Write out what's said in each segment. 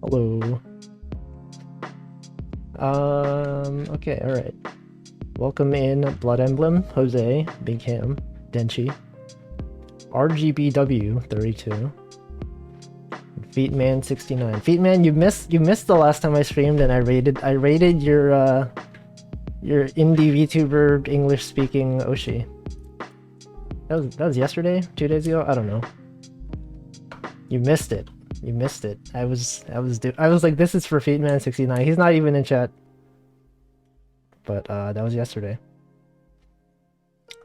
Hello. Okay, alright. Welcome in Blood Emblem, Jose, Big Ham, Denchi, RGBW32, Feetman69. Feetman, you missed the last time I streamed and I rated your indie VTuber English speaking Oshi. That was yesterday? 2 days ago? I don't know. You missed it. You missed it. I was like, this is for Feetman69. He's not even in chat. But that was yesterday.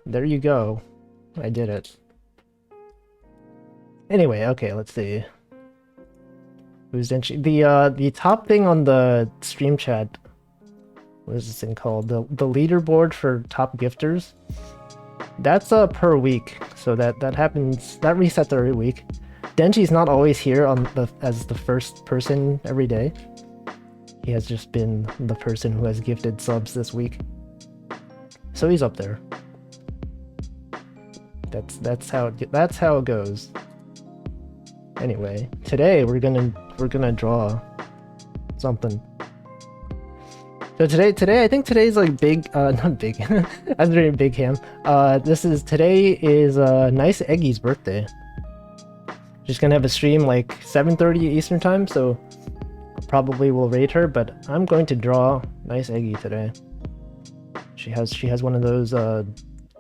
There you go. I did it. Anyway, okay, let's see. Who's in the top thing on the stream chat, what is this thing called? The leaderboard for top gifters. That's per week. So that happens, that resets every week. Denji's not always here on as the first person every day. He has just been the person who has gifted subs this week. So he's up there. That's how it goes. Anyway, today we're gonna draw something. So today I think today's like big not big. I'm doing Big Ham. Today is niceeggy's birthday. Just gonna have a stream like 7:30 Eastern time, so probably will rate her, but I'm going to draw niceeggy today. She has one of those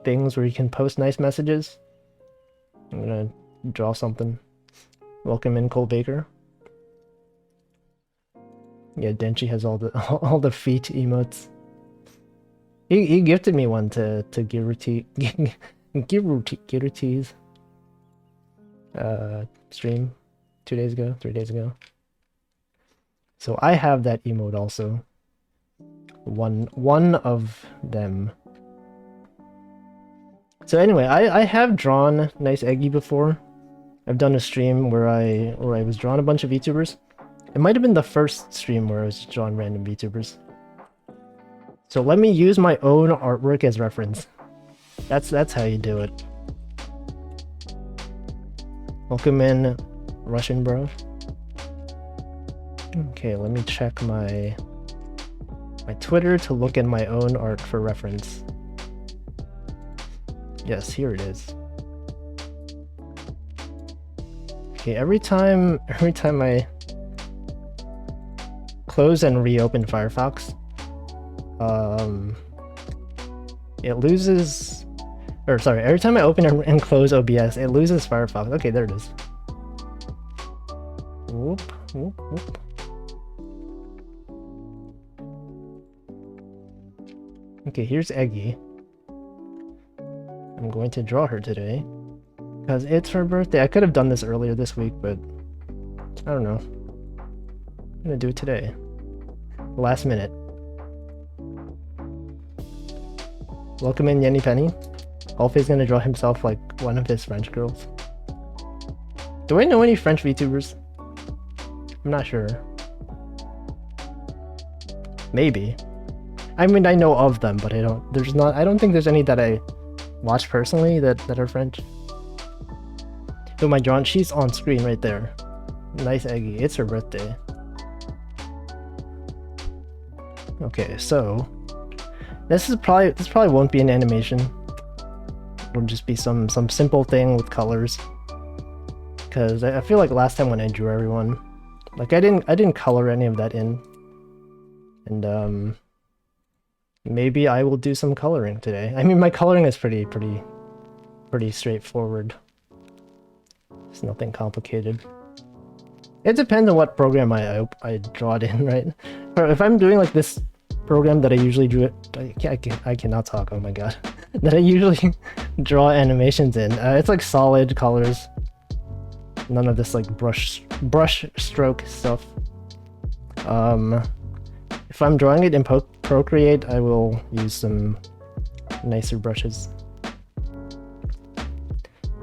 things where you can post nice messages. I'm gonna draw something. Welcome in, Cole Baker. Yeah, Denchi has all the feet emotes. He gifted me one to Girute's stream 3 days ago. So I have that emote also. One of them. So anyway, I have drawn niceeggy before. I've done a stream where I was drawing a bunch of VTubers. It might have been the first stream where I was drawing random VTubers. So let me use my own artwork as reference. That's how you do it. Welcome in, Russian bro. Okay, let me check my Twitter to look at my own art for reference. Yes, here it is. Okay, every time I close and reopen Firefox, it loses, or sorry, every time I open and close OBS, it loses Firefox. Okay, there it is. Whoop, whoop, whoop. Okay, here's Eggy. I'm going to draw her today because it's her birthday. I could have done this earlier this week, but I don't know. I'm gonna do it today. Last minute. Welcome in, Yenny Penny. Alfie's gonna draw himself like one of his French girls. Do I know any French VTubers? I'm not sure. Maybe. I mean, I know of them, but I don't think there's any that I watch personally that are French. Oh, my John, she's on screen right there. Niceeggy, it's her birthday. Okay, so this probably won't be an animation. It'll just be some simple thing with colors. Because I feel like last time when I drew everyone, like I didn't color any of that in. And maybe I will do some coloring today. I mean, my coloring is pretty straightforward. It's nothing complicated. It depends on what program I draw it in, right? Or if I'm doing like this program that I usually do it, I cannot talk. Oh my god, that I usually draw animations in. It's like solid colors. None of this like brush stroke stuff. If I'm drawing it in Procreate, I will use some nicer brushes.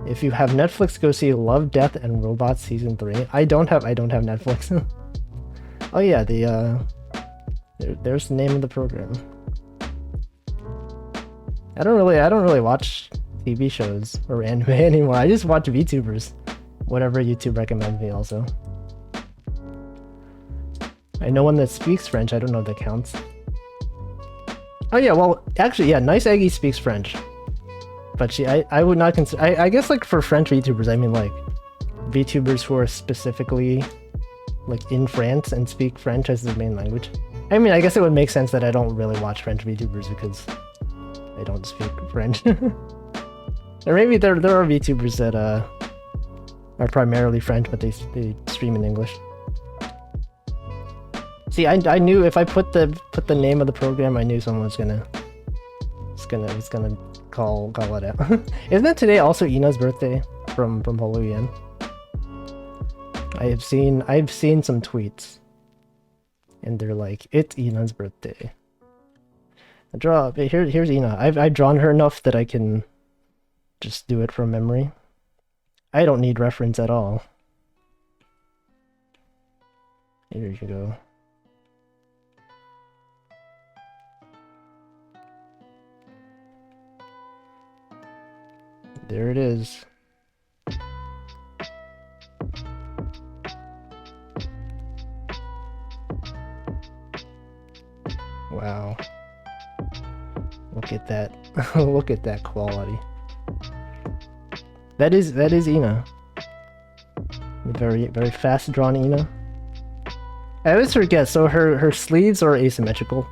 If you have Netflix, go see Love, Death, and Robots Season 3. I don't have Netflix. Oh yeah, there's the name of the program. I don't really watch TV shows or anime anymore. I just watch VTubers. Whatever YouTube recommends me also. I know one that speaks French. I don't know if that counts. Oh yeah, well, actually, yeah, niceeggy speaks French. But I would not consider... I guess, like, for French VTubers, I mean, like, VTubers who are specifically, like, in France and speak French as their main language. I mean, I guess it would make sense that I don't really watch French VTubers because I don't speak French. Or maybe there are VTubers that are primarily French, but they stream in English. See, I knew if I put the name of the program, I knew someone was gonna call it out. Isn't it today also Ina's birthday from Polo Yen? I've seen some tweets, and they're like, it's Ina's birthday. Here's Ina. I've drawn her enough that I can just do it from memory. I don't need reference at all. Here you go. There it is. Wow. Look at that. Look at that quality. That is Ina. Very fast drawn Ina. I always forget, so her sleeves are asymmetrical.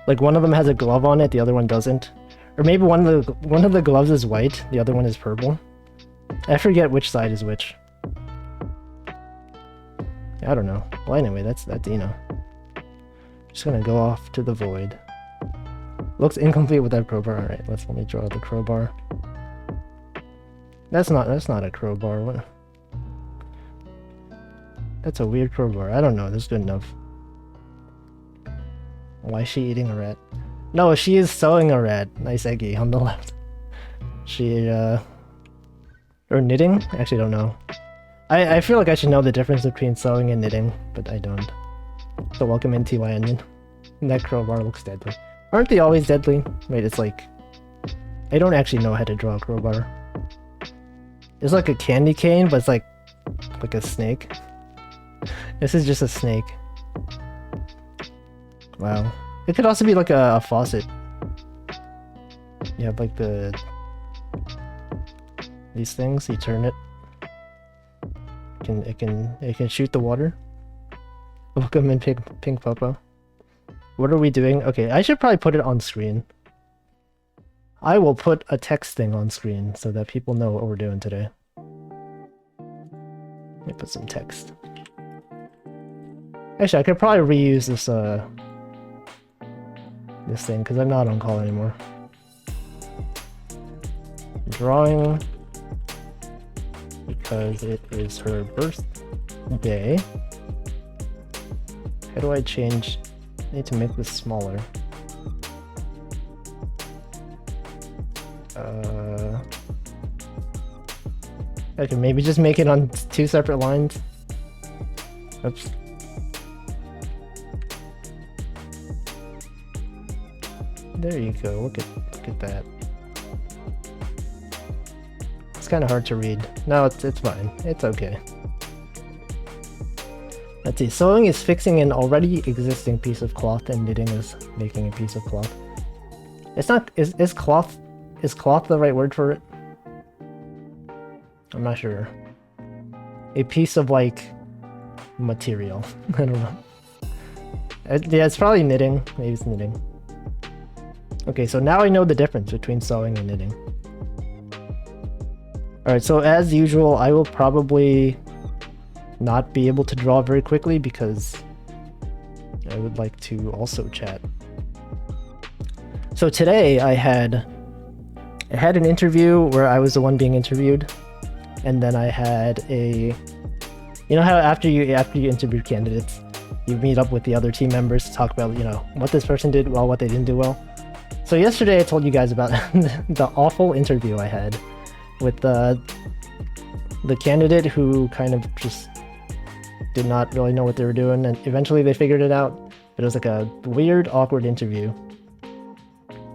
Like one of them has a glove on it, the other one doesn't. Or maybe one of the gloves is white, the other one is purple. I forget which side is which. I don't know. Well, anyway, that's Ina. Just gonna go off to the void. Looks incomplete without crowbar. Alright, let me draw the crowbar. That's not a crowbar. What? That's a weird crowbar. I don't know. That's good enough. Why is she eating a rat? No, she is sewing a rat. Niceeggy on the left. She or knitting? Actually, don't know. I feel like I should know the difference between sewing and knitting, but I don't. So welcome in TY Onion. That crowbar looks deadly. Aren't they always deadly? Wait, it's like... I don't actually know how to draw a crowbar. It's like a candy cane, but it's like a snake. This is just a snake. Wow. It could also be like a faucet. You have like these things, you turn it. It can shoot the water. Welcome in Pink Popo. What are we doing? Okay, I should probably put it on screen. I will put a text thing on screen so that people know what we're doing today. Let me put some text. Actually, I could probably reuse this thing because I'm not on call anymore. Drawing because it is her birthday. How do I change? I need to make this smaller. Okay, maybe just make it on 2 separate lines. Oops. There you go. Look at that. It's kind of hard to read. No, it's fine. It's okay. Let's see. Sewing is fixing an already existing piece of cloth, and knitting is making a piece of cloth. It's not. Is cloth the right word for it? I'm not sure. A piece of like material. I don't know. Yeah, it's probably knitting. Maybe it's knitting. Okay, so now I know the difference between sewing and knitting. Alright, so as usual, I will probably not be able to draw very quickly because I would like to also chat. So today I had an interview where I was the one being interviewed, and then I had a... You know how after you interview candidates, you meet up with the other team members to talk about, you know, what this person did well, what they didn't do well? So yesterday I told you guys about the awful interview I had with the candidate who kind of just did not really know what they were doing, and eventually they figured it out. But it was like a weird, awkward interview.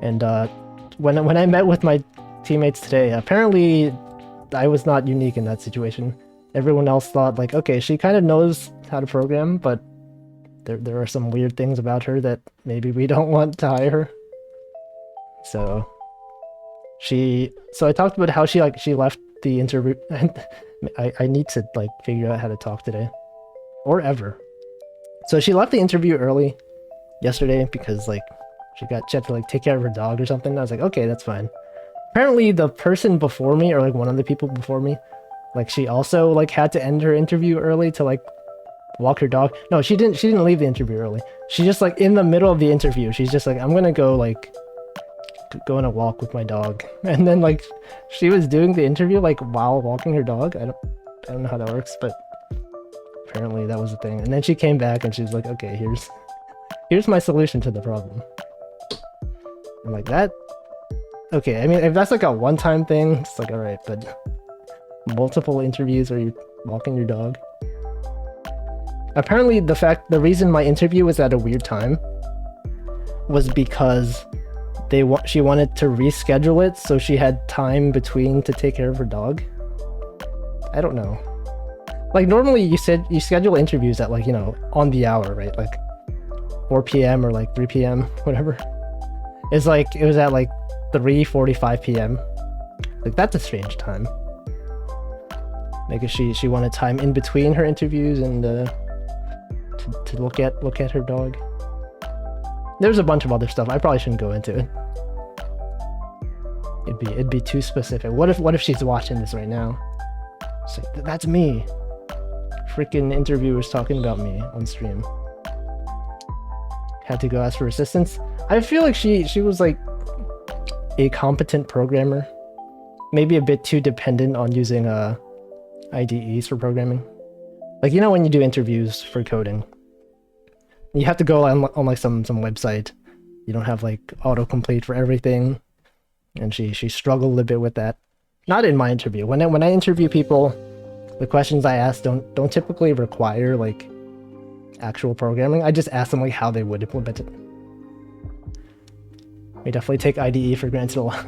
And when I met with my teammates today, apparently I was not unique in that situation. Everyone else thought like, okay, she kind of knows how to program, but there are some weird things about her that maybe we don't want to hire her. So I talked about how she left the interview. I need to like figure out how to talk today or ever. So she left the interview early yesterday because like she had to like take care of her dog or something. I was like, okay, that's fine. Apparently the person before me, or like one of the people before me, like she also like had to end her interview early to like walk her dog. No, she didn't leave the interview early. She just like in the middle of the interview, she's just like, I'm gonna go like go on a walk with my dog. And then like she was doing the interview like while walking her dog. I don't know how that works, but apparently that was the thing. And then she came back and she's like, okay, here's my solution to the problem. I'm like, that okay, I mean if that's like a one-time thing, it's like alright, but multiple interviews where you're walking your dog. Apparently the reason my interview was at a weird time was because she wanted to reschedule it so she had time between to take care of her dog. I don't know. Like normally you schedule interviews at like, you know, on the hour, right? Like 4 p.m. or like 3 p.m. whatever. It's like it was at like 3:45 p.m. Like that's a strange time. Like she wanted time in between her interviews and to look at her dog. There's a bunch of other stuff. I probably shouldn't go into it. It'd be too specific. What if she's watching this right now? It's like, that's me. Freaking interviewers talking about me on stream. Had to go ask for assistance. I feel like she was like a competent programmer. Maybe a bit too dependent on using IDEs for programming. Like, you know when you do interviews for coding, you have to go on like some website. You don't have like autocomplete for everything. And she struggled a bit with that. Not in my interview. When I interview people, the questions I ask don't typically require like actual programming. I just ask them like how they would implement it. We definitely take IDE for granted a lot.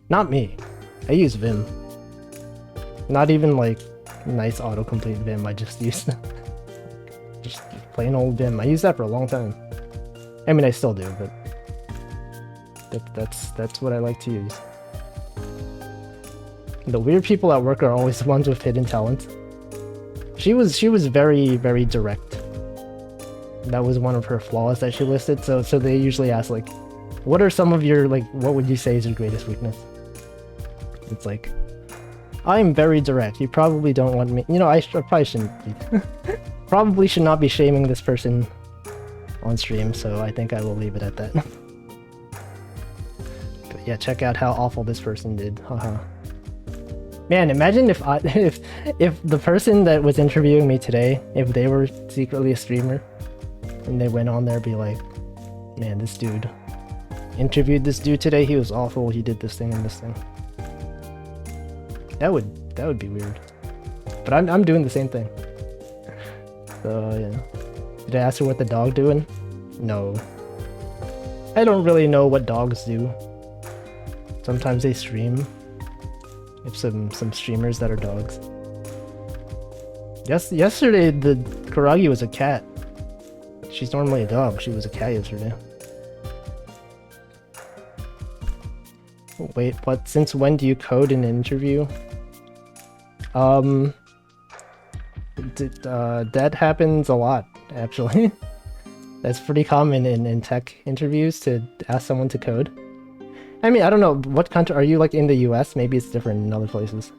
Not me. I use Vim. Not even like nice autocomplete Vim. I just use just plain old Vim. I used that for a long time. I mean, I still do, but that's what I like to use. The weird people at work are always the ones with hidden talent. She was very, very direct. That was one of her flaws that she listed. So they usually ask like, what are some of your like, what would you say is your greatest weakness? It's like, I'm very direct. You probably don't want me. You know, I probably shouldn't be. Probably should not be shaming this person on stream. So I think I will leave it at that. But yeah, check out how awful this person did. Haha. Man, imagine if the person that was interviewing me today, if they were secretly a streamer, and they went on there, be like, man, this dude interviewed this dude today. He was awful. He did this thing and this thing. That would be weird. But I'm doing the same thing. So yeah. Did I ask her what the dog doing? No. I don't really know what dogs do. Sometimes they stream. If some streamers that are dogs. Yesterday the Kuragi was a cat. She's normally a dog. She was a cat yesterday. Wait, what? Since when do you code in an interview? That happens a lot, actually. That's pretty common in tech interviews to ask someone to code. I mean, I don't know, what country, are you like in the US? Maybe it's different in other places.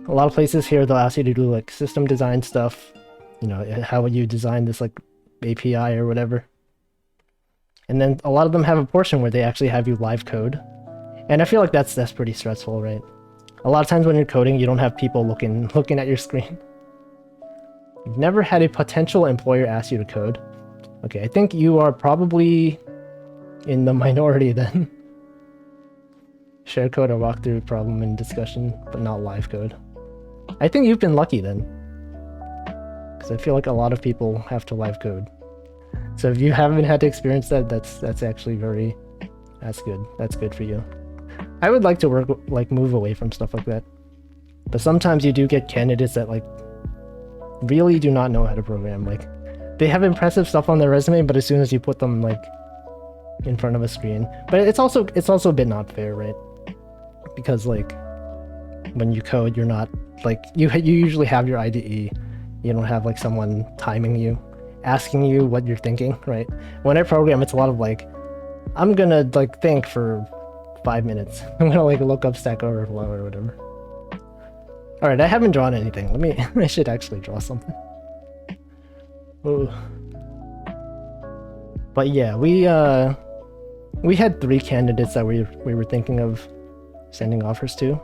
A lot of places here, they'll ask you to do like system design stuff. You know, how would you design this like API or whatever. And then a lot of them have a portion where they actually have you live code. And I feel like that's pretty stressful, right? A lot of times when you're coding, you don't have people looking at your screen. You've never had a potential employer ask you to code. Okay, I think you are probably in the minority then. Share code or walkthrough problem in discussion, but not live code. I think you've been lucky then. Because I feel like a lot of people have to live code. So if you haven't had to experience that, that's actually that's good. That's good for you. I would like to move away from stuff like that. But sometimes you do get candidates that like really do not know how to program. Like, they have impressive stuff on their resume, but as soon as you put them like in front of a screen, but it's also a bit not fair, right? Because like when you code, you're not like you usually have your IDE. You don't have like someone timing you, asking you what you're thinking, right? When I program, it's a lot of like, I'm gonna like think for 5 minutes. I'm gonna like look up Stack Overflow or whatever. All right, I haven't drawn anything. Let me. I should actually draw something. Ooh. But yeah, we had 3 candidates that we were thinking of sending offers to.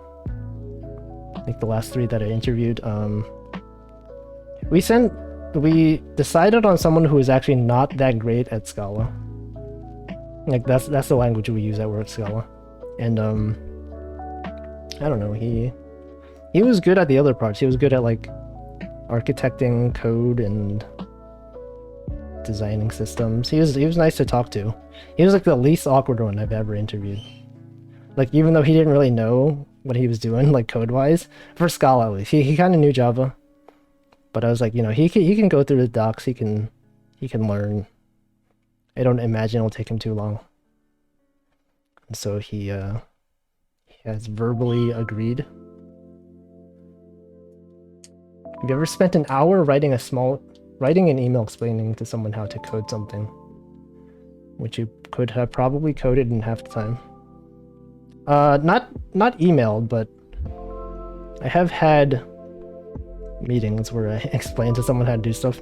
Like the last 3 that I interviewed. We decided on someone who is actually not that great at Scala. Like that's the language we use at work, Scala. And I don't know, he was good at the other parts. He was good at like architecting code and designing systems. He was nice to talk to. He was like the least awkward one I've ever interviewed. Like even though he didn't really know what he was doing, like code wise, for Scala at least. He kind of knew Java. But I was like, you know, he can go through the docs, he can learn. I don't imagine it'll take him too long. And so he has verbally agreed. Have you ever spent an hour writing an email explaining to someone how to code something, which you could have probably coded in half the time? Not emailed, but I have had meetings where I explain to someone how to do stuff.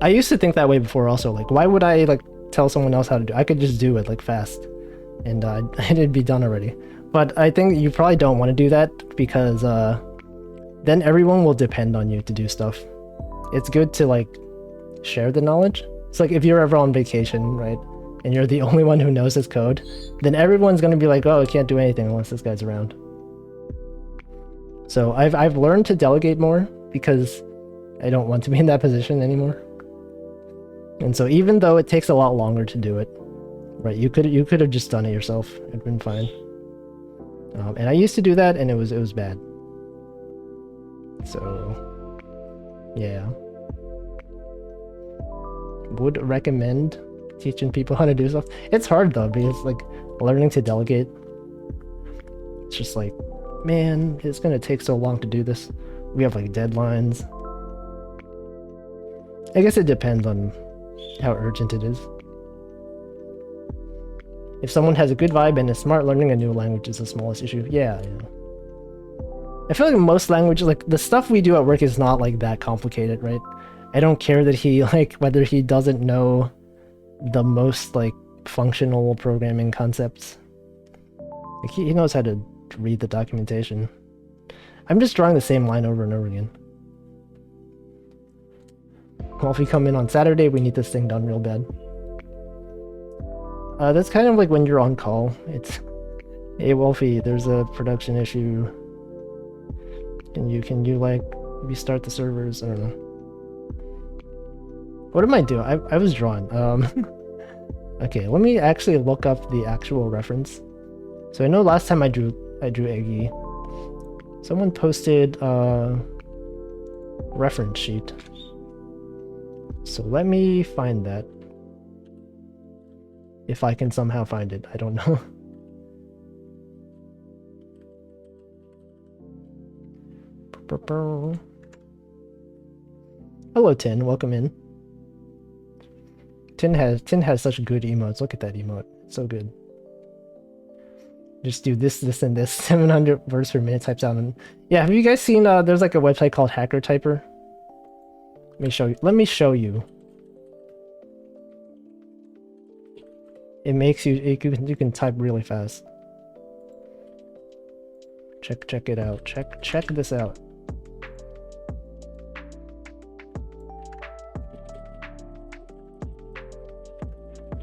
I used to think that way before also, like why would I like tell someone else how to do it? I could just do it like fast and it'd be done already. But I think you probably don't want to do that because then everyone will depend on you to do stuff. It's good to like share the knowledge. It's like if you're ever on vacation, right, and you're the only one who knows this code, then everyone's gonna be like, oh, I can't do anything unless this guy's around. So I've learned to delegate more because I don't want to be in that position anymore. And so even though it takes a lot longer to do it, right, you could have just done it yourself. It'd been fine. And I used to do that, and it was bad. So yeah, would recommend teaching people how to do stuff. It's hard though, because like learning to delegate, it's just like, man, it's gonna take so long to do this. We have like deadlines. I guess it depends on how urgent it is. If someone has a good vibe and is smart, learning a new language is the smallest issue. Yeah. I feel like most languages, like the stuff we do at work is not like that complicated, right? I don't care that he like whether he doesn't know the most like functional programming concepts. Like he knows how to read the documentation. I'm just drawing the same line over and over again. Well, if we come in on Saturday, we need this thing done real bad. That's kind of like when you're on call. It's, hey Wolfie, there's a production issue. Can you like restart the servers? I don't know. What am I doing? I was drawing. Okay, let me actually look up the actual reference. So I know last time I drew Eggy. Someone posted a reference sheet. So let me find that. If I can somehow find it, I don't know. Hello, Tin. Welcome in. Tin has such good emotes. Look at that emote. It's so good. Just do this, and this. 700 words per minute types out. And yeah, have you guys seen? There's like a website called Hacker Typer. Let me show you. Let me show you. It makes you. You can type really fast. Check it out. Check this out.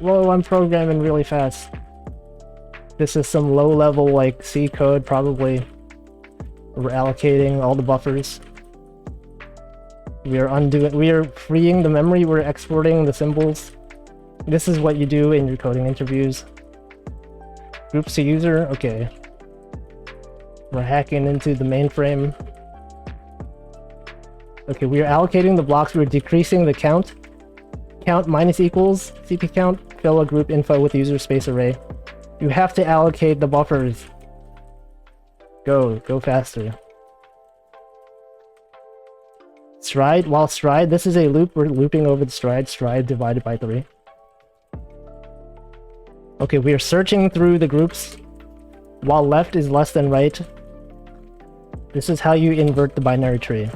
Whoa, I'm programming really fast. This is some low-level like C code, probably. We're allocating all the buffers. We are freeing the memory, we're exporting the symbols. This is what you do in your coding interviews. Groups to user, okay. We're hacking into the mainframe. Okay, we are allocating the blocks. We're decreasing the count. Count minus equals CP count. Fill a group info with user space array. You have to allocate the buffers. Go faster. Stride, while stride, this is a loop. We're looping over the stride. Stride divided by 3. Okay, we are searching through the groups. While left is less than right. This is how you invert the binary tree.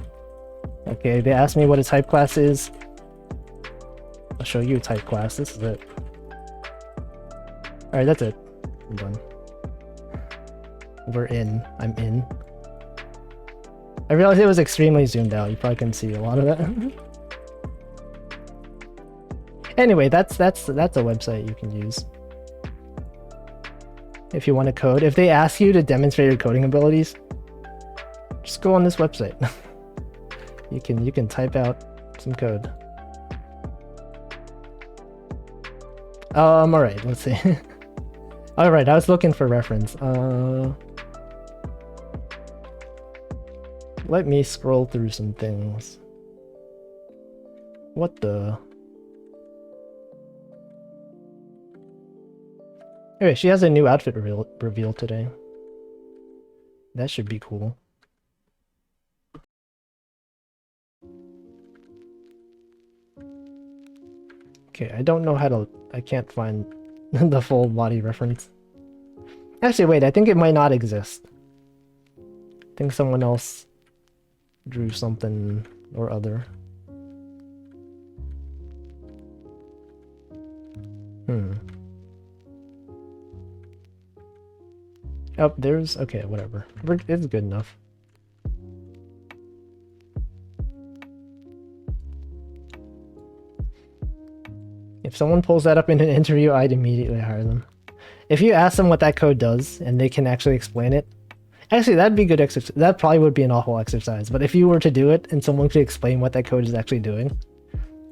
Okay, they asked me what a type class is. I'll show you a type class. This is it. Alright, that's it. I'm done. We're in. I'm in. I realized it was extremely zoomed out. You probably couldn't see a lot of that. Anyway, that's a website you can use. If you want to code. If they ask you to demonstrate your coding abilities, just go on this website. You can type out some code. Alright, let's see. Alright, I was looking for reference. Let me scroll through some things. What the? Anyway, she has a new outfit reveal today. That should be cool. Okay, I don't know how to... I can't find the full body reference. Actually, wait, I think it might not exist. I think someone else drew something or other. Oh, there's... okay, whatever. It's good enough. If someone pulls that up in an interview, I'd immediately hire them. If you ask them what that code does, and they can actually explain it... Actually, that'd be good exercise. That probably would be an awful exercise, but if you were to do it, and someone could explain what that code is actually doing,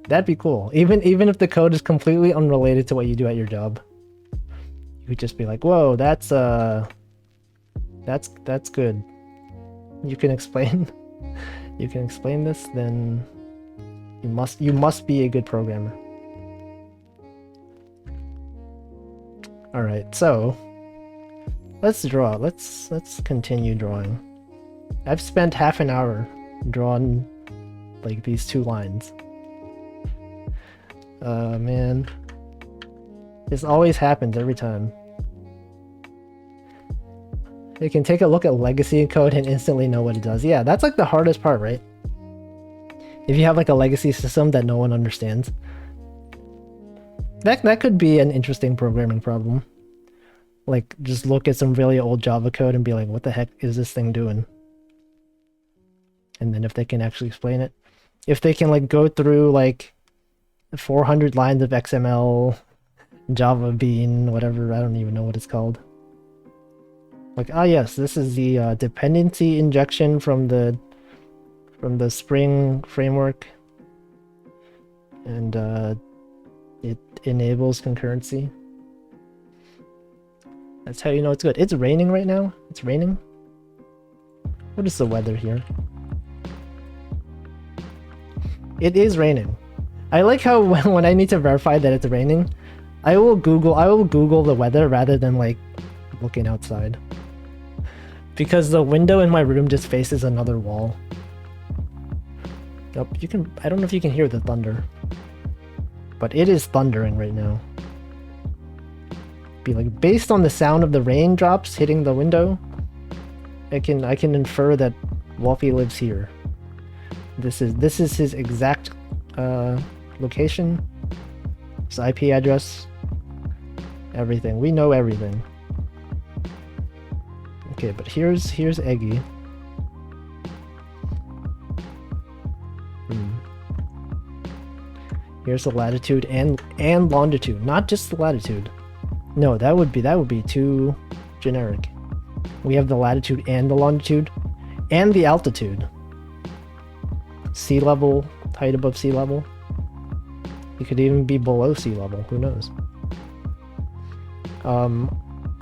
that'd be cool. Even if the code is completely unrelated to what you do at your job. You could just be like, whoa, that's good. You can explain... you can explain this, then... You must be a good programmer. Alright, so... let's draw. Let's continue drawing. I've spent half an hour drawing, like, these 2 lines. Man. This always happens every time. You can take a look at legacy code and instantly know what it does. Yeah, that's like the hardest part, right? If you have like a legacy system that no one understands. That could be an interesting programming problem. Like, just look at some really old Java code and be like, what the heck is this thing doing? And then if they can actually explain it. If they can like go through like 400 lines of XML, Java Bean, whatever, I don't even know what it's called. Like, ah yes, this is the dependency injection from the Spring framework. And it enables concurrency. That's how you know it's good. It's raining right now. It's raining. What is the weather here? It is raining. I like how when I need to verify that it's raining, I will Google the weather rather than like looking outside. Because the window in my room just faces another wall. Yep, I don't know if you can hear the thunder. But it is thundering right now. Be like, based on the sound of the raindrops hitting the window, I can infer that Wolfie lives here. This is his exact location, his IP address, everything. We know everything. Okay, but here's Eggy. Here's the latitude and longitude, not just the latitude. No, that would be too generic. We have the latitude and the longitude and the altitude. Sea level, height above sea level. It could even be below sea level, who knows?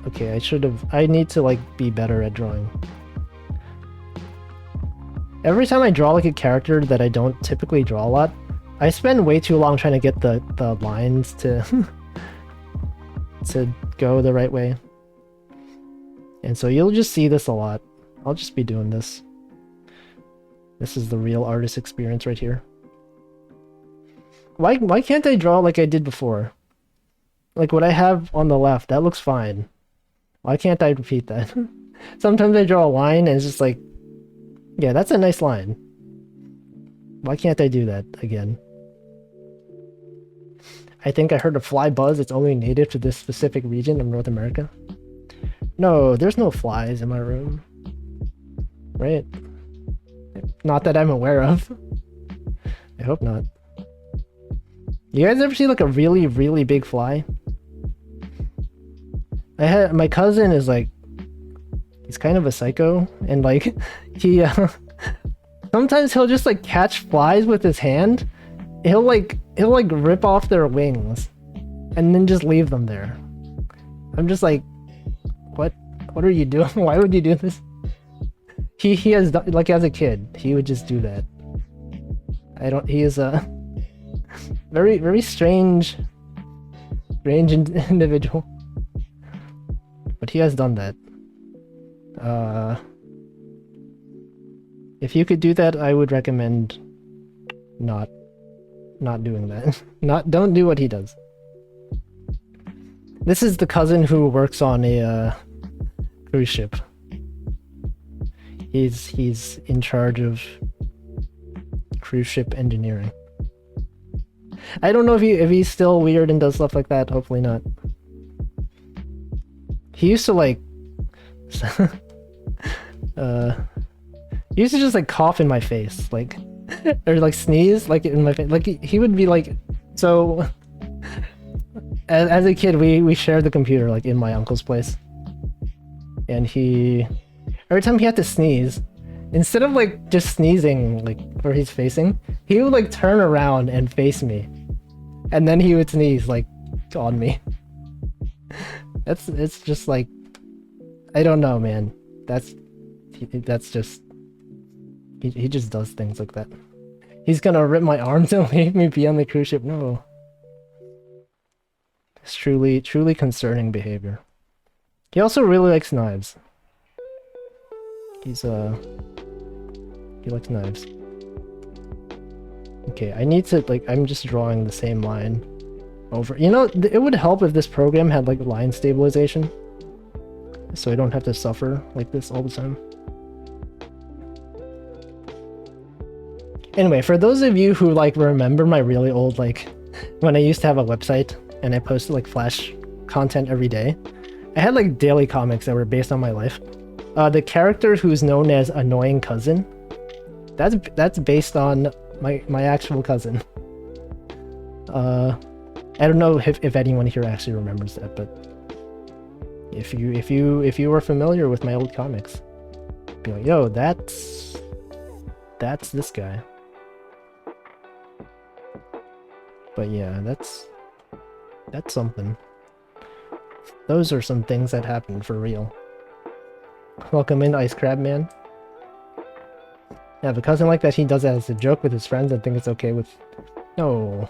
Okay, I need to like be better at drawing. Every time I draw like a character that I don't typically draw a lot, I spend way too long trying to get the lines to to go the right way. And so you'll just see this a lot. I'll just be doing this. This is the real artist experience right here. Why can't I draw like I did before? Like what I have on the left, that looks fine. Why can't I repeat that? Sometimes I draw a line and it's just like, yeah, that's a nice line. Why can't I do that again? I think I heard a fly buzz. It's only native to this specific region of North America. No, there's no flies in my room. Right? Not that I'm aware of. I hope not. You guys ever see like a really, really big fly? My cousin is like, he's kind of a psycho, and like, he, sometimes he'll just like catch flies with his hand. He'll like rip off their wings, and then just leave them there. I'm just like, what are you doing? Why would you do this? He has, like, as a kid, he would just do that. He is a very, very strange individual. But he has done that. If you could do that, I would recommend not doing that. Don't do what he does. This is the cousin who works on a cruise ship. He's in charge of cruise ship engineering. I don't know if he's still weird and does stuff like that. Hopefully not. He used to like he used to just like cough in my face, like, or like sneeze like in my face. Like he would be like, so as a kid we shared the computer like in my uncle's place, and every time he had to sneeze, instead of like just sneezing like where he's facing, he would like turn around and face me, and then he would sneeze like on me. It's just like, I don't know, man. That's just he just does things like that. He's gonna rip my arm to leave me be on the cruise ship. No. It's truly concerning behavior. He also really likes knives. He likes knives. Okay, I need to, like, I'm just drawing the same line over. You know, it would help if this program had like line stabilization, so I don't have to suffer like this all the time. Anyway, for those of you who like remember my really old, like, when I used to have a website and I posted like Flash content every day, I had like daily comics that were based on my life. The character who's known as Annoying Cousin, that's based on my actual cousin. I don't know if anyone here actually remembers that, but if you were familiar with my old comics, be like, yo, that's this guy. But yeah, that's something. Those are some things that happened for real. Welcome in, Ice Crab Man. Yeah, the cousin like that, he does that as a joke with his friends and think it's okay with... No.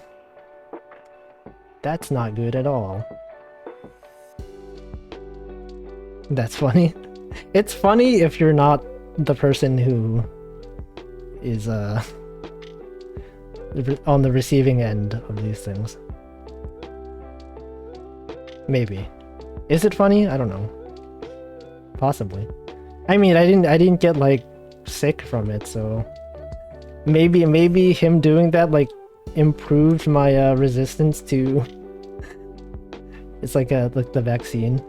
That's not good at all. That's funny. It's funny if you're not the person who is on the receiving end of these things. Maybe. Is it funny? I don't know. Possibly. I mean, I didn't get like sick from it, so maybe him doing that like improved my resistance to it's like the vaccine.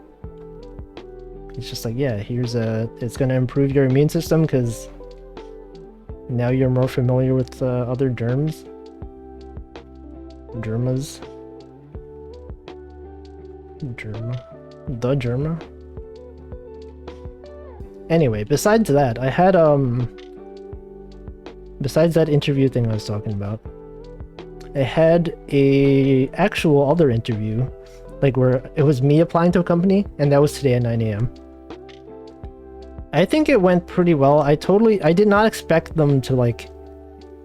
It's just like, yeah, it's gonna improve your immune system because now you're more familiar with other germs. Germas. The germa. Anyway, besides that, I had besides that interview thing I was talking about, I had a actual other interview, like where it was me applying to a company, and that was today at 9 AM. I think it went pretty well. I did not expect them to like,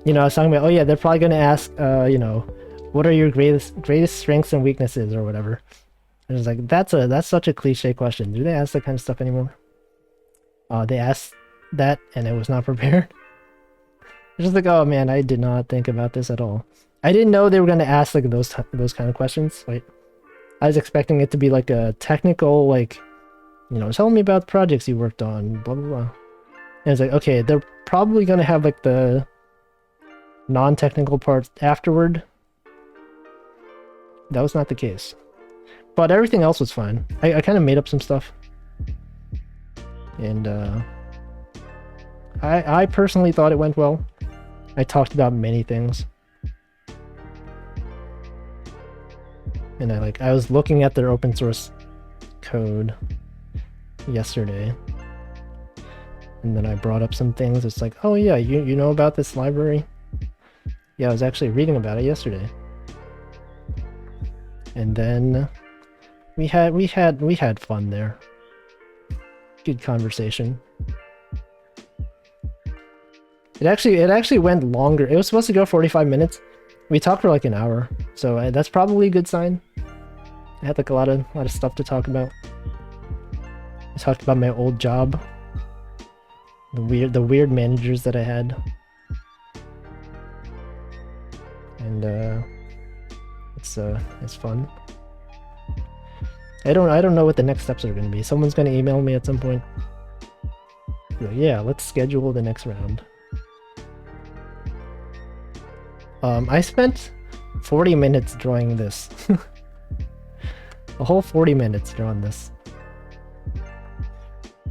you know, I was talking about, oh yeah, they're probably gonna ask, you know, what are your greatest strengths and weaknesses or whatever. And it's like, that's such a cliche question. Do they ask that kind of stuff anymore? They asked that and I was not prepared. It's just like, oh man, I did not think about this at all. I didn't know they were gonna ask like those kind of questions. Like, I was expecting it to be like a technical, like, you know, tell me about the projects you worked on, blah blah blah. And it's like, okay, they're probably gonna have like the non-technical parts afterward. That was not the case. But everything else was fine. I kind of made up some stuff. And I personally thought it went well. I talked about many things. And I was looking at their open source code yesterday. And then I brought up some things. It's like, oh yeah, you know about this library? Yeah, I was actually reading about it yesterday. And then we had fun there. Good conversation. It actually went longer. It was supposed to go 45 minutes. We talked for like an hour, so that's probably a good sign. I had like a lot of stuff to talk about. I talked about my old job, the weird managers that I had, and it's fun. I don't know what the next steps are going to be. Someone's going to email me at some point. Like, yeah, let's schedule the next round. I spent 40 minutes drawing this. A whole 40 minutes drawing this.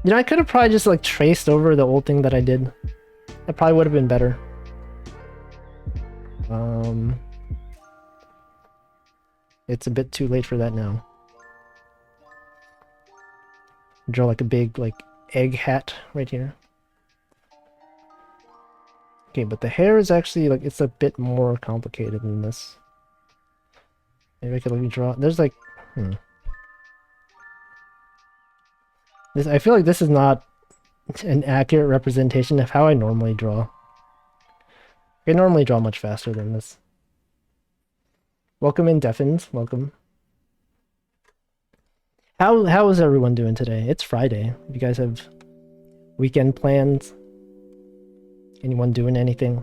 You know, I could have probably just like traced over the old thing that I did. That probably would have been better. It's a bit too late for that now. Draw like a big like egg hat right here. Okay, but the hair is actually like, it's a bit more complicated than this. Maybe I could like draw. There's like, This, I feel like this is not an accurate representation of how I normally draw. I normally draw much faster than this. Welcome in, Deffins. Welcome. How is everyone doing today? It's Friday. You guys have weekend plans? Anyone doing anything?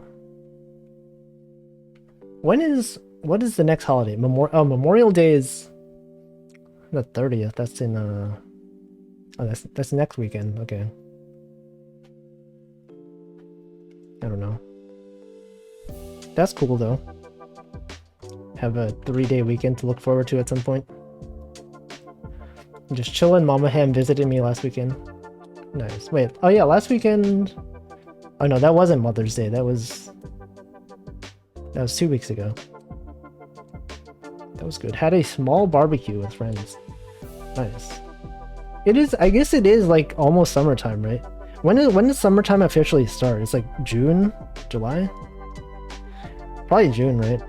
What is the next holiday? Memorial Day is the 30th. That's in oh, that's next weekend. Okay. I don't know. That's cool though. Have a 3-day weekend to look forward to at some point. Just chilling. Mama Ham visited me last weekend. Nice. Wait. Oh yeah, last weekend. Oh no, that wasn't Mother's Day. That was 2 weeks ago. That was good. Had a small barbecue with friends. Nice. It is. I guess it is like almost summertime, right? When does summertime officially start? It's like June, July. Probably June, right?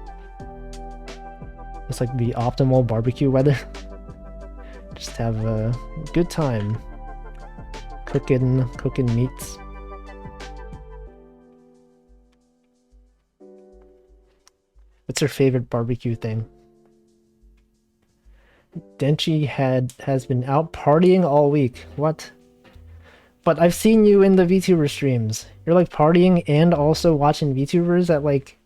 It's like the optimal barbecue weather. Just have a good time cooking meats. What's your favorite barbecue thing? Denchi has been out partying all week. What? But I've seen you in the VTuber streams. You're like partying and also watching VTubers at like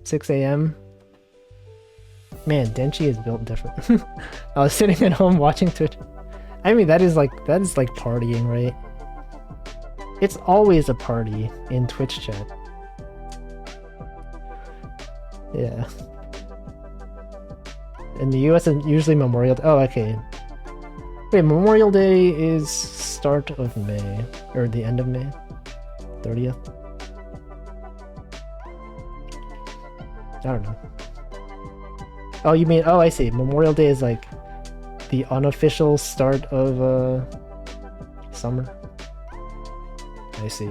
6 a.m. Man, Denchi is built different. I was sitting at home watching Twitch. I mean, that is like partying, right? It's always a party in Twitch chat. Yeah. In the US, it's usually Memorial Day. Oh, okay. Wait, Memorial Day is start of May. Or the end of May? 30th? I don't know. Oh, you mean... Oh, I see. Memorial Day is like the unofficial start of summer. I see.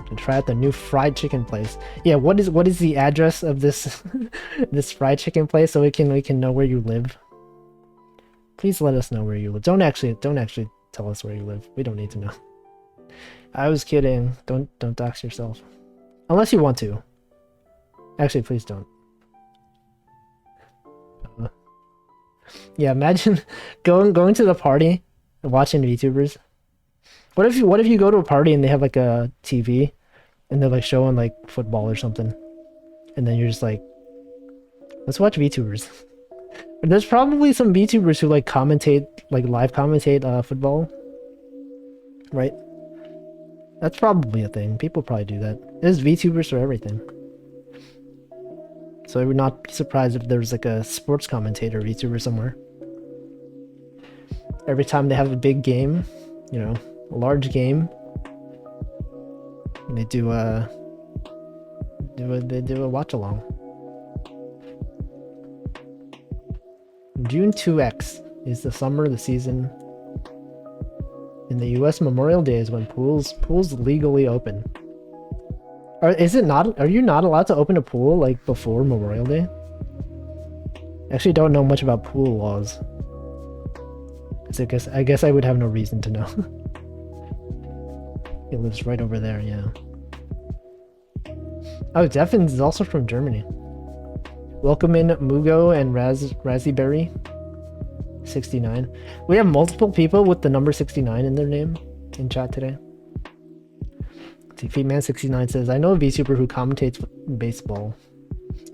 To try out the new fried chicken place. Yeah, what is the address of this this fried chicken place so we can know where you live? Please let us know where you live. Don't actually tell us where you live. We don't need to know. I was kidding. Don't dox yourself. Unless you want to. Actually, please don't. Yeah, imagine going to the party and watching VTubers. What if you go to a party and they have like a TV and they're like showing like football or something, and then you're just like, let's watch VTubers. There's probably some VTubers who like commentate, like live commentate football, right? That's probably a thing. People probably do that. There's VTubers for everything. So I would not be surprised if there was like a sports commentator VTuber somewhere. Every time they have a big game, you know, a large game, they do a watch along. June 2X is the summer of the season. In the US, Memorial Day is when pools legally open. Are you not allowed to open a pool like before Memorial Day? I actually don't know much about pool laws. I guess I would have no reason to know. He lives right over there, yeah. Oh, Defins is also from Germany. Welcome in Mugo and Raspberry 69. We have multiple people with the number 69 in their name in chat today. See, Feetman69 says, I know a VTuber who commentates baseball.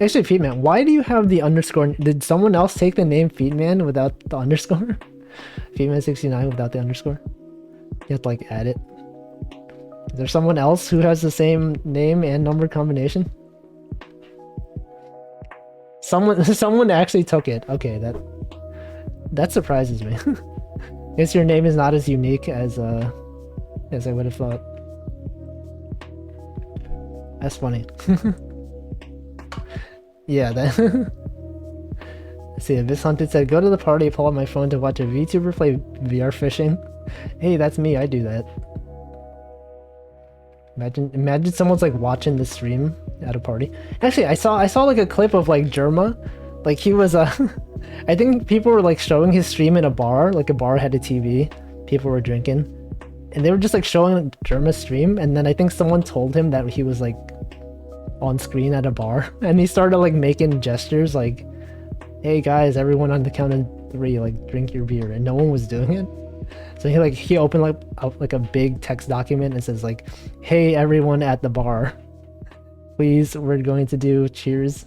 Actually, Feetman, why do you have the underscore? Did someone else take the name Feetman without the underscore? Feetman69 without the underscore? You have to like add it. Is there someone else who has the same name and number combination? Someone actually took it. Okay, that surprises me. I guess your name is not as unique as I would have thought. That's funny. Yeah, that. Let's see, Abyss Hunted said, go to the party, pull out my phone to watch a VTuber play VR fishing. Hey, that's me, I do that. Imagine someone's like watching the stream at a party. Actually, I saw like a clip of like Germa. Like he was I think people were like showing his stream in a bar. Like a bar had a TV. People were drinking. And they were just like showing Germa's stream, and then I think someone told him that he was like on screen at a bar, and he started like making gestures like, hey guys, everyone on the count of 3, like drink your beer, and no one was doing it. So he opened like a big text document and says like, hey everyone at the bar, please, we're going to do cheers.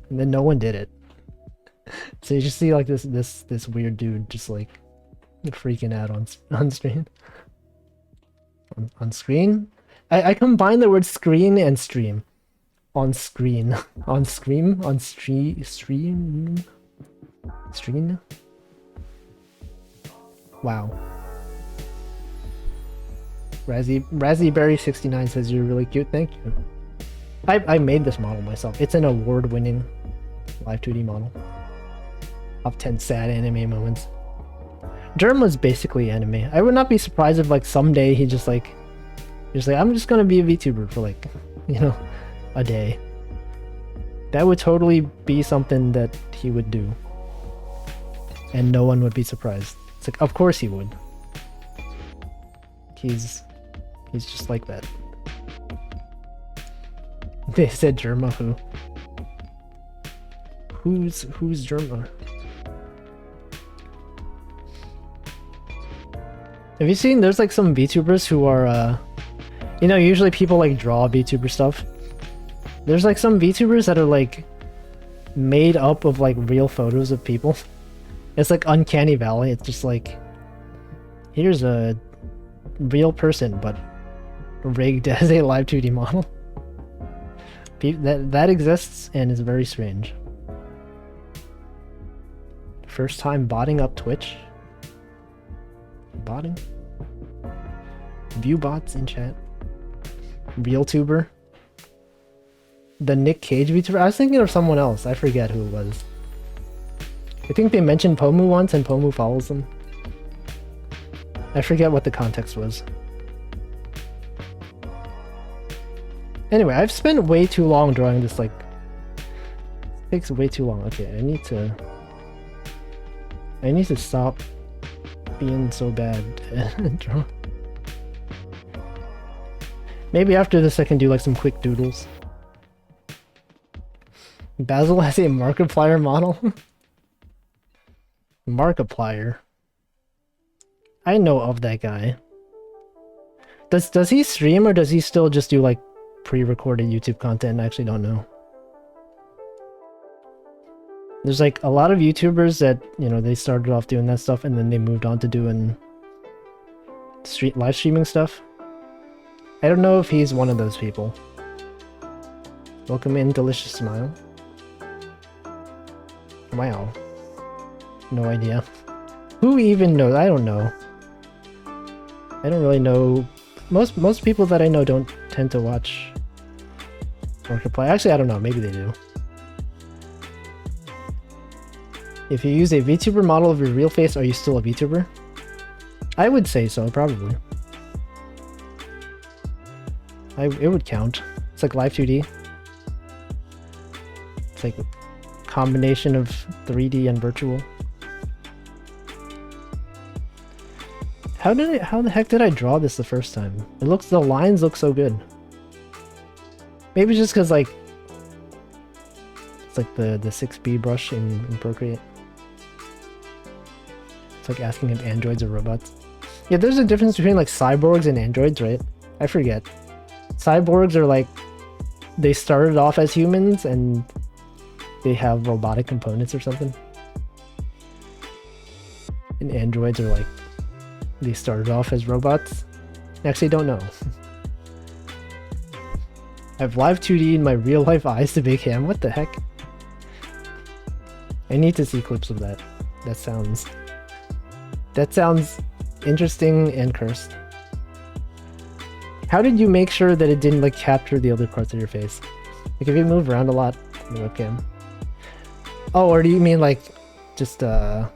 And then no one did it. So you just see like this weird dude just like freaking out on screen. On screen? I combine the word screen and stream. On screen. On scream? On stream? Stream? Wow. Raspberry69 says you're really cute. Thank you. I made this model myself. It's an award-winning live 2D model. Top 10 sad anime moments. Germ was basically anime. I would not be surprised if like someday he's like, I'm just gonna be a VTuber for like, you know, a day. That would totally be something that he would do. And no one would be surprised. It's like, of course he would. He's just like that. They said Germa who? Who's Germa? Have you seen, there's like some VTubers who are, you know, usually people like draw VTuber stuff. There's like some VTubers that are like made up of like real photos of people. It's like Uncanny Valley. It's just like, here's a real person, but rigged as a live 2D model. That exists and is very strange. First time botting up Twitch. Botting? View bots in chat. RealTuber. The Nick Cage VTuber. I was thinking of someone else. I forget who it was. I think they mentioned Pomu once and Pomu follows them. I forget what the context was. Anyway, I've spent way too long drawing this, like... It takes way too long. Okay, I need to stop being so bad. Maybe after this I can do like some quick doodles. Basil has a Markiplier model? Markiplier? I know of that guy. Does he stream, or does he still just do like pre-recorded YouTube content? I actually don't know. There's like a lot of YouTubers that, you know, they started off doing that stuff and then they moved on to doing live streaming stuff. I don't know if he's one of those people. Welcome in, Delicious Smile. Wow. No idea. Who even knows? I don't know. I don't really know. Most people that I know don't tend to watch Markiplier. Actually, I don't know. Maybe they do. If you use a VTuber model of your real face, are you still a VTuber? I would say so, probably. It would count. It's like Live 2D. It's like a combination of 3D and virtual. How the heck did I draw this the first time? The lines look so good. Maybe just because like it's like the 6B brush in Procreate. It's like asking if androids are robots. Yeah, there's a difference between like cyborgs and androids, right? I forget. Cyborgs are like, they started off as humans and they have robotic components or something. And androids are like, they started off as robots. Actually, don't know. I have live 2D in my real life eyes to big ham. What the heck? I need to see clips of that. That sounds interesting and cursed. How did you make sure that it didn't like capture the other parts of your face? Like if you move around a lot in the webcam. Oh, or do you mean like just oh,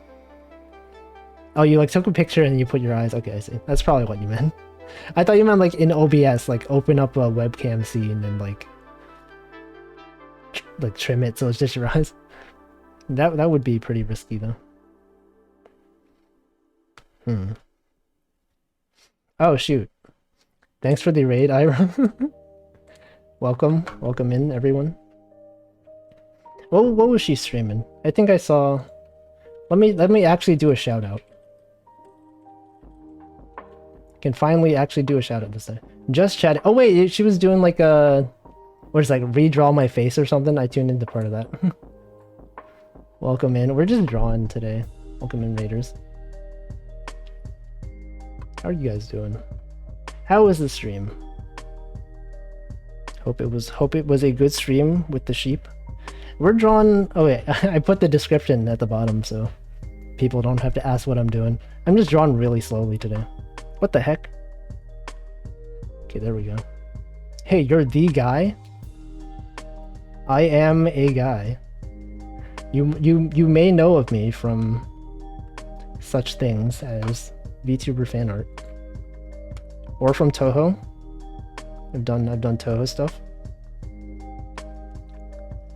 you like took a picture and you put your eyes. Okay, I see. That's probably what you meant. I thought you meant like in OBS, like open up a webcam scene and like trim it so it's just your eyes. That would be pretty risky though. Oh shoot. Thanks for the raid, Ira. Welcome in everyone. What was she streaming? I think I saw. Let me actually do a shout out. Can finally actually do a shout out this time. Just chatting. Oh wait, she was doing like a, what is like redraw my face or something. I tuned into part of that. Welcome in. We're just drawing today. Welcome in, raiders. How are you guys doing? How was the stream? Hope it was a good stream with the sheep. We're drawing. Oh wait, I put the description at the bottom so people don't have to ask what I'm doing. I'm just drawing really slowly today. What the heck? Okay, there we go. Hey, you're the guy? I am a guy. You may know of me from such things as VTuber fan art. Or from Toho. I've done Toho stuff.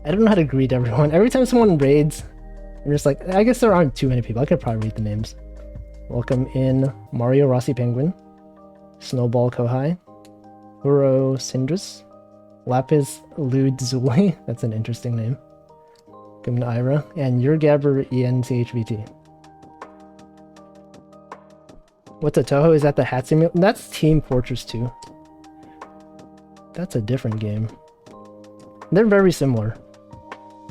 I don't know how to greet everyone. Every time someone raids, I'm just like, I guess there aren't too many people. I could probably read the names. Welcome in Mario Rossi Penguin, Snowball Kohai, Huro Syndrus, Lapis Ludzuli, that's an interesting name. Welcome to Ira, and Yurgabber ENCHVT. What's a Toho? Is that the Hat Simulator? That's Team Fortress 2. That's a different game. They're very similar,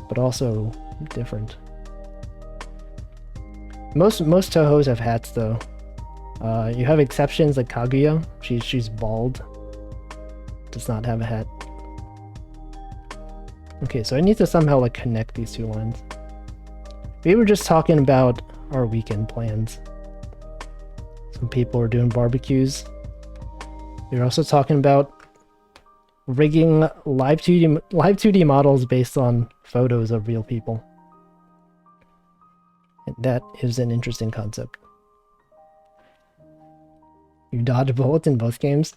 but also different. Most Tohos have hats though. You have exceptions like Kaguya. She's bald. Does not have a hat. Okay, so I need to somehow like connect these two lines. We were just talking about our weekend plans. Some people are doing barbecues. We were also talking about rigging live 2D models based on photos of real people. And that is an interesting concept. You dodge bullets in both games.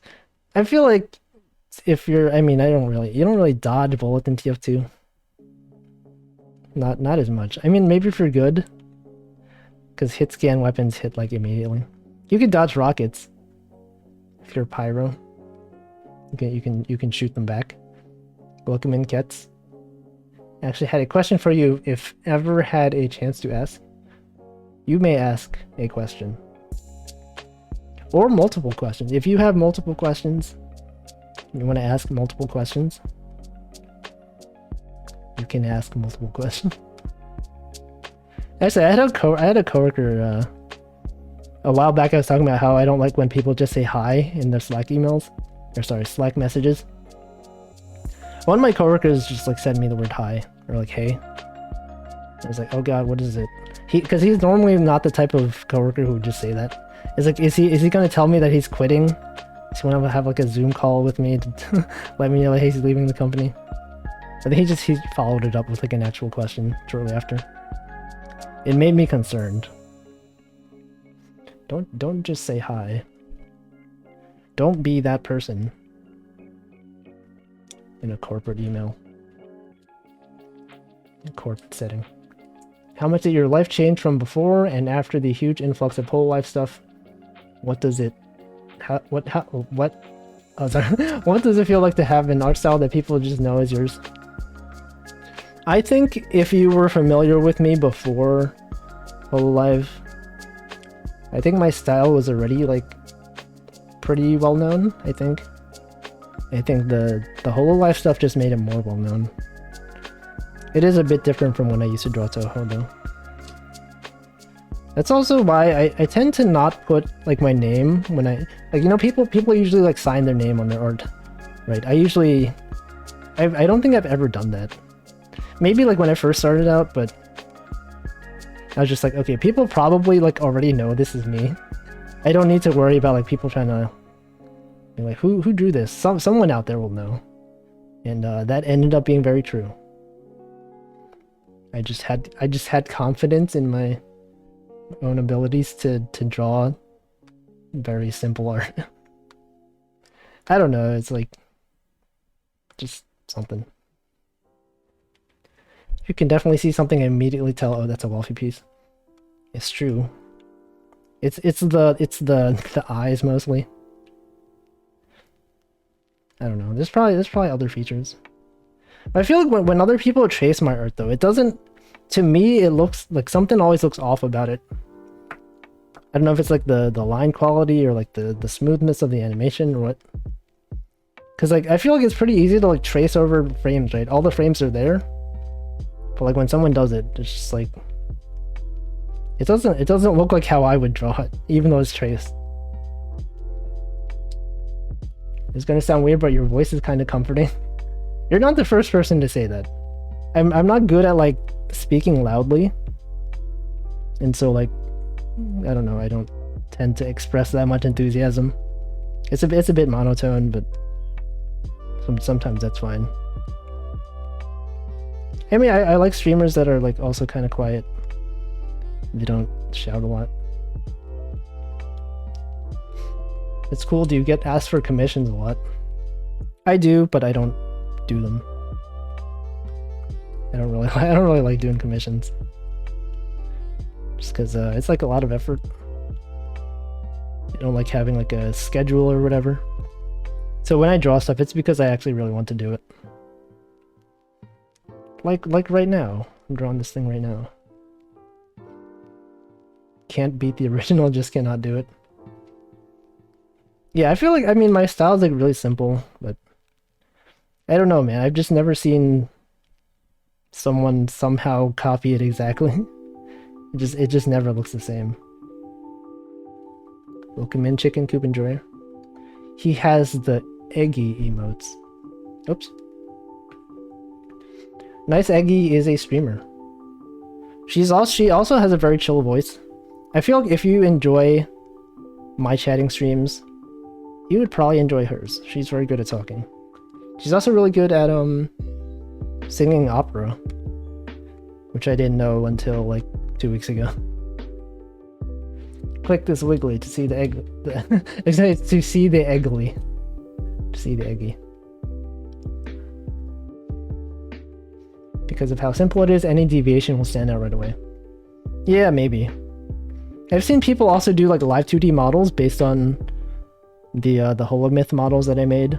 I feel like if you're, I mean, you don't really dodge bullets in TF2. Not as much. I mean, maybe if you're good, Because hit scan weapons hit like immediately. You can dodge rockets if you're pyro. You can shoot them back. Welcome in, Kets. I actually had a question for you. If ever had a chance to ask, you may ask a question. Or multiple questions. If you have multiple questions, you want to ask multiple questions, you can ask multiple questions. Actually, I had a coworker a while back. I was talking about how I don't like when people just say hi in their Slack emails, or sorry, Slack messages. One of my coworkers just like sent me the word hi, or like hey. I was like, oh god, what is it? Because he's normally not the type of coworker who would just say that. It's like, is he gonna tell me that he's quitting? Does he want to have like a Zoom call with me to let me know that he's leaving the company? I think he followed it up with like an actual question shortly after. It made me concerned. Don't just say hi. Don't be that person in a corporate email. A corporate setting. How much did your life change from before and after the huge influx of whole life stuff? What does it what does it feel like to have an art style that people just know is yours? I think if you were familiar with me before Hololive, I think my style was already like pretty well known. I think the Hololive stuff just made it more well known. It is a bit different from when I used to draw Toho though. That's also why I tend to not put like my name when I like, you know, people usually like sign their name on their art, right? I don't think I've ever done that. Maybe like when I first started out, but I was just like, okay, people probably like already know this is me. I don't need to worry about like people trying to be like, who drew this? Someone out there will know, and that ended up being very true. I just had confidence in my own abilities to draw very simple art. I don't know, it's like just something. You can definitely see something and immediately tell, oh, that's a Wolfie piece. It's true. It's the eyes mostly. I don't know. There's probably other features. But I feel like when other people trace my art though, it doesn't, to me it looks like something always looks off about it. I don't know if it's like the line quality or like the smoothness of the animation or what. Cause like I feel like it's pretty easy to like trace over frames, right? All the frames are there. But like when someone does it, it's just like it doesn't look like how I would draw it, even though it's traced. It's gonna sound weird, but your voice is kind of comforting. You're not the first person to say that. I'm not good at like speaking loudly, and so like I don't know, I don't tend to express that much enthusiasm. It's a bit monotone, but sometimes that's fine. I mean, I like streamers that are like also kind of quiet. They don't shout a lot. It's cool. Do you get asked for commissions a lot? I do, but I don't do them. I don't really like doing commissions. Just because it's like a lot of effort. I don't like having like a schedule or whatever. So when I draw stuff, it's because I actually really want to do it. Like right now. I'm drawing this thing right now. Can't beat the original, just cannot do it. Yeah, I feel like, I mean, my style is like really simple, but I don't know, man. I've just never seen someone somehow copy it exactly. It just never looks the same. Welcome in, Chicken Coop Enjoyer. He has the Eggy emotes. Oops. Niceeggy is a streamer. She also has a very chill voice. I feel like if you enjoy my chatting streams, you would probably enjoy hers. She's very good at talking. She's also really good at singing opera, which I didn't know until like 2 weeks ago. Click this wiggly to see the egg. To see the eggly. To see the eggy. Because of how simple it is, any deviation will stand out right away. Yeah, maybe. I've seen people also do like live 2D models based on the Holomyth models that I made.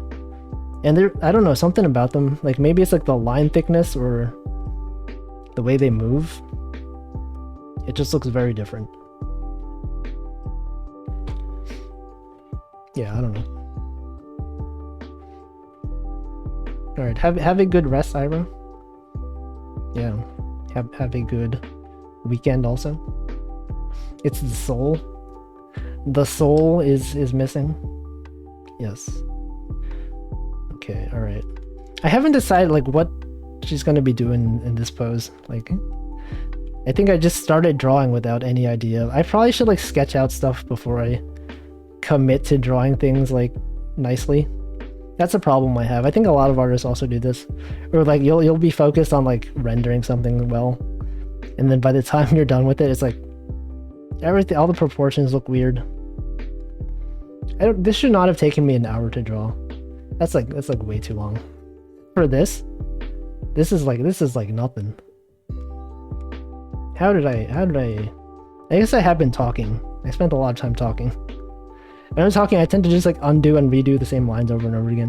And I don't know, something about them. Like maybe it's like the line thickness or the way they move. It just looks very different. Yeah, I don't know. Alright, have a good rest, Ira. Yeah, have a good weekend also. It's the soul. The soul is missing. Yes. Okay, alright. I haven't decided like what she's gonna be doing in this pose. Like, I think I just started drawing without any idea. I probably should like sketch out stuff before I commit to drawing things like nicely. That's a problem I have. I think a lot of artists also do this. Or like you'll be focused on like rendering something well, and then by the time you're done with it, it's like everything, all the proportions look weird. This should not have taken me an hour to draw. That's like way too long. For this is like nothing. How did I guess I have been talking. I spent a lot of time talking. When I'm talking, I tend to just like undo and redo the same lines over and over again.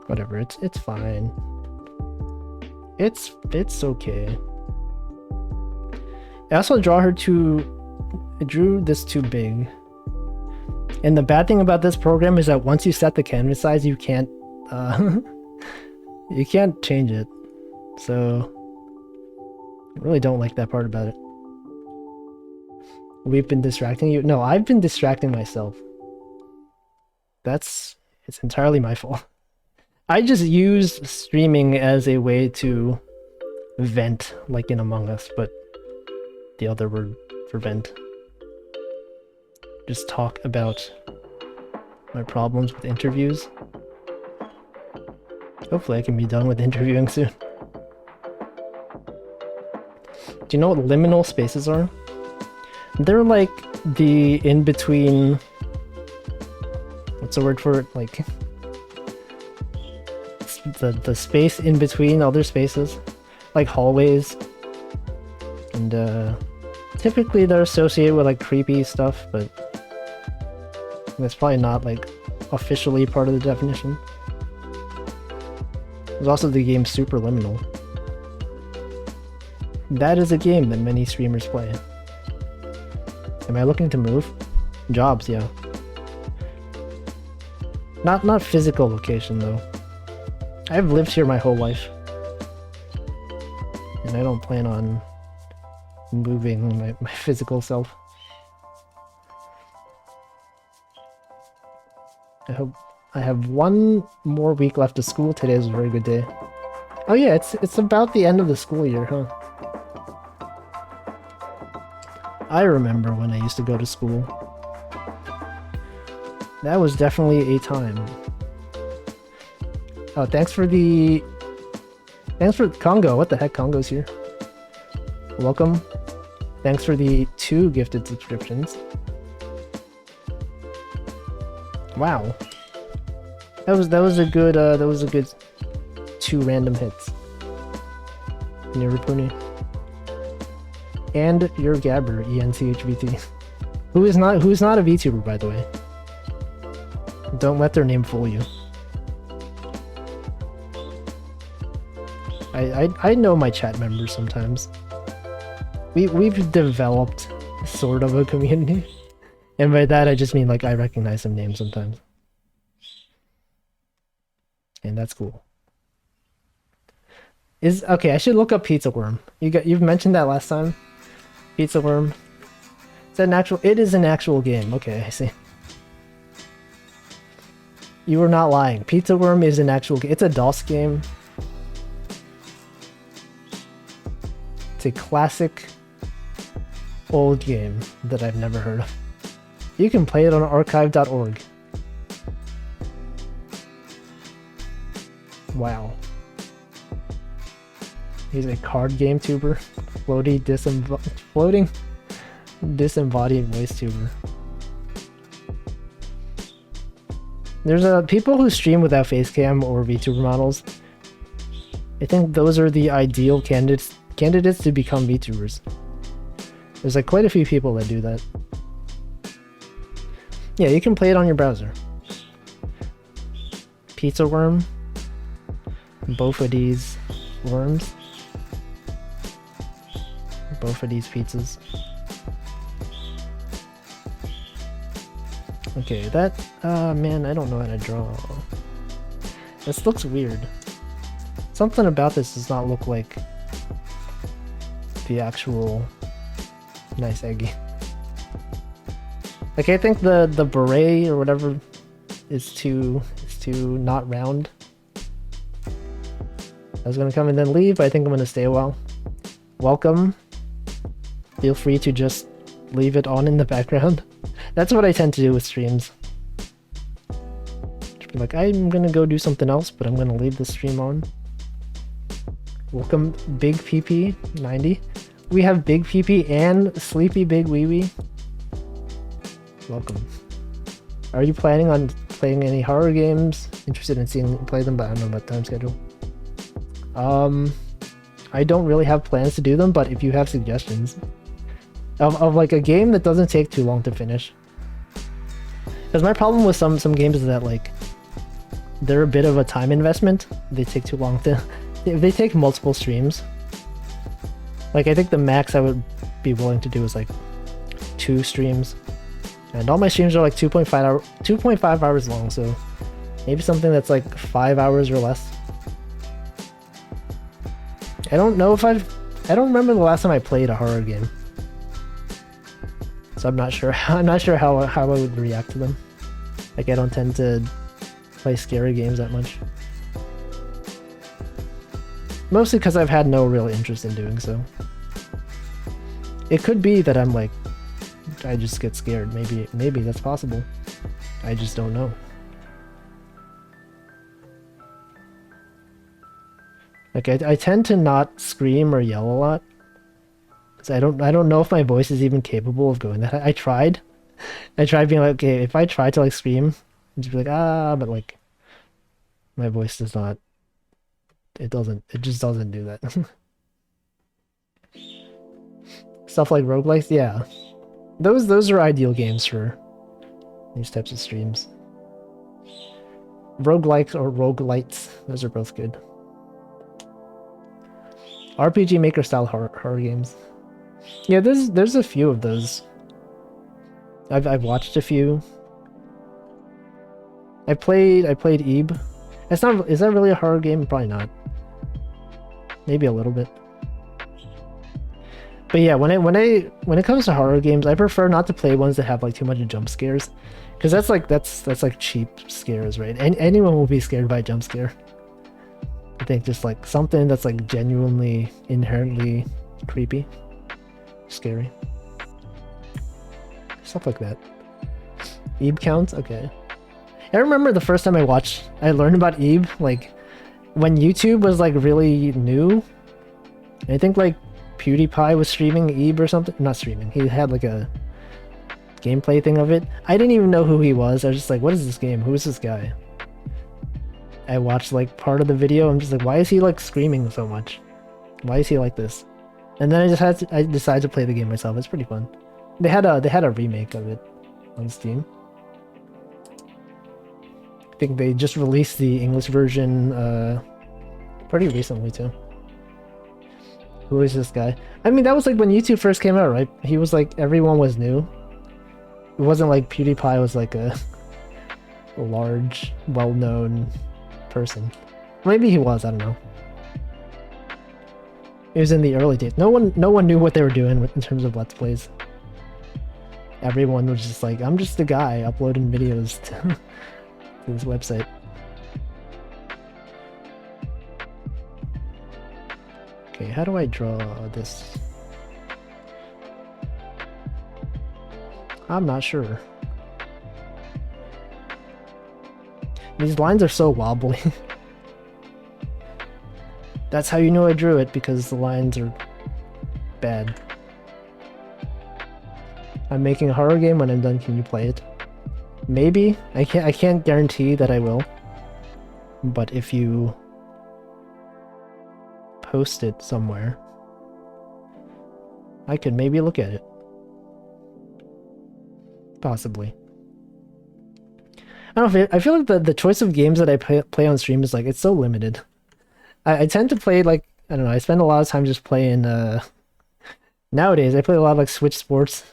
Whatever, it's fine. It's okay. I also I drew this too big. And the bad thing about this program is that once you set the canvas size, you can't you can't change it. So I really don't like that part about it. We've been distracting you? No, I've been distracting myself. It's entirely my fault. I just use streaming as a way to vent, like in Among Us, but the other word for vent. Just talk about my problems with interviews. Hopefully I can be done with interviewing soon. Do you know what liminal spaces are? They're like the in-between... What's the word for it? Like... The space in between other spaces. Like hallways. And typically they're associated with like creepy stuff, but... That's probably not like officially part of the definition. There's also the game Superliminal. That is a game that many streamers play. Am I looking to move? Jobs, yeah. Not physical location though. I've lived here my whole life. And I don't plan on moving my physical self. I hope I have one more week left of school. Today is a very good day. Oh yeah, it's about the end of the school year, huh? I remember when I used to go to school. That was definitely a time. Oh, thanks for Congo. What the heck, Congo's here. Welcome. Thanks for the 2 gifted subscriptions. Wow. That was a good 2 random hits. Nirupuni. And your Gabber, ENCHVT. Who's not a VTuber, by the way. Don't let their name fool you. I know my chat members sometimes. We've developed sort of a community. And by that I just mean like I recognize some names sometimes. And that's cool. Okay, I should look up Pizza Worm. You've mentioned that last time. Pizza Worm. Is that an actual? It is an actual game. Okay, I see. You were not lying. Pizza Worm is an actual game. It's a DOS game. It's a classic old game that I've never heard of. You can play it on archive.org. Wow. He's a card game tuber. Floating disembodied voice tuber. There's people who stream without facecam or VTuber models. I think those are the ideal candidates to become VTubers. There's like quite a few people that do that. Yeah, you can play it on your browser. Pizza worm. Both of these worms. Both of these pizzas. Okay, that... man, I don't know how to draw. This looks weird. Something about this does not look like the actual niceeggy. Like, I think the beret or whatever is too not round. I was gonna come and then leave, but I think I'm gonna stay a while. Welcome. Feel free to just leave it on in the background. That's what I tend to do with streams. Just be like, I'm gonna go do something else, but I'm gonna leave the stream on. Welcome, Big PP 90. We have Big PP and Sleepy Big Wee Wee. Welcome. Are you planning on playing any horror games? Interested in seeing play them, but I don't know about time schedule. I don't really have plans to do them, but if you have suggestions of like a game that doesn't take too long to finish. Because my problem with some games is that like they're a bit of a time investment. They take too long to... If they take multiple streams. Like I think the max I would be willing to do is like 2 streams. And all my streams are like 2.5 hours long, so maybe something that's like 5 hours or less. I don't know if I don't remember the last time I played a horror game. So I'm not sure how I would react to them. Like I don't tend to play scary games that much. Mostly because I've had no real interest in doing so. It could be that I'm like, I just get scared. Maybe that's possible. I just don't know. Like I tend to not scream or yell a lot. So I don't know if my voice is even capable of going that. I tried. I tried being like, okay, if I try to like scream, I'd just be like, ah, but like my voice does not. It just doesn't do that. Stuff like roguelikes, yeah. Those are ideal games for these types of streams. Roguelikes or roguelites, those are both good. RPG Maker style horror games. Yeah, there's a few of those. I've watched a few. I played Ebe. Is that really a horror game? Probably not. Maybe a little bit. But yeah, when it comes to horror games, I prefer not to play ones that have like too much jump scares, because that's like cheap scares, right? And anyone will be scared by a jump scare. I think just like something that's like genuinely inherently creepy, scary, stuff like that. Ebe count, okay. I remember the first time I learned about Ebe, like when YouTube was like really new. I think like PewDiePie was streaming Ebe or something. Not streaming. He had like a gameplay thing of it. I didn't even know who he was. I was just like, what is this game? Who is this guy? I watched like part of the video. I'm just like, why is he like screaming so much? Why is he like this? And then I decided to play the game myself. It's pretty fun. They had a remake of it on Steam. I think they just released the English version pretty recently too. Who is this guy? I mean, that was like when YouTube first came out, right? He was like, everyone was new. It wasn't like PewDiePie was like a large, well-known person. Maybe he was, I don't know. It was in the early days. No one knew what they were doing in terms of Let's Plays. Everyone was just like, I'm just a guy uploading videos to this website. Okay, how do I draw this? I'm not sure. These lines are so wobbly. That's how you know I drew it, because the lines are bad. I'm making a horror game. When I'm done, can you play it? Maybe. I can't guarantee that I will. But if you post it somewhere, I could maybe look at it. Possibly. I don't know, I feel like the choice of games that I play on stream is like, it's so limited. I tend to play like, I don't know, I spend a lot of time just playing, nowadays I play a lot of like Switch Sports.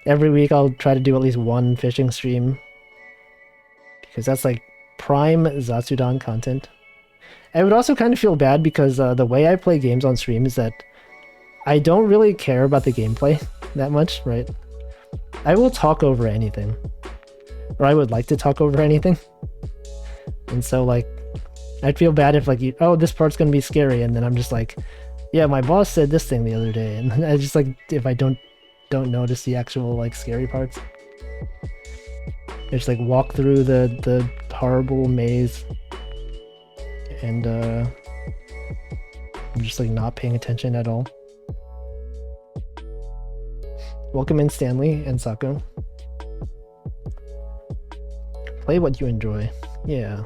Every week I'll try to do at least one fishing stream. Because that's like prime Zatsudan content. I would also kind of feel bad because the way I play games on stream is that I don't really care about the gameplay that much, right? I will talk over anything. Or I would like to talk over anything. And so like, I'd feel bad if like, oh, this part's gonna be scary, and then I'm just like, yeah, my boss said this thing the other day, and I just like, if I don't notice the actual like scary parts. I just like walk through the horrible maze, and I'm just like not paying attention at all. Welcome in, Stanley and Sako. Play what you enjoy. Yeah.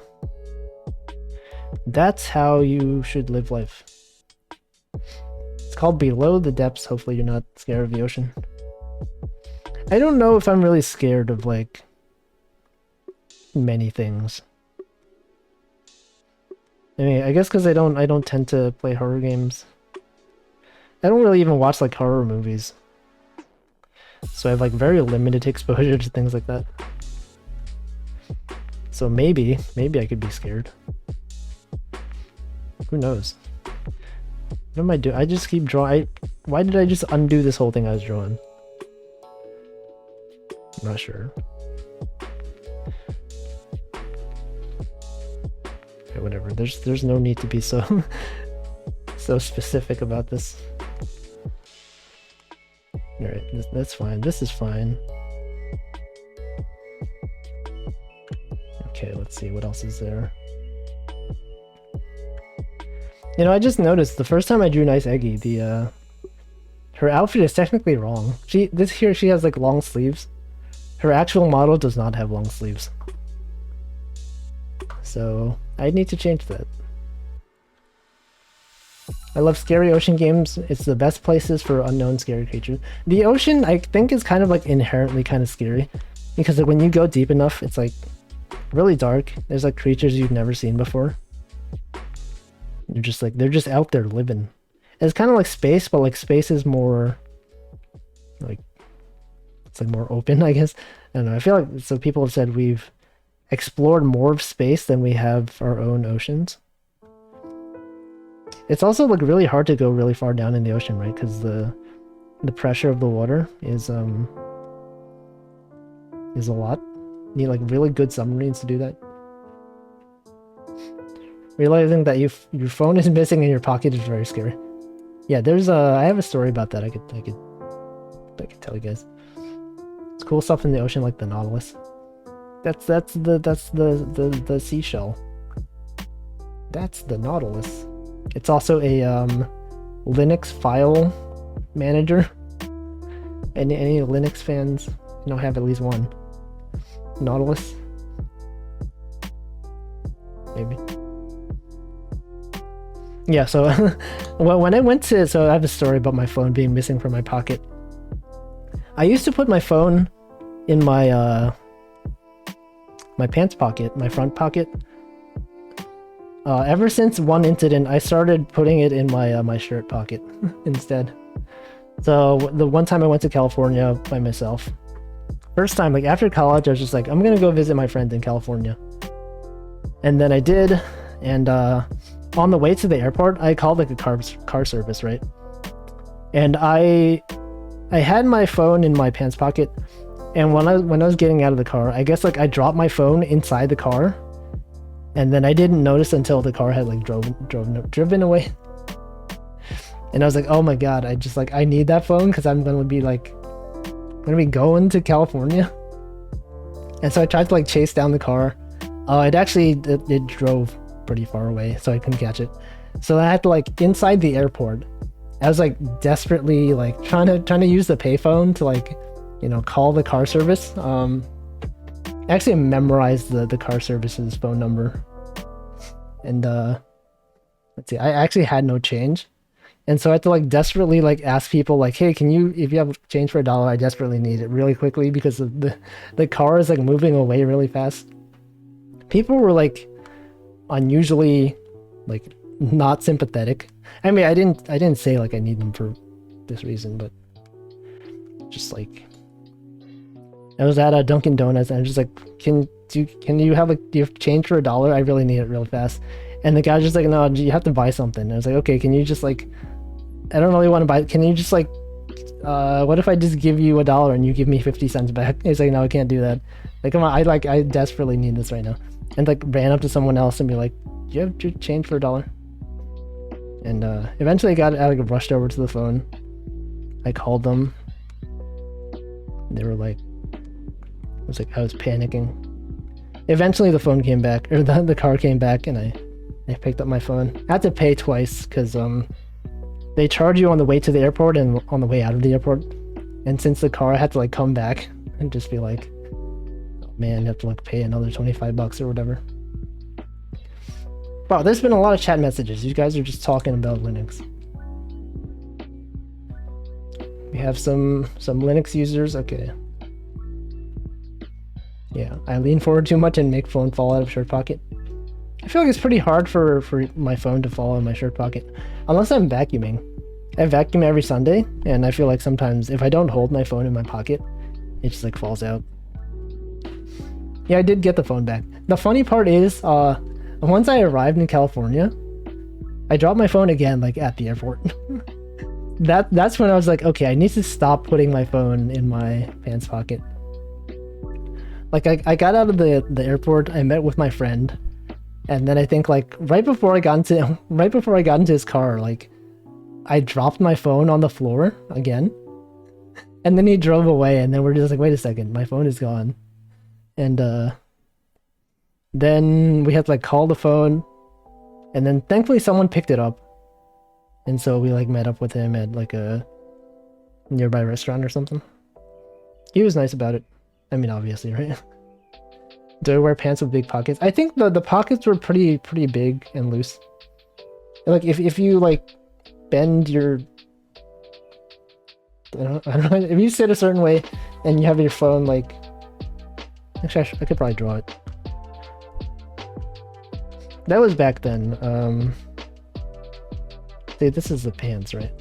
That's how you should live life. It's called Below the Depths. Hopefully you're not scared of the ocean. I don't know if I'm really scared of like many things. I mean, I guess because I don't tend to play horror games. I don't really even watch like horror movies. So I have like very limited exposure to things like that. So maybe I could be scared. Who knows? What am I doing? I just keep drawing. Why did I just undo this whole thing I was drawing? I'm not sure. Okay, whatever. There's no need to be so so specific about this. Alright, that's fine. This is fine. Okay, let's see, what else is there? You know, I just noticed the first time I drew niceeggy, her outfit is technically wrong. She has like long sleeves. Her actual model does not have long sleeves. So I need to change that. I love scary ocean games. It's the best places for unknown scary creatures. The ocean, I think, is kind of like inherently kind of scary. Because like, when you go deep enough, it's like really dark. There's like creatures you've never seen before. You're just like, they're just out there living. It's kind of like space, but like space is more like, it's like more open, I guess. I don't know. I feel like, so people have said we've explored more of space than we have our own oceans. It's also like really hard to go really far down in the ocean, right? Because the pressure of the water is a lot. You need like really good submarines to do that. Realizing that your phone is missing in your pocket is very scary. Yeah, there's I have a story about that. I could tell you guys. It's cool stuff in the ocean like the Nautilus. That's the seashell. That's the Nautilus. It's also a Linux file manager. Any Linux fans have at least one. Nautilus. Maybe. Yeah, so when I went to, so I have a story about my phone being missing from my pocket. I used to put my phone in my my pants pocket, my front pocket. Ever since one incident, I started putting it in my my shirt pocket instead. So the one time I went to California by myself, first time, like after college, I was just like, I'm gonna go visit my friend in California. And then I did, and on the way to the airport, I called like a car service, right? And I had my phone in my pants pocket, and when I was getting out of the car, I guess like I dropped my phone inside the car, and then I didn't notice until the car had like driven away. And I was like, oh my god, I need that phone because I'm gonna be going to California. And so I tried to like chase down the car. It drove pretty far away, so I couldn't catch it. So I had to like inside the airport, I was like desperately like trying to use the payphone to like, call the car service. I actually memorized the car service's phone number. And let's see, I actually had no change. And so I had to like desperately like ask people like, hey, can you, if you have change for $1, I desperately need it really quickly because of the car is like moving away really fast. People were like unusually like not sympathetic. I mean, I didn't say like I need them for this reason, but just like I was at a Dunkin' Donuts and I was just like, can you have like, do you have change for $1? I really need it really fast. And the guy's just like, no, you have to buy something. And I was like, okay, can you just like, I don't really want to buy it. Can you just like, what if I just give you $1 and you give me 50 cents back? He's like, no, I can't do that. Like, come on, I desperately need this right now. And like ran up to someone else and be like, do you have change for $1? And eventually I like rushed over to the phone. I called them. They were like, I was panicking. Eventually the phone came back, or the car came back, and I picked up my phone. I had to pay twice because they charge you on the way to the airport and on the way out of the airport. And since the car, I had to like come back and just be like, oh, man, you have to like pay another $25 or whatever. Wow, there's been a lot of chat messages. You guys are just talking about Linux. We have some Linux users. Okay. Yeah, I lean forward too much and make phone fall out of shirt pocket. I feel like it's pretty hard for my phone to fall in my shirt pocket. Unless I'm vacuuming. I vacuum every Sunday, and I feel like sometimes if I don't hold my phone in my pocket, it just like falls out. Yeah, I did get the phone back. The funny part is, once I arrived in California, I dropped my phone again, like at the airport. That's when I was like, okay, I need to stop putting my phone in my pants pocket. Like I got out of the airport, I met with my friend, and then I think like right before I got into his car, like I dropped my phone on the floor again. And then he drove away, and then we're just like, wait a second, my phone is gone. And then we had to like call the phone, and then thankfully someone picked it up. And so we like met up with him at like a nearby restaurant or something. He was nice about it. I mean, obviously, right? Do I wear pants with big pockets? I think the pockets were pretty big and loose. Like if you like bend your, I don't know, if you sit a certain way and you have your phone like, actually I could probably draw it. That was back then. See, this is the pants, right?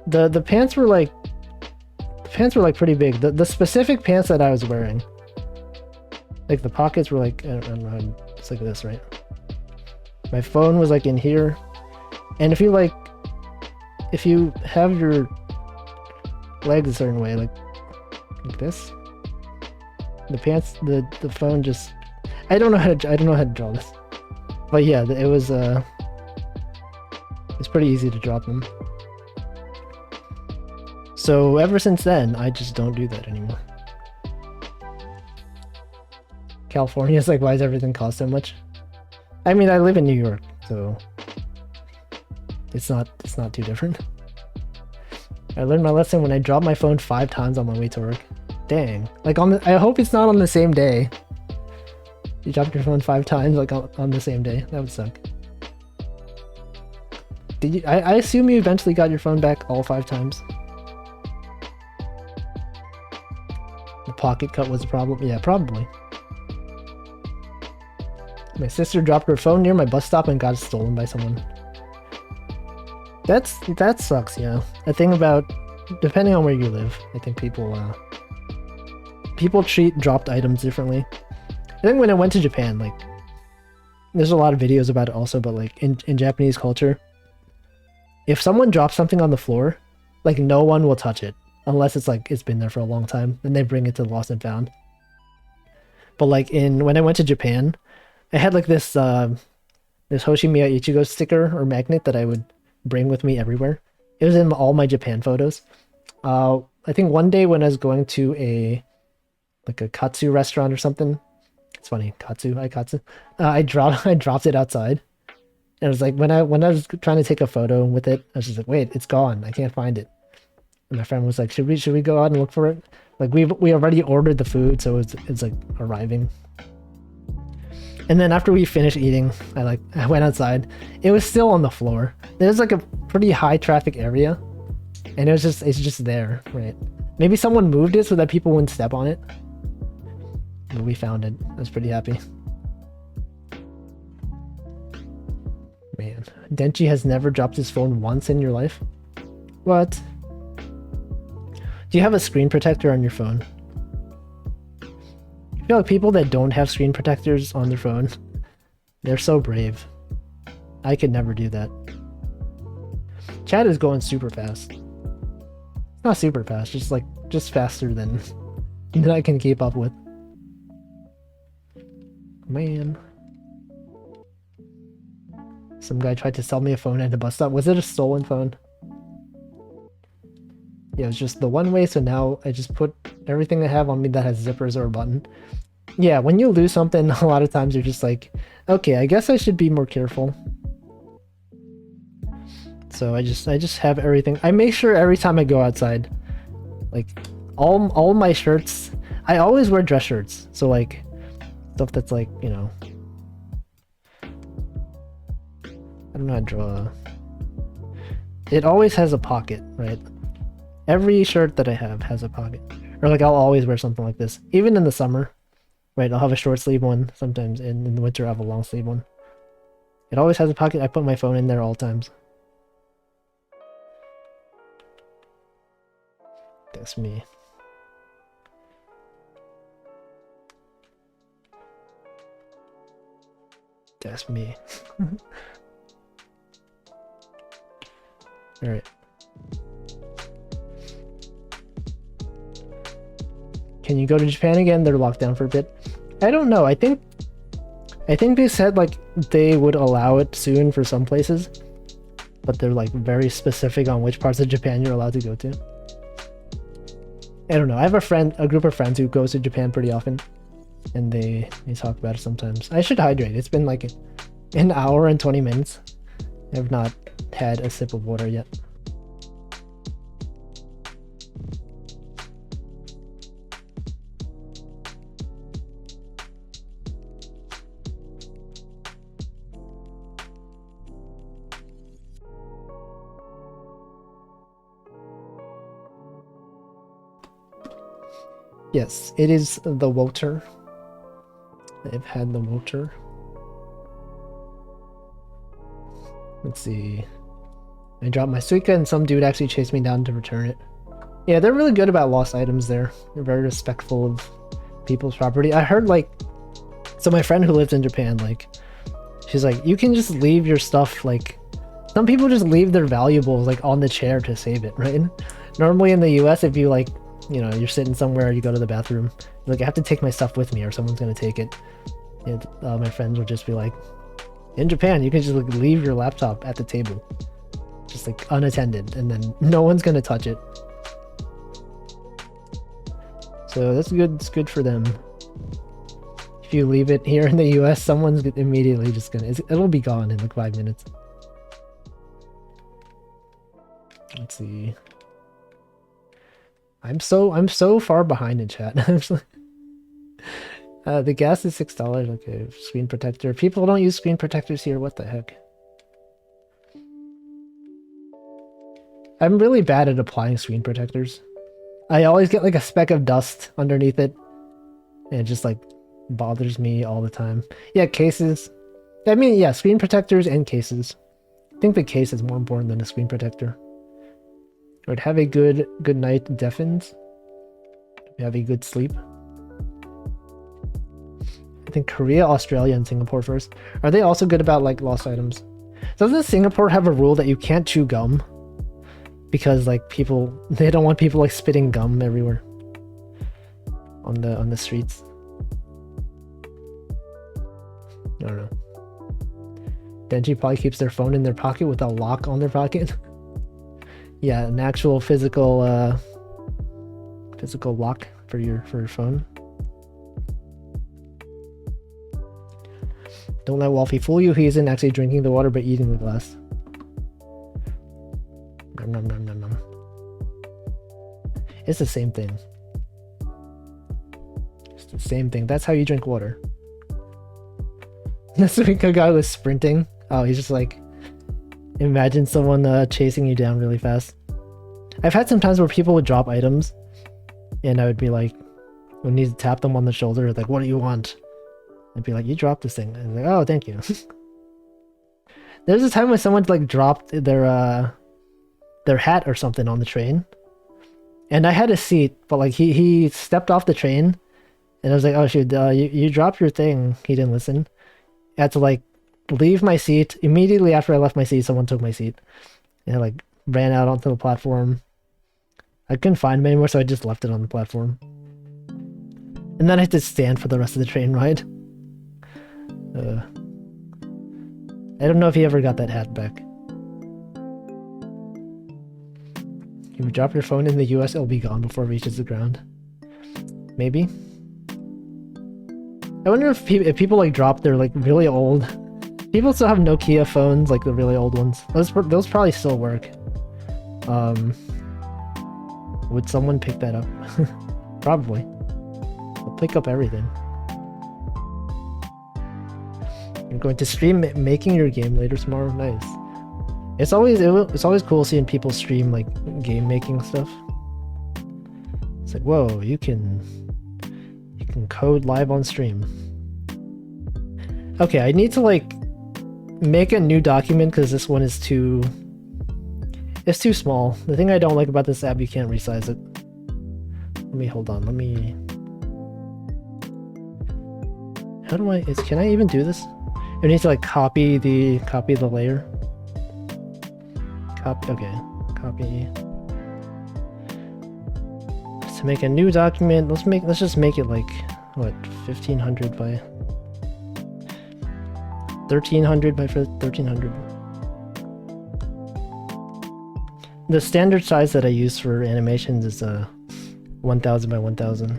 The pants were like, pretty big. The specific pants that I was wearing, like the pockets were like, I don't know, it's like this, right? My phone was like in here, and if you have your legs a certain way, like this, the pants, the phone just, I don't know how to draw this, but yeah, it was it's pretty easy to drop them. So ever since then, I just don't do that anymore. California's like, why does everything cost so much? I mean, I live in New York, so it's not too different. I learned my lesson when I dropped my phone 5 times on my way to work. Dang. Like I hope it's not on the same day. You dropped your phone 5 times like on the same day. That would suck. Did you? I assume you eventually got your phone back all 5 times. The pocket cut was a problem. Yeah, probably. My sister dropped her phone near my bus stop and got it stolen by someone. That sucks, yeah. The thing about, depending on where you live, I think people treat dropped items differently. I think when I went to Japan, like, there's a lot of videos about it also, but like in Japanese culture, if someone drops something on the floor, like no one will touch it unless it's like it's been there for a long time. Then they bring it to the lost and found. But like when I went to Japan, I had like this Hoshimiya Ichigo sticker or magnet that I would bring with me everywhere. It was in all my Japan photos. I think one day when I was going to a katsu restaurant or something, it's funny, aikatsu. I dropped it outside. And it was like when I was trying to take a photo with it, I was just like, wait, it's gone. I can't find it. And my friend was like, should we go out and look for it? Like we already ordered the food, so it's like arriving. And then after we finished eating, I went outside. It was still on the floor. There's like a pretty high traffic area, and it's just there, right? Maybe someone moved it so that people wouldn't step on it. But we found it. I was pretty happy. Man, Denchi has never dropped his phone once in your life? What? Do you have a screen protector on your phone? I feel like people that don't have screen protectors on their phone, they're so brave. I could never do that. Chat is going super fast. Not super fast, just faster than I can keep up with. Man. Some guy tried to sell me a phone at a bus stop. Was it a stolen phone? Yeah, it was just the one way, so now I just put everything I have on me that has zippers or a button. Yeah, when you lose something, a lot of times you're just like, okay, I guess I should be more careful. So I just have everything. I make sure every time I go outside, like all my shirts, I always wear dress shirts. So like stuff that's like, you know, I don't know how to draw. It always has a pocket, right? Every shirt that I have has a pocket. Or like I'll always wear something like this. Even in the summer, right? I'll have a short sleeve one. Sometimes in the winter I have a long sleeve one. It always has a pocket. I put my phone in there all times. That's me. That's me. Alright. Can you go to Japan again? They're locked down for a bit. I don't know. I think they said like they would allow it soon for some places, but they're like very specific on which parts of Japan you're allowed to go to. I don't know. I have a group of friends who goes to Japan pretty often, and they talk about it sometimes. I should hydrate. It's been like an hour and 20 minutes. I've not had a sip of water yet. Yes, it is the water. I've had the water. Let's see. I dropped my Suica and some dude actually chased me down to return it. Yeah, they're really good about lost items there. They're very respectful of people's property. I heard like, so my friend who lives in Japan, like, she's like, you can just leave your stuff, like, some people just leave their valuables like on the chair to save it, right? Normally in the US, if you like, you know, you're sitting somewhere, you go to the bathroom, you're like, I have to take my stuff with me or someone's gonna take it. And my friends will just be like, in Japan, you can just like leave your laptop at the table, just like unattended, and then no one's gonna touch it. So that's good. It's good for them. If you leave it here in the US, someone's immediately just gonna, it'll be gone in like 5 minutes. Let's see. I'm so far behind in chat. The gas is $6. Okay, screen protector. People don't use screen protectors here. What the heck? I'm really bad at applying screen protectors. I always get like a speck of dust underneath it, and it just like bothers me all the time. Yeah, cases. I mean, yeah, screen protectors and cases. I think the case is more important than the screen protector. Would have a good night deafens. Have a good sleep. I think Korea, Australia, and Singapore first. Are they also good about like lost items? Doesn't Singapore have a rule that you can't chew gum? Because like people, they don't want people like spitting gum everywhere on the streets. I don't know. Denji probably keeps their phone in their pocket with a lock on their pocket. Yeah, an actual physical lock for your phone. Don't let Wolfie fool you. He isn't actually drinking the water but eating the glass. Nom, nom, nom, nom, nom. It's the same thing. It's the same thing. That's how you drink water. This week a guy was sprinting. Oh, he's just like, imagine someone chasing you down really fast. I've had some times where people would drop items, and I would be like, when you tap them on the shoulder, like, what do you want? I'd be like, you dropped this thing. And like, oh, thank you. There's a time when someone like dropped their hat or something on the train, and I had a seat, but like he stepped off the train, and I was like, oh shoot, you dropped your thing. He didn't listen. I had to like leave my seat. Immediately after I left my seat, someone took my seat, and I like ran out onto the platform. I couldn't find him anymore, so I just left it on the platform. And then I had to stand for the rest of the train ride. I don't know if he ever got that hat back. If you drop your phone in the US, it'll be gone before it reaches the ground. Maybe. I wonder if people like drop their like really old... People still have Nokia phones, like the really old ones. Those probably still work. Would someone pick that up? Probably. They'll pick up everything. You're going to stream making your game later tomorrow? Nice. It's always cool seeing people stream like game making stuff. It's like, whoa, you can code live on stream. Okay, I need to like make a new document because this one is it's too small. The thing I don't like about this app, you can't resize it. Hold on, how do can I even do this? I need to like copy the layer. Okay, copy. To make a new document, let's just make it like what, 1500 by 1300 by 1300. The standard size that I use for animations is 1000 by 1000.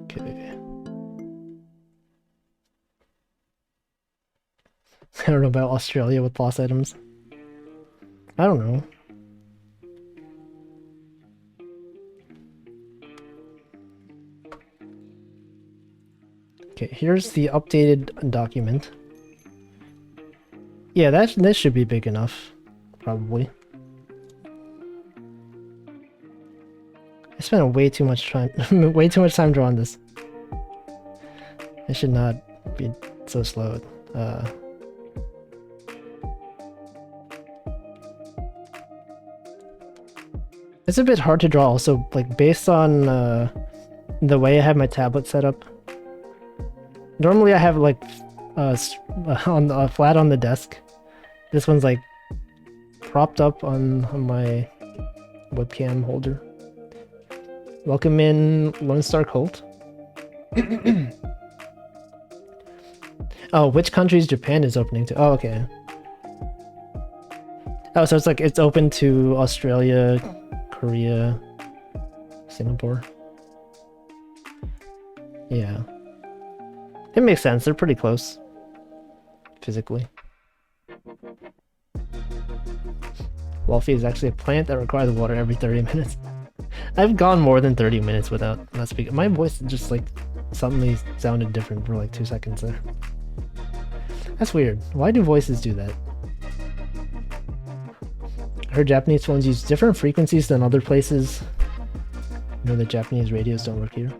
Okay. I don't know about Australia with lost items. I don't know. Okay, here's the updated document. Yeah, this should be big enough, probably. I spent way too much time drawing this. I should not be so slow. It's a bit hard to draw also, like based on the way I have my tablet set up. Normally I have like flat on the desk. This one's like propped up on my webcam holder. Welcome in Lone Star Cult. Oh, which countries Japan is opening to? Oh, okay. Oh, so it's open to Australia, Korea, Singapore. Yeah. It makes sense, they're pretty close. Physically. Wolfie is actually a plant that requires water every 30 minutes. I've gone more than 30 minutes without not speaking. My voice just like suddenly sounded different for like 2 seconds there. That's weird. Why do voices do that? I heard Japanese phones use different frequencies than other places. You know that Japanese radios don't work here.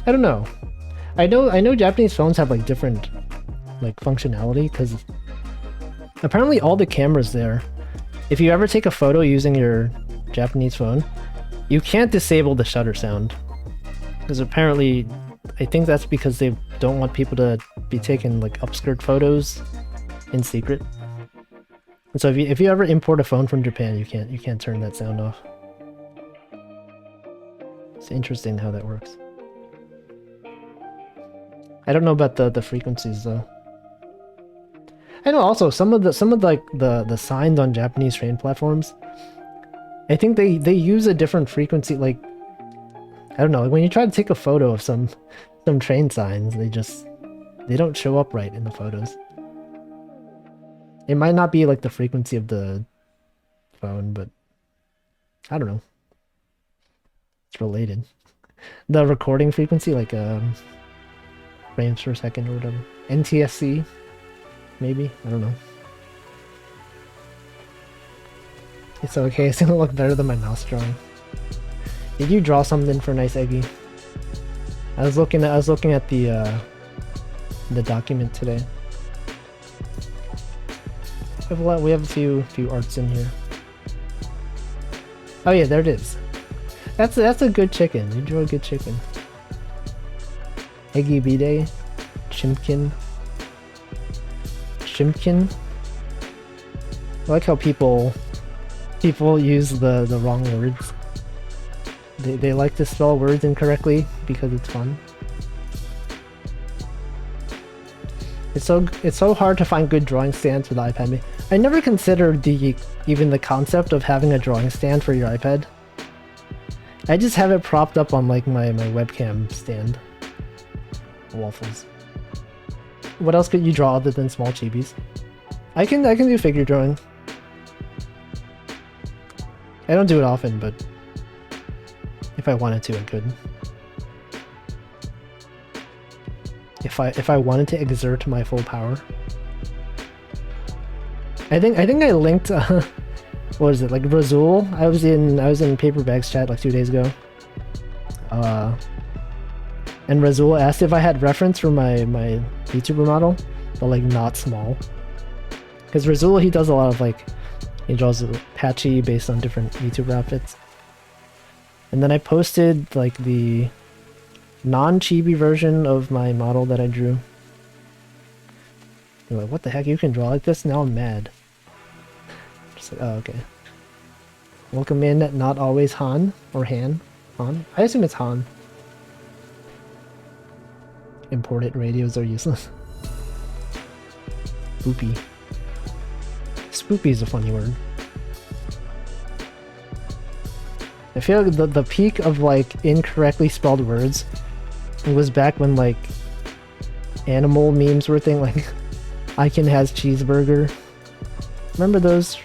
I don't know. I know Japanese phones have like different like functionality because apparently all the cameras there, if you ever take a photo using your Japanese phone, you can't disable the shutter sound. Because apparently, I think that's because they don't want people to be taking like upskirt photos in secret. And so if you ever import a phone from Japan, you can't turn that sound off. It's interesting how that works. I don't know about the frequencies though. I know also some of the signs on Japanese train platforms, I think they use a different frequency. Like, I don't know, like when you try to take a photo of some train signs, they don't show up right in the photos. It might not be like the frequency of the phone, but I don't know. It's related. the recording frequency, like frames per second or whatever. NTSC, maybe? I don't know. It's okay, it's gonna look better than my mouse drawing. Did you draw something for niceeggy? I was looking at the document today. We have a few arts in here. Oh yeah, there it is. That's a good chicken. You drew a good chicken. Eggy B-Day. Chimkin. I like how people use the wrong words. They like to spell words incorrectly because it's fun. It's so hard to find good drawing stands for the iPad. I never considered even the concept of having a drawing stand for your iPad. I just have it propped up on like my webcam stand. Waffles. What else could you draw other than small chibis? I can do figure drawing. I don't do it often, but if I wanted to, I could. If I wanted to exert my full power. I think I linked what is it, like Razul? I was in Paperbags chat like 2 days ago. And Razul asked if I had reference for my YouTuber model, but like not small. Because Razul, he does a lot of like, he draws patchy based on different YouTuber outfits. And then I posted like the non-chibi version of my model that I drew. You're like, what the heck, you can draw like this? Now I'm mad. Just like, oh, okay. Welcome in, not always Han, or Han. Han? I assume it's Han. Imported radios are useless. Spoopy. Spoopy is a funny word. I feel like the peak of like incorrectly spelled words was back when like animal memes were a thing, like Icon has cheeseburger. Remember those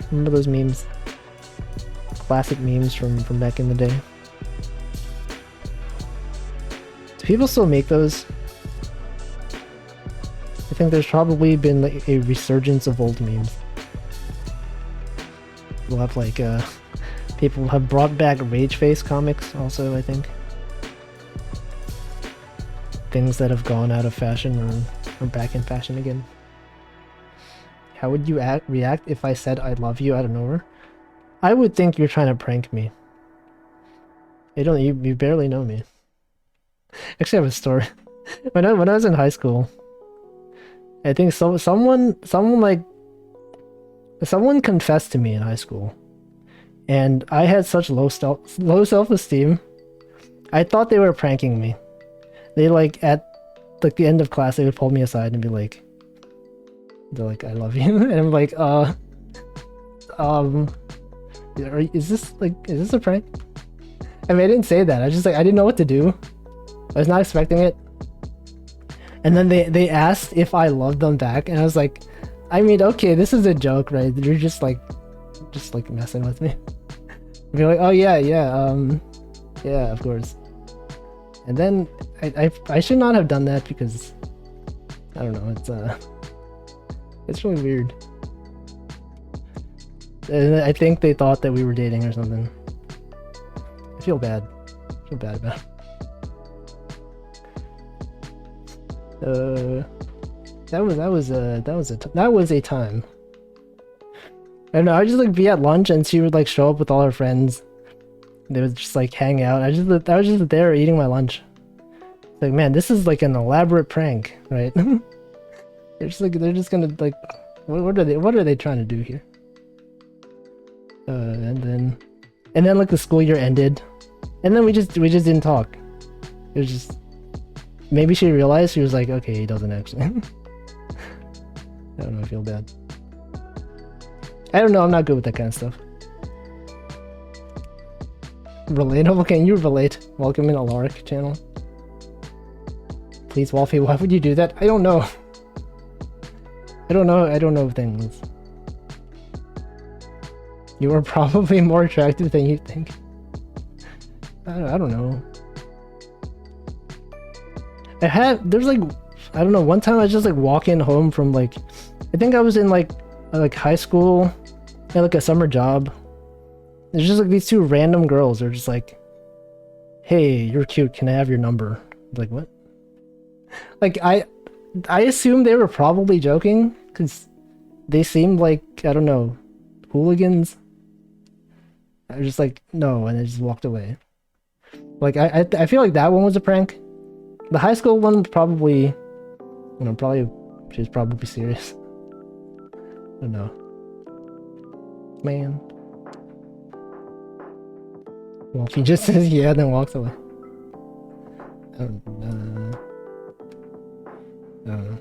memes? Classic memes from back in the day. Do people still make those? I think there's probably been like a resurgence of old memes. We'll have like people have brought back Rage Face comics also, I think. Things that have gone out of fashion are back in fashion again. How would you react if I said I love you out of nowhere? I would think you're trying to prank me. You barely know me. Actually, I have a story. When I was in high school, I think someone confessed to me in high school, and I had such low self-esteem. I thought they were pranking me. They like at like the end of class, they would pull me aside and be like, they're like, I love you, and I'm like, is this a prank? I mean, I didn't say that. I just like, I didn't know what to do. I was not expecting it. And then they asked if I loved them back, and I was like, I mean, okay, this is a joke, right? You're just like messing with me. And you're like, oh yeah, yeah, of course. And then I should not have done that because I don't know, it's really weird. And I think they thought that we were dating or something. I feel bad. I feel bad about it. That was a time. I don't know, I'd just like be at lunch and she would like show up with all her friends. They would just like hang out. I was just there eating my lunch. It's like, man, this is like an elaborate prank, right? They're just gonna like, what are they trying to do here? And then like the school year ended, and then we just didn't talk. It was just, maybe she realized, she was like, okay, he doesn't actually. I don't know, I feel bad. I don't know, I'm not good with that kind of stuff. Relatable? Can you relate? Welcome in Alaric channel. Please, Wolfie, why would you do that? I don't know. I don't know things. You are probably more attractive than you think. I don't know. There's like, I don't know, one time I was just like walking home from like, I think I was in like high school, I had like a summer job. There's just like these two random girls. They're just like, hey, you're cute, can I have your number? Like, what? Like, I assumed they were probably joking, because they seemed like, I don't know, hooligans. I was just like, no, and I just walked away. Like, I feel like that one was a prank. The high school one probably, you know, she was probably serious. I don't know. Man. Well, if he just says yeah, then walks away. I don't know.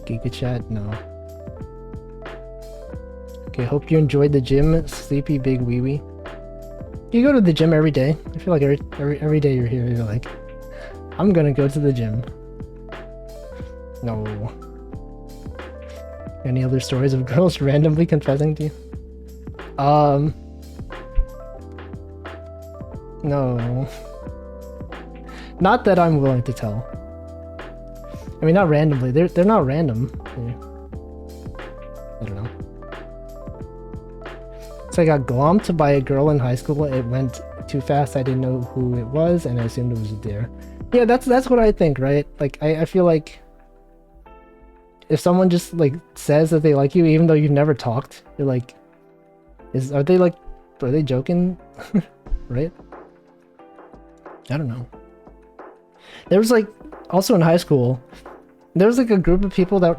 Giga chat? No. Okay, hope you enjoyed the gym, sleepy big wee wee. You go to the gym every day. I feel like every day you're here, you're like, I'm gonna go to the gym. No. Any other stories of girls randomly confessing to you? No. Not that I'm willing to tell. I mean, not randomly. They're not random. I don't know. So I got glommed by a girl in high school. It went too fast. I didn't know who it was, and I assumed it was a dare. Yeah, that's what I think, right? Like, I feel like if someone just like says that they like you, even though you've never talked, you're like, are they joking? Right? I don't know. There was like, also in high school, there was like a group of people that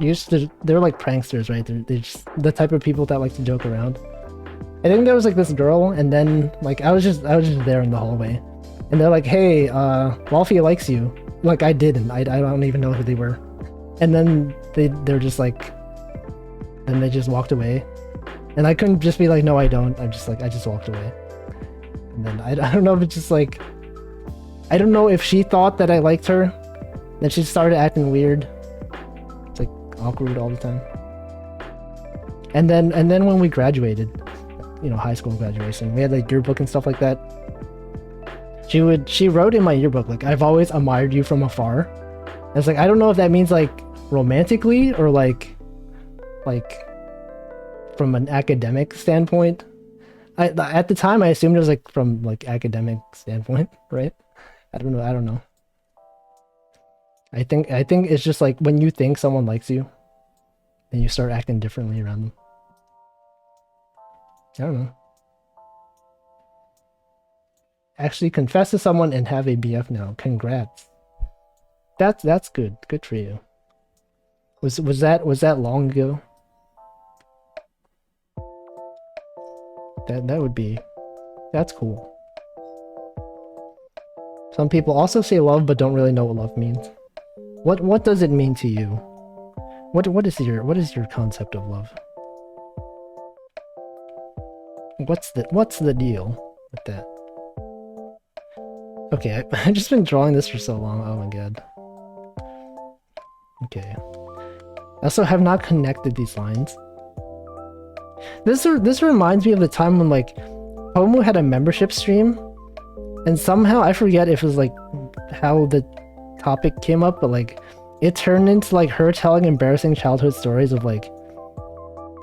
they're like pranksters, right? They're just the type of people that like to joke around. I think there was like this girl, and then like I was just there in the hallway, and they're like, hey, Wolfie likes you. Like, I didn't. I don't even know who they were. And then they're just like, then they just walked away. And I couldn't just be like, no, I don't. I just walked away. And then I don't know if it's just like, I don't know if she thought that I liked her. Then she started acting weird. It's like awkward all the time. And then when we graduated, you know, high school graduation, we had like yearbook and stuff like that. She wrote in my yearbook, like, I've always admired you from afar. And it's like, I don't know if that means like romantically or like from an academic standpoint. At the time I assumed it was like from like academic standpoint, right? I don't know. I think it's just like when you think someone likes you, then you start acting differently around them. I don't know. Actually confess to someone and have a BF now. Congrats. That's good. Good for you. Was that long ago? That would be, that's cool. Some people also say love but don't really know what love means. What does it mean to you? What is your concept of love? What's the deal with that? Okay, I've just been drawing this for so long. Oh my god. Okay. I also have not connected these lines. This reminds me of the time when like Homo had a membership stream, and somehow I forget if it was like how the topic came up, but like it turned into like her telling embarrassing childhood stories of like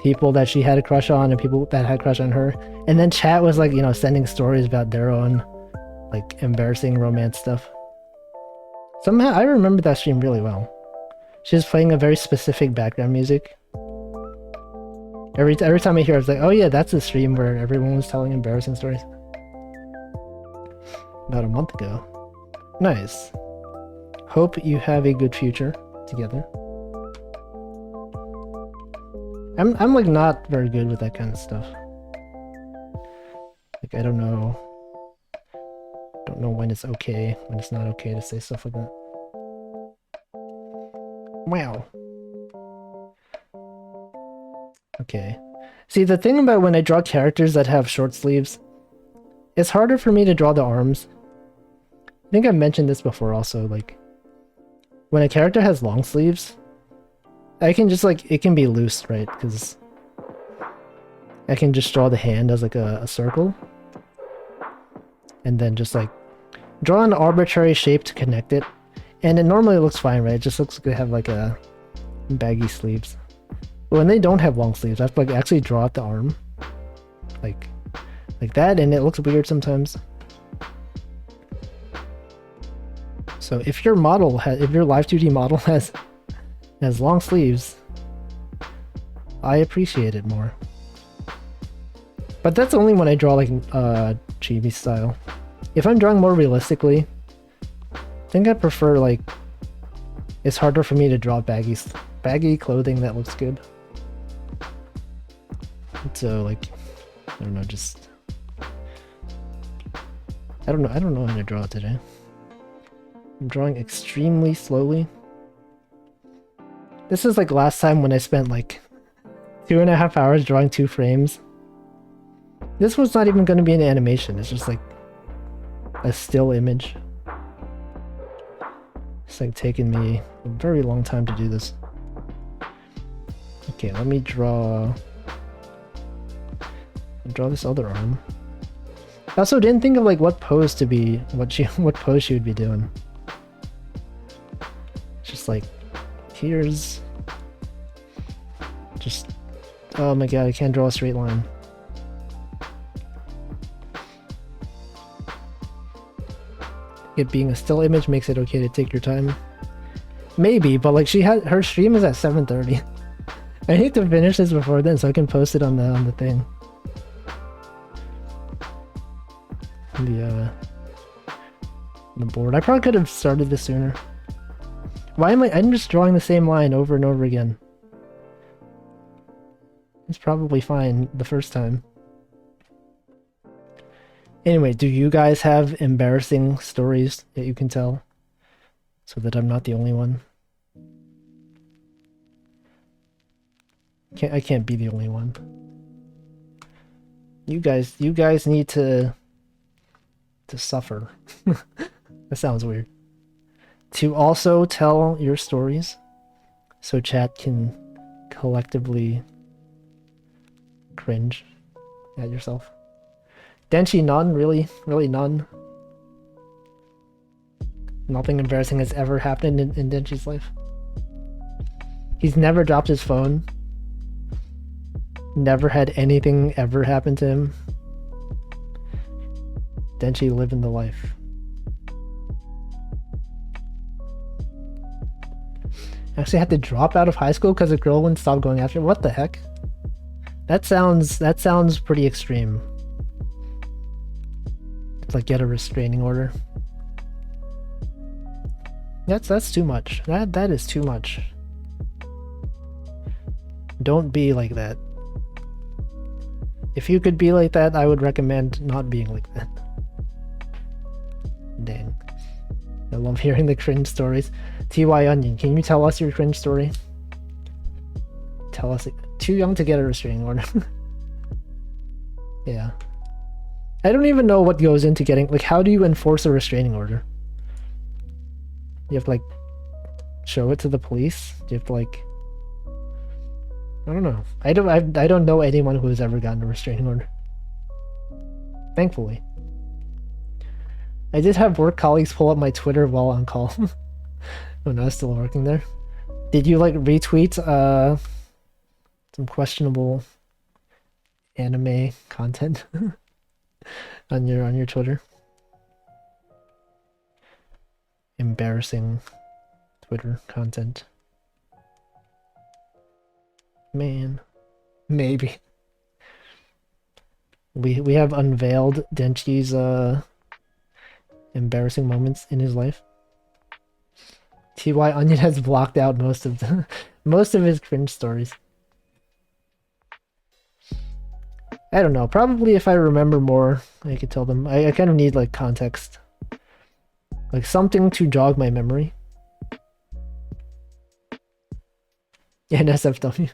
people that she had a crush on and people that had a crush on her, and then chat was like, you know, sending stories about their own like embarrassing romance stuff. Somehow I remember that stream really well. She was playing a very specific background music. Every time I hear it, I was like, oh yeah, that's a stream where everyone was telling embarrassing stories. About a month ago. Nice. Hope you have a good future together. I'm like not very good with that kind of stuff. Like, I don't know when it's okay, when it's not okay to say stuff like that. Wow. Okay. See, the thing about when I draw characters that have short sleeves, it's harder for me to draw the arms. I think I've mentioned this before also, like, when a character has long sleeves, I can just, like, it can be loose, right? Because I can just draw the hand as, like, a circle. And then just, like, draw an arbitrary shape to connect it, and it normally looks fine, right? It just looks like they have like a baggy sleeves. But when they don't have long sleeves, I have to like actually draw out the arm, like that, and it looks weird sometimes. So if your model if your live 2D model has long sleeves, I appreciate it more. But that's only when I draw like chibi style. If I'm drawing more realistically, I think I prefer like it's harder for me to draw baggy clothing that looks good. So like I don't know, just I don't know how to draw it today. I'm drawing extremely slowly. This is like last time when I spent like 2.5 hours drawing 2 frames. This was not even going to be an animation, it's just like a still image. It's like taking me a very long time to do this. Okay, let me draw this other arm. I also didn't think of like what pose to be, what pose she would be doing. Just like, here's just, oh my god, I can't draw a straight line. It being a still image makes it okay to take your time. Maybe, but like her stream is at 7:30. I need to finish this before then so I can post it on the thing. The board. I probably could have started this sooner. Why am I'm just drawing the same line over and over again. It's probably fine the first time. Anyway, do you guys have embarrassing stories that you can tell? So that I'm not the only one? I can't be the only one. You guys need to suffer. That sounds weird. To also tell your stories so chat can collectively cringe at yourself. Denchi, none? Really? Really none? Nothing embarrassing has ever happened in Denchi's life. He's never dropped his phone. Never had anything ever happen to him. Denchi living the life. Actually had to drop out of high school because a girl wouldn't stop going after him. What the heck? That sounds pretty extreme. It's like get a restraining order. That's too much. That is too much. Don't be like that. If you could be like that, I would recommend not being like that. Dang. I love hearing the cringe stories. TY Onion, can you tell us your cringe story? Tell us. Too young to get a restraining order. Yeah. I don't even know what goes into getting, like, how do you enforce a restraining order? You have to, like, show it to the police? Do you have to, like... I don't know. I don't know anyone who has ever gotten a restraining order. Thankfully. I did have work colleagues pull up my Twitter while on call. When I was still working there. Did you, like, retweet, some questionable anime content on your Twitter? Embarrassing Twitter content. Man, maybe. We have unveiled Denchi's embarrassing moments in his life. TY Onion has blocked out most of his cringe stories. I don't know. Probably if I remember more, I could tell them. I kind of need like context, like something to jog my memory. Yeah, NSFW.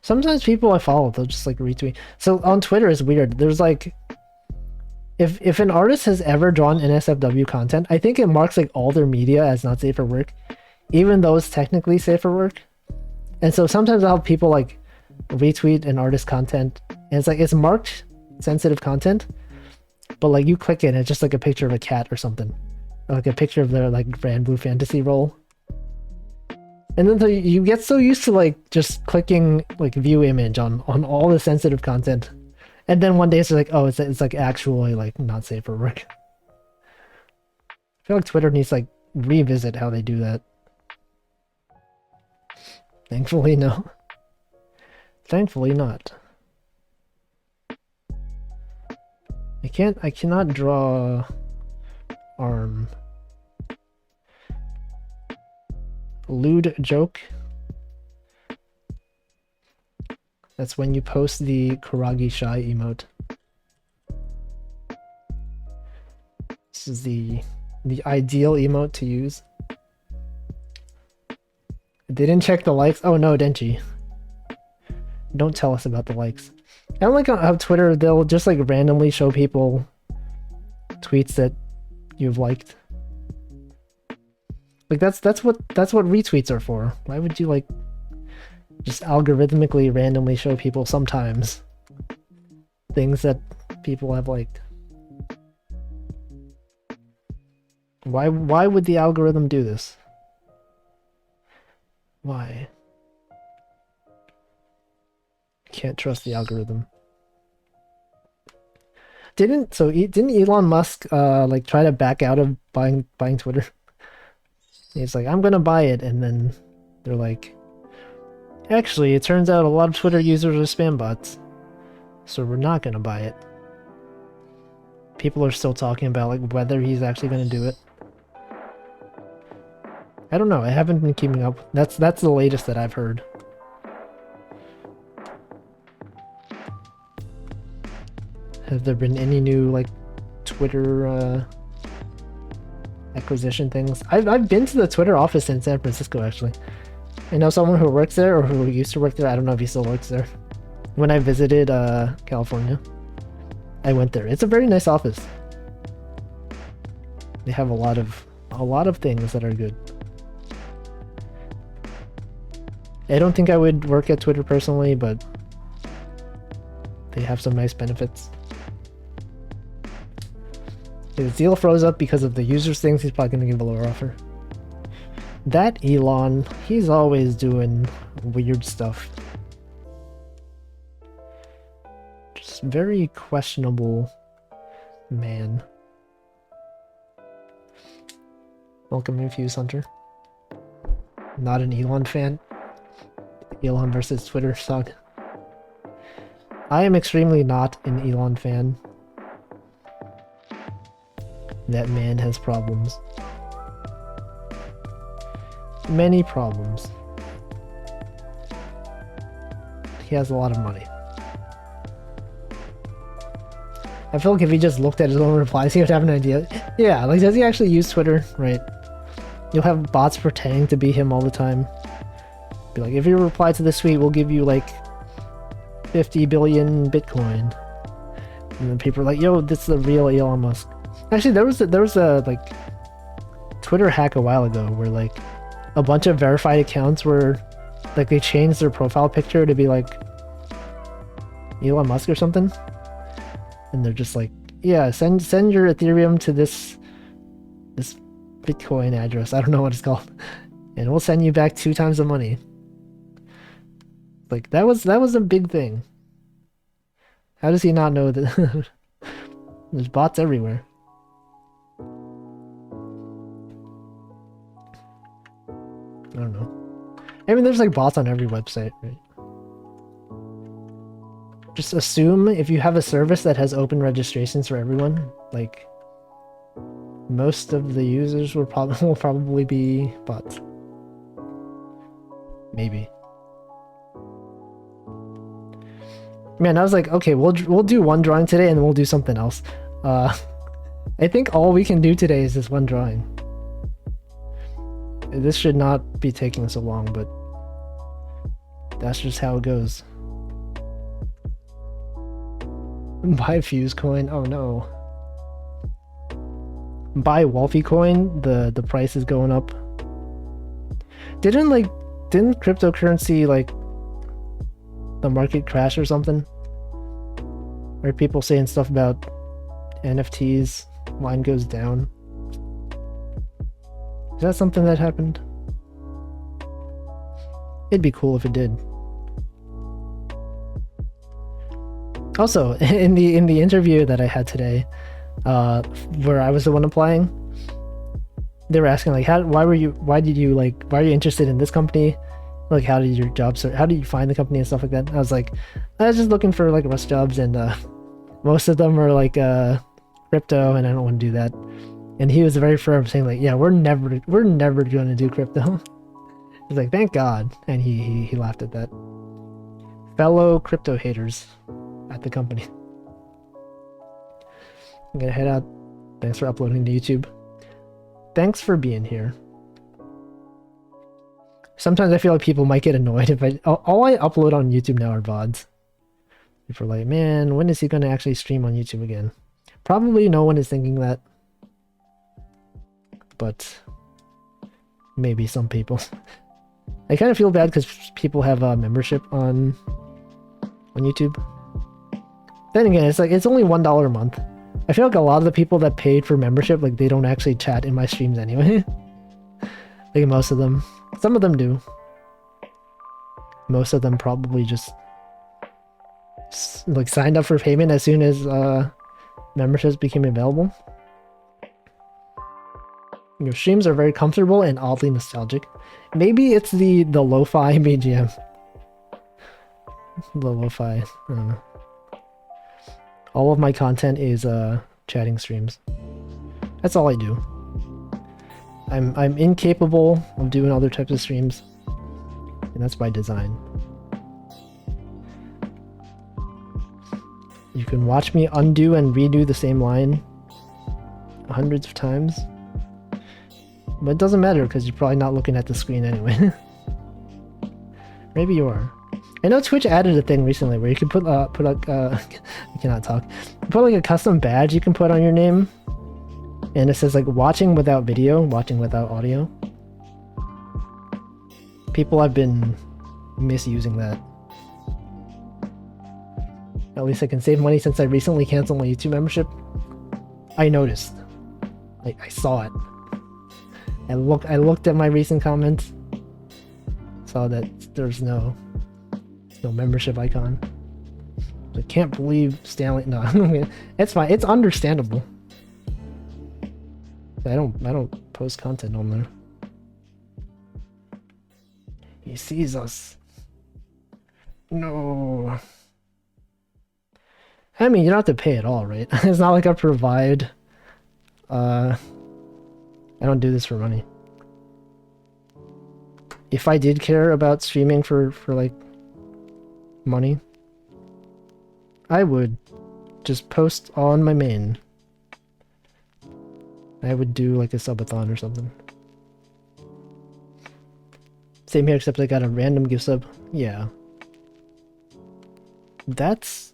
Sometimes people I follow, they'll just like retweet. So on Twitter it's weird. There's like, if an artist has ever drawn NSFW content, I think it marks like all their media as not safe for work, even though it's technically safe for work. And so sometimes I'll have people like retweet an artist content, and it's like it's marked sensitive content, but like you click it and it's just like a picture of a cat or something. Or like a picture of their like Grand Blue Fantasy role. And then you get so used to like just clicking like view image on all the sensitive content. And then one day it's like, oh, it's like actually like not safe for work. I feel like Twitter needs to like revisit how they do that. Thankfully, no. Thankfully not. I cannot draw arm. Lewd joke. That's when you post the Kuragi Shy emote. This is the ideal emote to use. They didn't check the likes. Oh no, Denchi. Don't tell us about the likes. I don't like how Twitter, they'll just like randomly show people tweets that you've liked. Like that's what retweets are for. Why would you like just algorithmically randomly show people sometimes things that people have liked? Why would the algorithm do this? Why? Can't trust the algorithm. Didn't Elon Musk like try to back out of buying Twitter? He's like, I'm gonna buy it, and then they're like, actually, it turns out a lot of Twitter users are spam bots, so we're not gonna buy it. People are still talking about like whether he's actually gonna do it. I don't know. I haven't been keeping up. That's the latest that I've heard. Have there been any new like Twitter acquisition things? I've been to the Twitter office in San Francisco actually. I know someone who works there or who used to work there. I don't know if he still works there. When I visited California, I went there. It's a very nice office. They have a lot of things that are good. I don't think I would work at Twitter personally, but they have some nice benefits. If the deal froze up because of the users things, he's probably going to give a lower offer. That Elon, he's always doing weird stuff. Just very questionable man. Welcome, Infuse Hunter. Not an Elon fan. Elon versus Twitter saga. I am extremely not an Elon fan. That man has problems. Many problems. He has a lot of money. I feel like if he just looked at his own replies, he would have an idea. Yeah, like, does he actually use Twitter? Right. You'll have bots pretending to be him all the time. Be like, if you reply to this tweet, we'll give you like 50 billion Bitcoin. And then people are like, yo, this is the real Elon Musk. Actually, there was a like Twitter hack a while ago where like a bunch of verified accounts were like they changed their profile picture to be like Elon Musk or something. And they're just like, yeah, send your Ethereum to this Bitcoin address. I don't know what it's called. And we'll send you back 2 times the money. Like that was a big thing. How does he not know that? There's bots everywhere. I don't know. I mean, there's like bots on every website, right? Just assume if you have a service that has open registrations for everyone, like most of the users will probably be bots. Maybe. Man, I was like, okay, we'll do one drawing today and then we'll do something else. I think all we can do today is this one drawing. This should not be taking so long, but that's just how it goes. Buy Fuse coin. Oh no. Buy Wolfie coin. The price is going up. Didn't cryptocurrency like the market crash or something? Or people saying stuff about NFTs line goes down. Is that something that happened? It'd be cool if it did. Also, in the interview that I had today, where I was the one applying, they were asking like, why are you interested in this company? Like, how did your job search? How did you find the company and stuff like that? I was like, I was just looking for like Rust jobs, and most of them are like crypto, and I don't want to do that. And he was very firm, saying like, yeah, we're never going to do crypto. He's like, thank God, and he laughed at that. Fellow crypto haters at the company. I'm gonna head out. Thanks for uploading to YouTube. Thanks for being here. Sometimes I feel like people might get annoyed if all I upload on YouTube now are VODs. People are like, man, when is he gonna actually stream on YouTube again? Probably no one is thinking that, but maybe some people. I kind of feel bad because people have a membership on YouTube. Then again, it's like, it's only $1 a month. I feel like a lot of the people that paid for membership, like, they don't actually chat in my streams anyway. Like, most of them. Some of them do. Most of them probably just like signed up for payment as soon as memberships became available. Your streams are very comfortable and oddly nostalgic. Maybe it's the lo-fi BGM. The lo-fi, I don't know. All of my content is chatting streams. That's all I do. I'm incapable of doing other types of streams, and that's by design. You can watch me undo and redo the same line hundreds of times, but it doesn't matter because you're probably not looking at the screen anyway. Maybe you are. I know Twitch added a thing recently where you can put like I cannot talk. Put like a custom badge you can put on your name, and it says like watching without video, watching without audio. People have been misusing that. At least I can save money since I recently canceled my YouTube membership. I noticed. I saw it. I looked at my recent comments. Saw that there's no membership icon. I can't believe Stanley. No, it's fine. It's understandable. I don't post content on there. He sees us. No. I mean, you don't have to pay at all, right? It's not like I provide. I don't do this for money. If I did care about streaming for like money, I would just post on my main. I would do like a subathon or something. Same here, except I got a random gift sub. Yeah. That's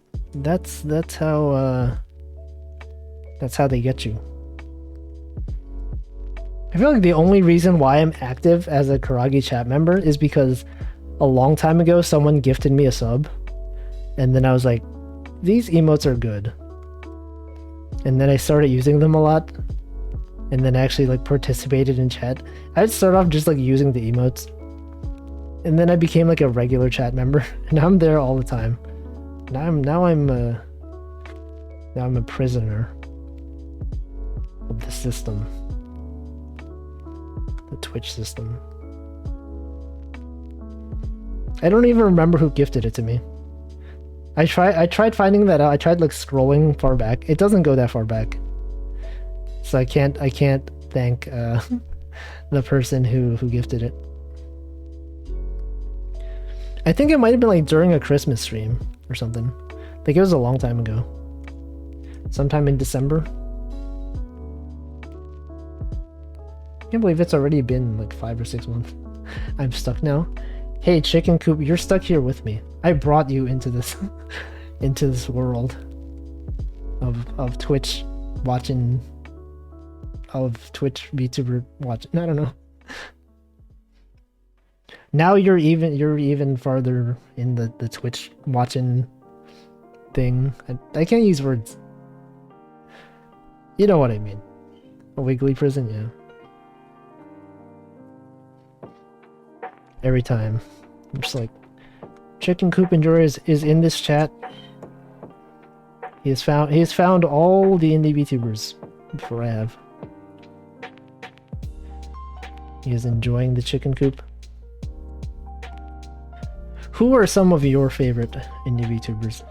how they get you. I feel like the only reason why I'm active as a Karagi chat member is because a long time ago someone gifted me a sub, and then I was like, these emotes are good, and then I started using them a lot, and then actually like participated in chat. I'd start off just like using the emotes, and then I became like a regular chat member, and I'm there all the time. Now I'm a prisoner of the system. The Twitch system. I don't even remember who gifted it to me. I tried finding that out. I tried like scrolling far back. It doesn't go that far back. So I can't thank the person who gifted it. I think it might have been like during a Christmas stream or something. Like it was a long time ago. Sometime in December. I can't believe it's already been like 5 or 6 months. I'm stuck now. Hey, Chicken Coop, you're stuck here with me. I brought you into this into this world of Twitch watching, of Twitch VTuber watching. I don't know. Now you're even farther in the Twitch watching thing. I can't use words. You know what I mean. A wiggly prison, yeah. Every time. I'm just like, Chicken Coop Enjoyer is in this chat. He has found all the indie VTubers before I have. He is enjoying the chicken coop. Who are some of your favorite indie VTubers?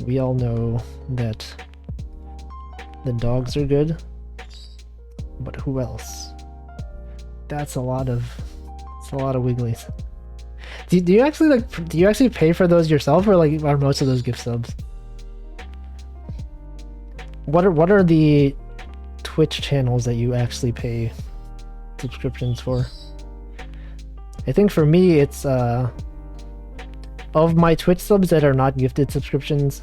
We all know that the dogs are good, but who else? That's a lot of wigglies. Do you actually pay for those yourself, or like are most of those gift subs? What are the Twitch channels that you actually pay subscriptions for? I think for me it's of my Twitch subs that are not gifted subscriptions,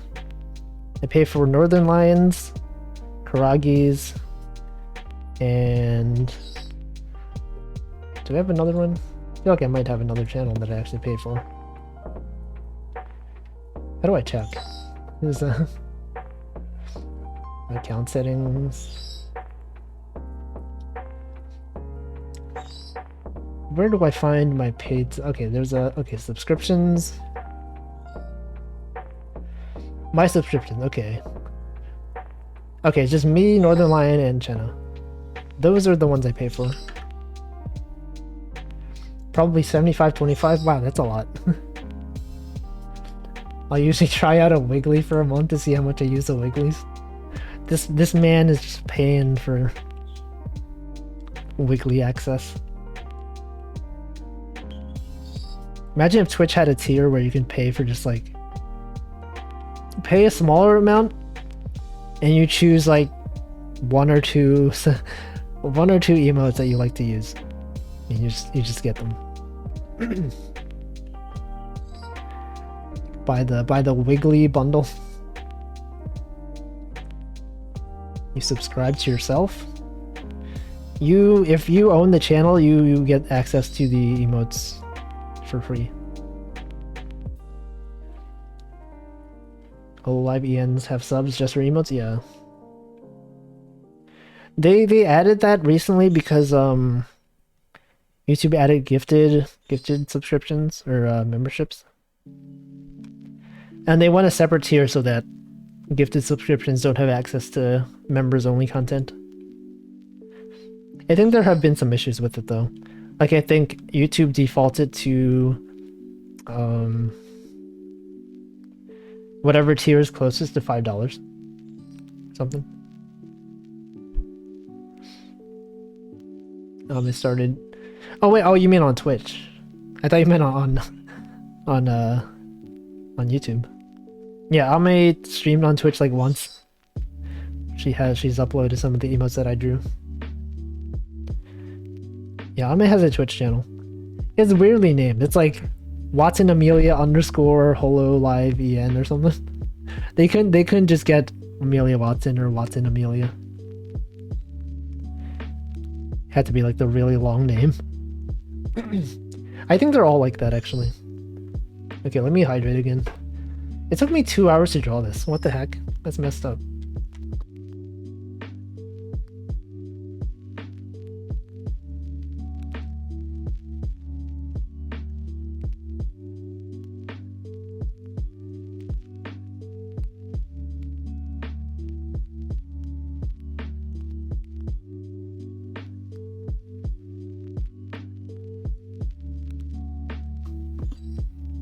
I pay for Northern Lions, Karagi's, and do I have another one? I feel like I might have another channel that I actually pay for. How do I check? Is account settings? Where do I find my paid? Okay, there's subscriptions. My subscriptions, okay. Okay, it's just me, Northern Lion, and Chenna. Those are the ones I pay for. Probably 75-25. Wow, that's a lot. I'll usually try out a Wiggly for a month to see how much I use the Wigglies. This man is just paying for Wiggly access. Imagine if Twitch had a tier where you can pay for just like pay a smaller amount and you choose like one or two emotes that you like to use, and you just get them. Buy the Wiggly bundle. You subscribe to yourself. If you own the channel, you get access to the emotes for free. Live ENs have subs just for emotes? Yeah. They added that recently because YouTube added gifted subscriptions or memberships. And they want a separate tier so that gifted subscriptions don't have access to members only content. I think there have been some issues with it though. Like I think YouTube defaulted to whatever tier is closest to $5. Something. It started. Oh wait, you mean on Twitch? I thought you meant on YouTube. Yeah, Ame streamed on Twitch like once. She's uploaded some of the emotes that I drew. Yeah, Ame has a Twitch channel. It's weirdly named. It's like Watson Amelia _ Holo Live EN or something. They couldn't just get Amelia Watson or Watson Amelia. Had to be like the really long name. I think they're all like that actually. Okay, let me hydrate again. It took me 2 hours to draw this. What the heck? That's messed up.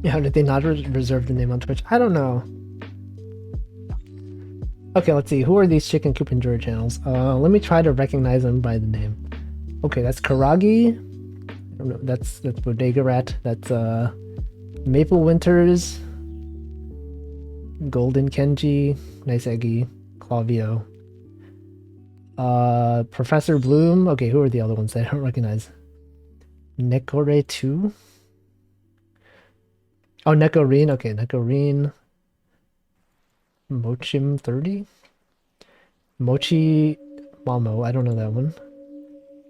How did they not reserve the name on Twitch? I don't know. Okay, let's see. Who are these Chicken Coop Enjoyer channels? Let me try to recognize them by the name. Okay, that's Karagi. I don't know. That's Bodega Rat. That's Maple Winters, Golden Kenji, niceeggy, Clavio. Professor Bloom. Okay, who are the other ones that I don't recognize? Nekore 2. Oh, Nekoreen. Okay, Nekoreen. Mochim 30. Mochi Mamo. I don't know that one.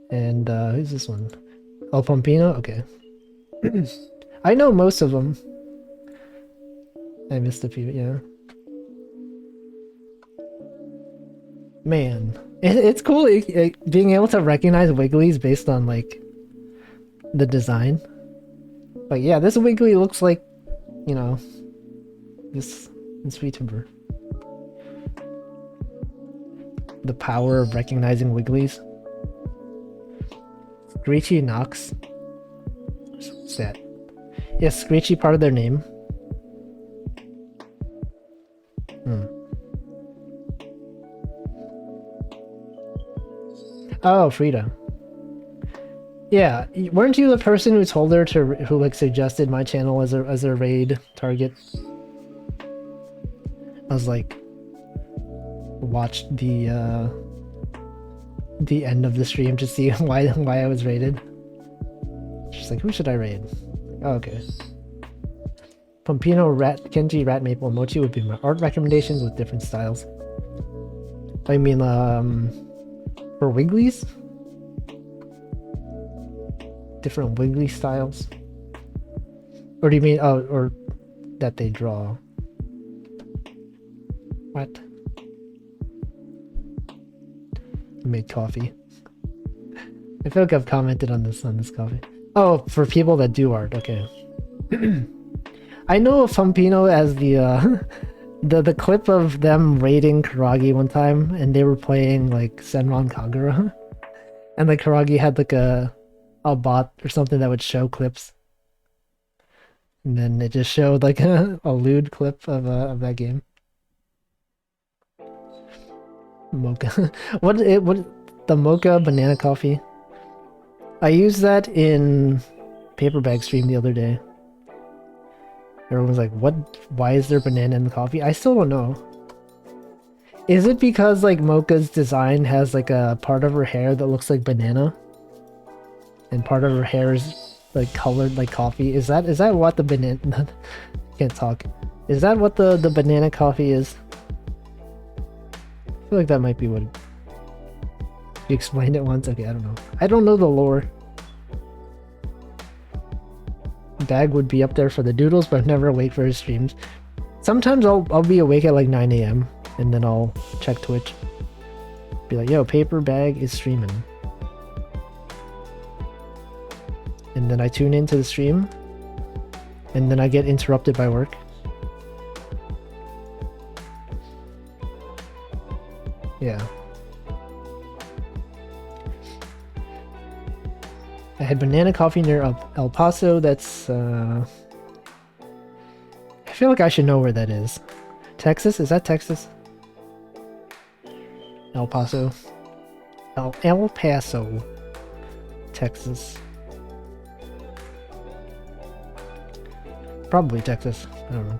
And who's this one? El Pompino. Okay. I know most of them. I missed a few. Yeah. Man, it's cool being able to recognize Wigglies based on like the design. But yeah, this Wiggly looks like, you know, this VTuber. The power of recognizing Wigglies. Screechy Knox. What's that? Yeah, Screechy part of their name. Oh, Frida. Yeah, weren't you the person who told her to, who like suggested my channel as a raid target? I was like, watched the end of the stream to see why I was raided. She's like, who should I raid? Oh, okay. Pompino, Kenji, Rat Maple, Mochi would be my art recommendations with different styles. I mean, for Wigglies? Different Wiggly styles? Or do you mean, oh, or that they draw? What? I made coffee. I feel like I've commented on this coffee. Oh, for people that do art, okay. I know Pompino as the the clip of them raiding Karagi one time, and they were playing like Senran Kagura, and like Karagi had like a bot or something that would show clips, and then it just showed like a lewd clip of that game. Mocha. what the mocha banana coffee? I used that in paper bag stream the other day. Everyone was like, what? Why is there banana in the coffee? I still don't know. Is it because like Mocha's design has like a part of her hair that looks like banana? And part of her hair is like colored like coffee? Is that what the banana... Can't talk. Is that what the banana coffee is? I feel like that might be what... You explained it once? Okay, I don't know. I don't know the lore. Bag would be up there for the doodles, but I'm never awake for his streams. Sometimes I'll be awake at like 9 AM and then I'll check Twitch. Be like, yo, Paper Bag is streaming. And then I tune into the stream and then I get interrupted by work. Yeah. I had banana coffee near El Paso. That's, I feel like I should know where that is. Texas? Is that Texas? El Paso. El Paso. Texas. Probably Texas. I don't know.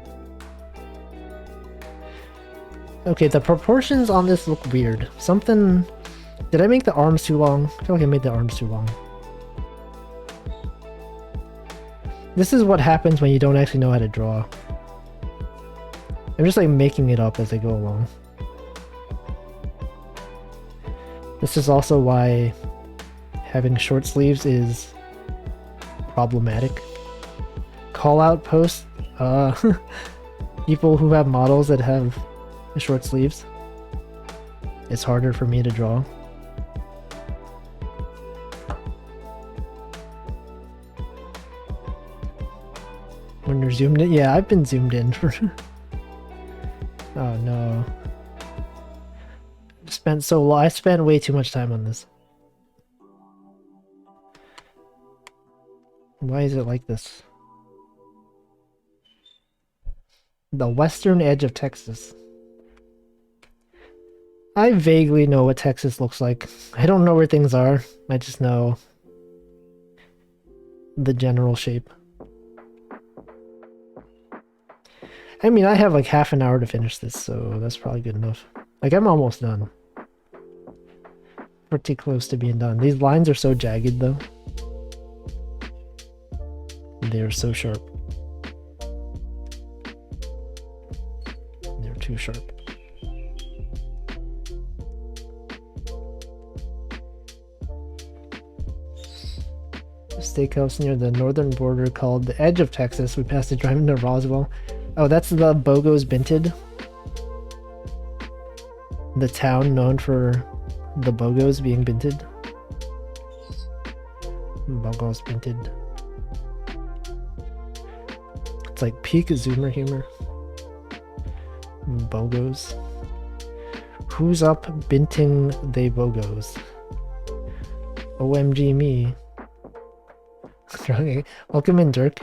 Okay, the proportions on this look weird. Something... Did I make the arms too long? I feel like I made the arms too long. This is what happens when you don't actually know how to draw. I'm just like making it up as I go along. This is also why having short sleeves is problematic. Call out posts, people who have models that have short sleeves. It's harder for me to draw. When you're zoomed in? Yeah, I've been zoomed in for... Oh no. I spent way too much time on this. Why is it like this? The western edge of Texas. I vaguely know what Texas looks like. I don't know where things are. I just know the general shape. I mean, I have like half an hour to finish this, so that's probably good enough. Like, I'm almost done. Pretty close to being done. These lines are so jagged, though. They are so sharp. They're too sharp. Steakhouse near the northern border called the Edge of Texas. We passed it driving to Roswell. Oh, that's the Bogo's Binted. The town known for the bogos being binted. Bogos binted. It's like peak Zoomer humor. Bogos. Who's up binting they bogos? OMG me. Welcome in, Dirk.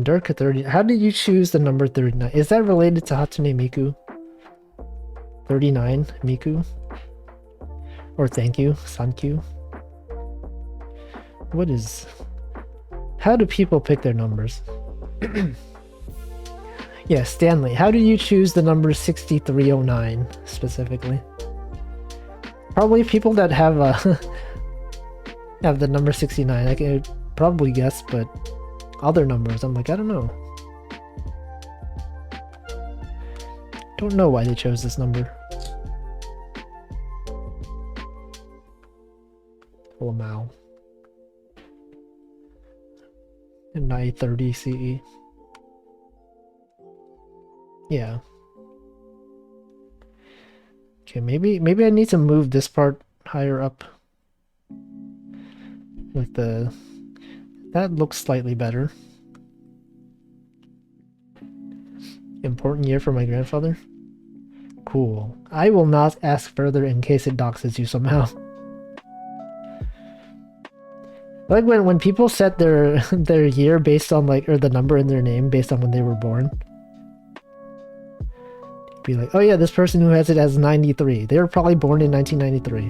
Dirk 30. How did you choose the number 39? Is that related to Hatsune Miku? 39 Miku? Or thank you, Sankyu? What is... How do people pick their numbers? Yeah, Stanley, how do you choose the number 6309 specifically? Probably people that have have the number 69. I could probably guess, but other numbers, I'm like, I don't know. Don't know why they chose this number. Lamau. And 930 CE. Yeah. Okay, maybe I need to move this part higher up. Like that looks slightly better. Important year for my grandfather. Cool. I will not ask further in case it doxes you somehow. Like when people set their year based on like, or the number in their name based on when they were born. Be like, oh yeah, this person who has it as 93. They were probably born in 1993.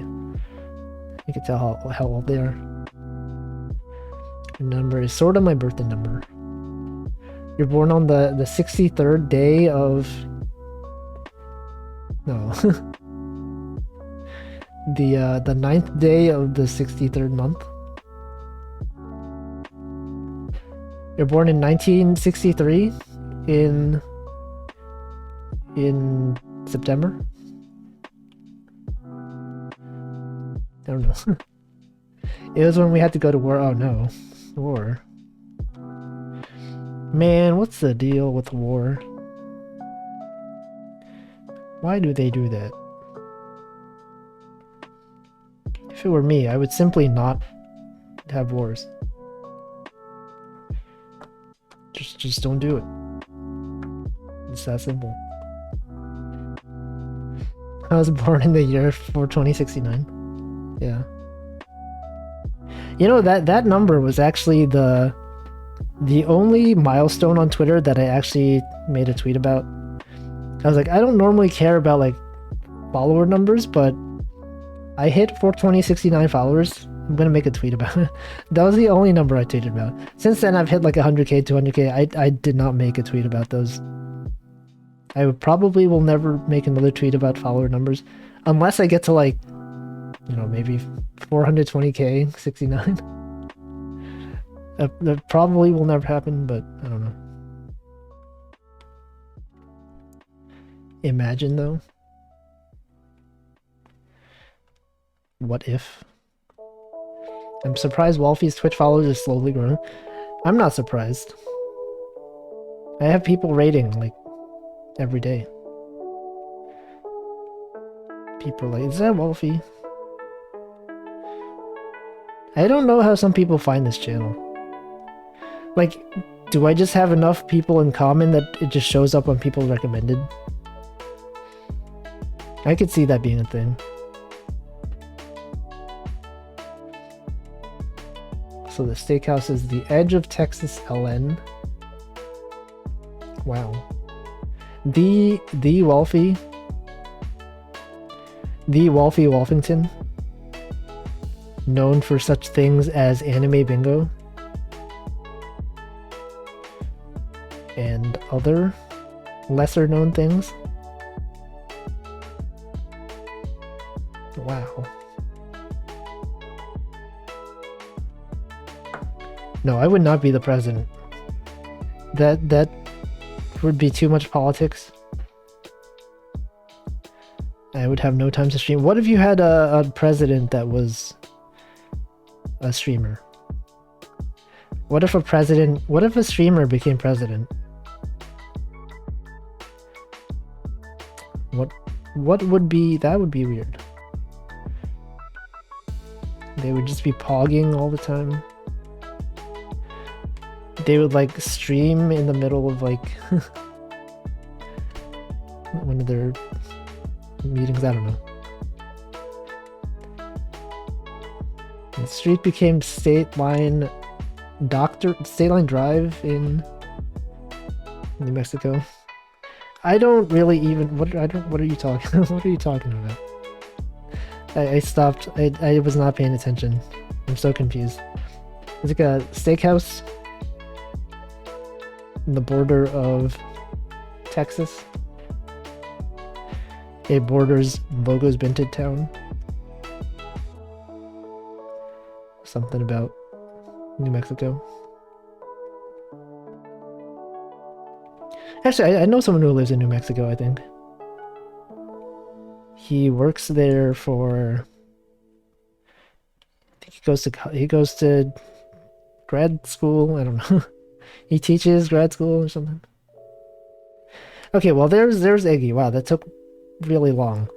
You can tell how old they are. Your number is sort of my birthday number. You're born on the 63rd day of... No. the 9th day of the 63rd month. You're born in 1963 in September. I don't know. It was when we had to go to war. Oh no, war. Man, what's the deal with war? Why do they do that? If it were me, I would simply not have wars. Just don't do it. It's that simple. I was born in the year 2069. Yeah. You know, that number was actually the only milestone on Twitter that I actually made a tweet about. I was like, I don't normally care about like follower numbers, but I hit 42069 followers. I'm gonna make a tweet about it. That was the only number I tweeted about. Since then, I've hit like 100k, 200k. I did not make a tweet about those. I probably will never make another tweet about follower numbers, unless I get to like, you know, maybe 420k, 69. That probably will never happen, but I don't know. Imagine though. What if? I'm surprised Wolfie's Twitch followers is slowly growing. I'm not surprised. I have people rating like every day. People are like, is that Wolfie? I don't know how some people find this channel. Like, do I just have enough people in common that it just shows up on people recommended? I could see that being a thing. So the steakhouse is the Edge of Texas LN. Wow. The Wolfie. The Wolfie Wolfington. Known for such things as anime bingo. And other lesser known things. Wow. No, I would not be the president. That would be too much politics. I would have no time to stream. What if you had a president that was a streamer? What if a streamer became president? What would be... That would be weird. They would just be pogging all the time. They would like stream in the middle of like one of their meetings, I don't know. The street became State Line Drive in New Mexico. I don't really even what are you talking what are you talking about? I stopped. I was not paying attention. I'm so confused. It's like a steakhouse in the border of Texas. It borders Logos Vintage Town. Something about New Mexico. Actually, I know someone who lives in New Mexico, I think. He works there for... I think he goes to grad school, I don't know. He teaches grad school or something. Okay, well there's Iggy. Wow, that took really long.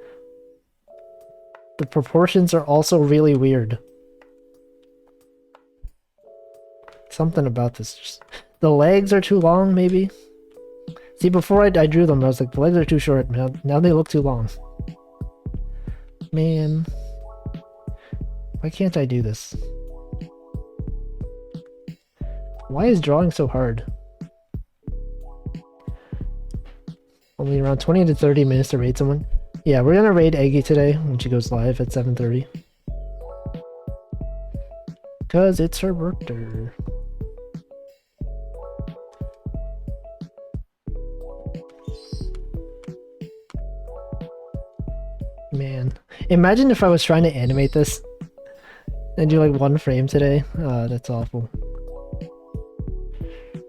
The proportions are also really weird. Something about this. The legs are too long, maybe? See, before I drew them, I was like, the legs are too short. Now they look too long. Man. Why can't I do this? Why is drawing so hard? Only around 20 to 30 minutes to raid someone. Yeah, we're gonna raid Eggy today when she goes live at 7:30. Cause it's her birthday. Man, imagine if I was trying to animate this and do like one frame today. That's awful.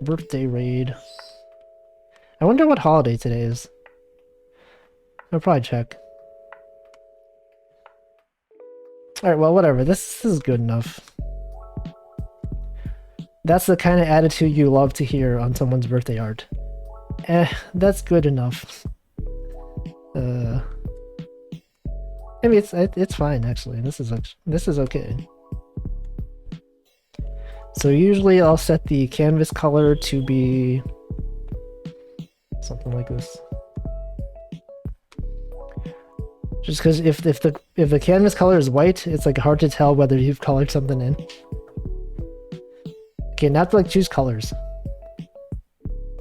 Birthday raid. I wonder what holiday today is. I'll probably check. Alright, well, whatever. This is good enough. That's the kind of attitude you love to hear on someone's birthday art. That's good enough. I mean, it's fine actually. This is okay. So usually I'll set the canvas color to be something like this. Just because if the canvas color is white, it's like hard to tell whether you've colored something in. Okay, now to like choose colors.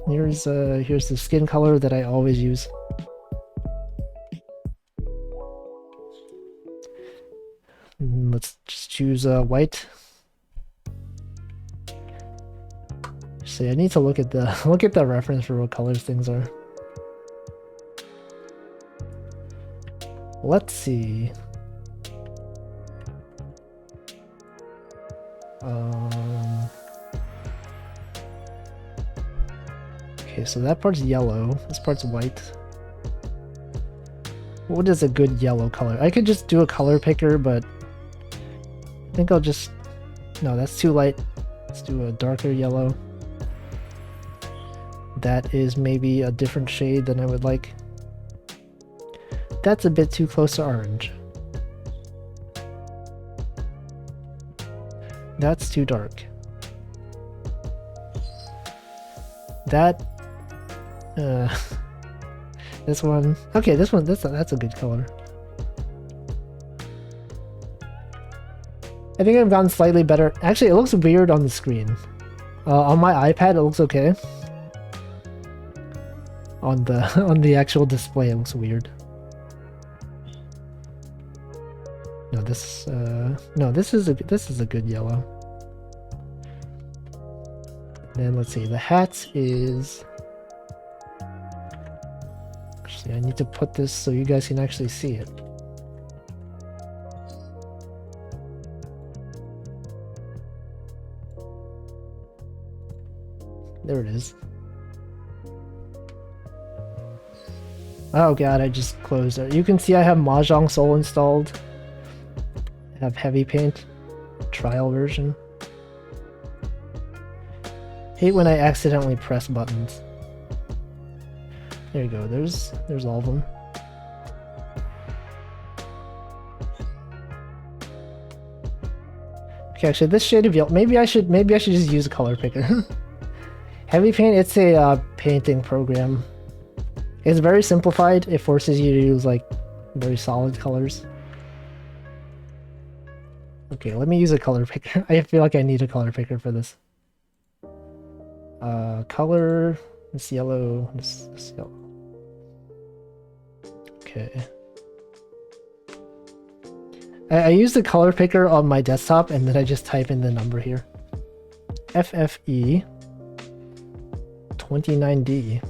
Here's the skin color that I always use. Let's just choose white. See, I need to look at the reference for what colors things are. Let's see. Okay, so that part's yellow. This part's white. What is a good yellow color? I could just do a color picker, but I think I'll just... No, that's too light. Let's do a darker yellow. That is maybe a different shade than I would like. That's a bit too close to orange. That's too dark. That... this one... Okay, this one, that's a good color. I think I've gotten slightly better. Actually, it looks weird on the screen. On my iPad, it looks okay. On the actual display, it looks weird. No, this is a good yellow. Then let's see, the hat is... Actually, I need to put this so you guys can actually see it. There it is. Oh god, I just closed it. You can see I have Mahjong Soul installed. I have Heavy Paint, trial version. Hate when I accidentally press buttons. There you go, there's all of them. Okay, actually, this shade of yellow. Maybe I should just use a color picker. Heavy Paint. It's a painting program. It's very simplified. It forces you to use like very solid colors. Okay, let me use a color picker. I feel like I need a color picker for this. Color. This yellow. This yellow. Okay. I use the color picker on my desktop and then I just type in the number here. FFE 29D.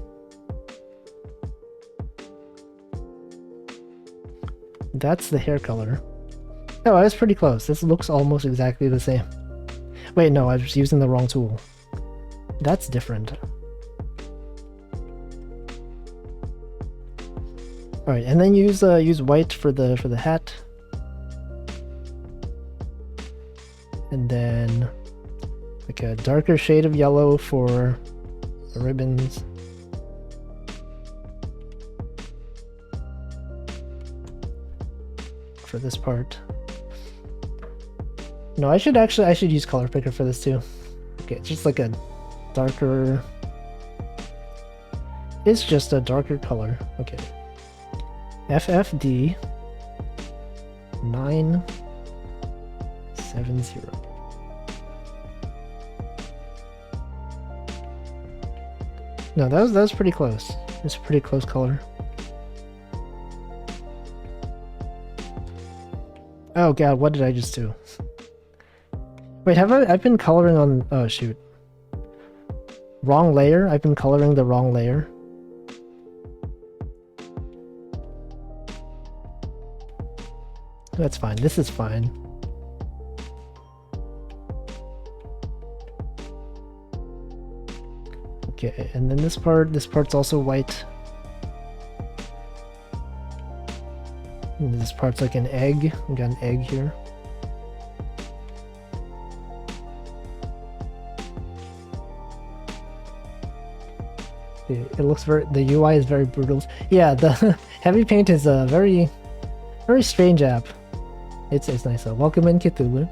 That's the hair color. Oh, I was pretty close. This looks almost exactly the same. Wait, no, I was using the wrong tool. That's different. Alright, and then use white for the hat. And then like a darker shade of yellow for the ribbons. For this part. No, I should use color picker for this too. Okay, it's just like a darker. It's just a darker color. Okay. FFD 970. No, that was pretty close. It's a pretty close color. Oh god, what did I just do? Wait, I've been coloring on, oh shoot. Wrong layer? I've been coloring the wrong layer. That's fine, this is fine. Okay, and then this part's also white. And this part's like an egg. We got an egg here. It looks the UI is very brutal. Yeah, the Heavy Paint is a very strange app. It's nice though. Welcome in, Cthulhu.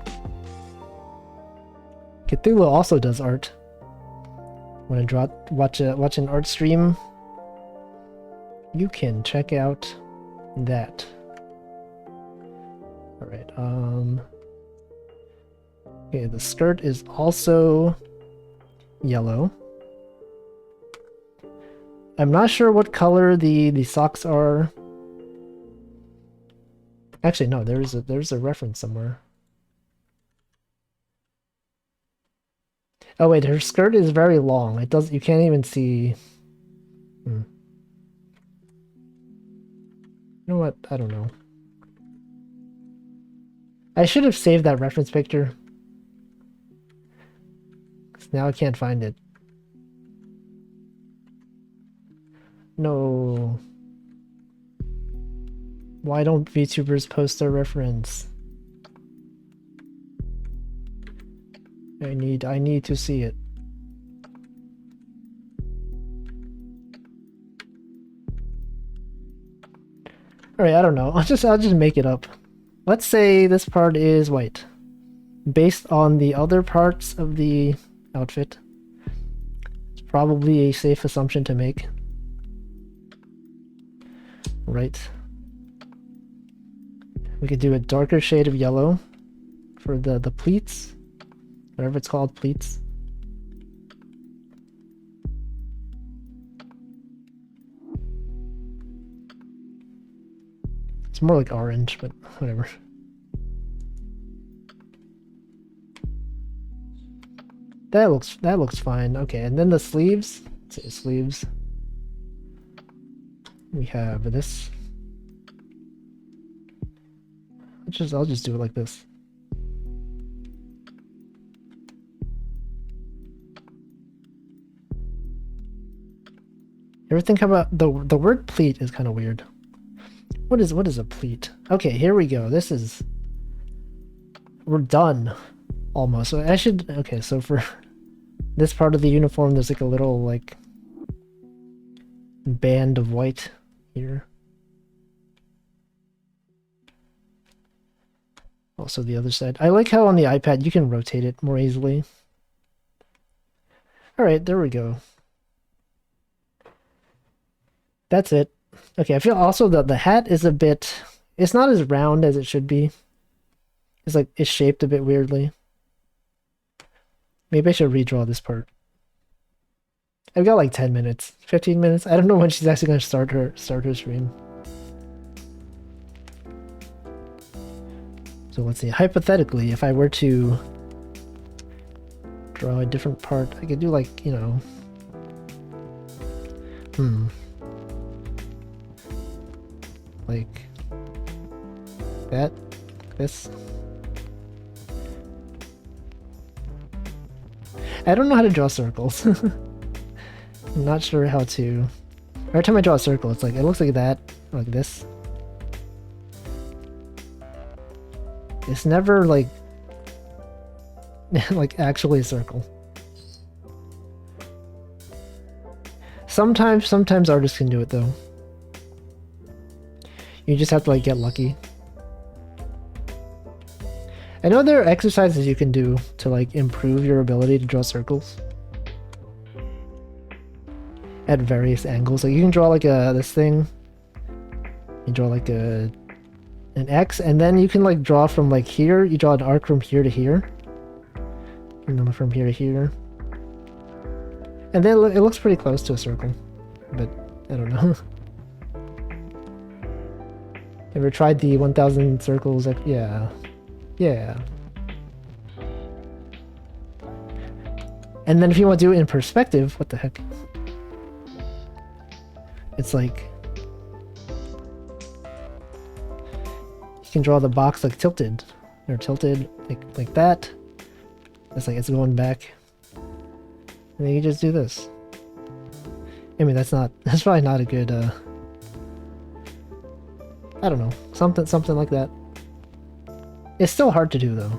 Cthulhu also does art. Want to watch an art stream? You can check out that. All right. Okay, the skirt is also yellow. I'm not sure what color the socks are. Actually, no. There's a reference somewhere. Oh wait, her skirt is very long. You can't even see. You know what? I don't know. I should have saved that reference picture. 'Cause now I can't find it. No. Why don't VTubers post their reference? I need to see it. Alright, I don't know. I'll just make it up. Let's say this part is white. Based on the other parts of the outfit. It's probably a safe assumption to make. Right. We could do a darker shade of yellow for the pleats. Whatever it's called, pleats. It's more like orange, but whatever. That looks fine. Okay, and then the sleeves. Let's say sleeves. We have this. I'll just do it like this. You ever think about the word pleat is kind of weird. What is a pleat? Okay, here we go. We're done almost. So okay, so for this part of the uniform there's like a little like band of white here. Also the other side. I like how on the iPad you can rotate it more easily. Alright, there we go. That's it. Okay, I feel also that the hat is a bit... It's not as round as it should be. It's like, it's shaped a bit weirdly. Maybe I should redraw this part. I've got like 10 minutes, 15 minutes. I don't know when she's actually going to start her stream. So let's see. Hypothetically, if I were to draw a different part, I could do like, you know... Like... that? This? I don't know how to draw circles. I'm not sure how to... Every time I draw a circle, it's like, it looks like that, like this. It's never like... like actually a circle. Sometimes artists can do it though. You just have to like get lucky. I know there are exercises you can do to like improve your ability to draw circles at various angles. Like you can draw like this thing. You draw like an X, and then you can like draw from like here. You draw an arc from here to here, and then from here to here, and then it looks pretty close to a circle. But I don't know. Ever tried the 1000 circles? Yeah. Yeah. And then if you want to do it in perspective, what the heck? It's like... You can draw the box like tilted. Or tilted like that. It's like it's going back. And then you just do this. I mean, that's probably not a good, I don't know. Something like that. It's still hard to do, though.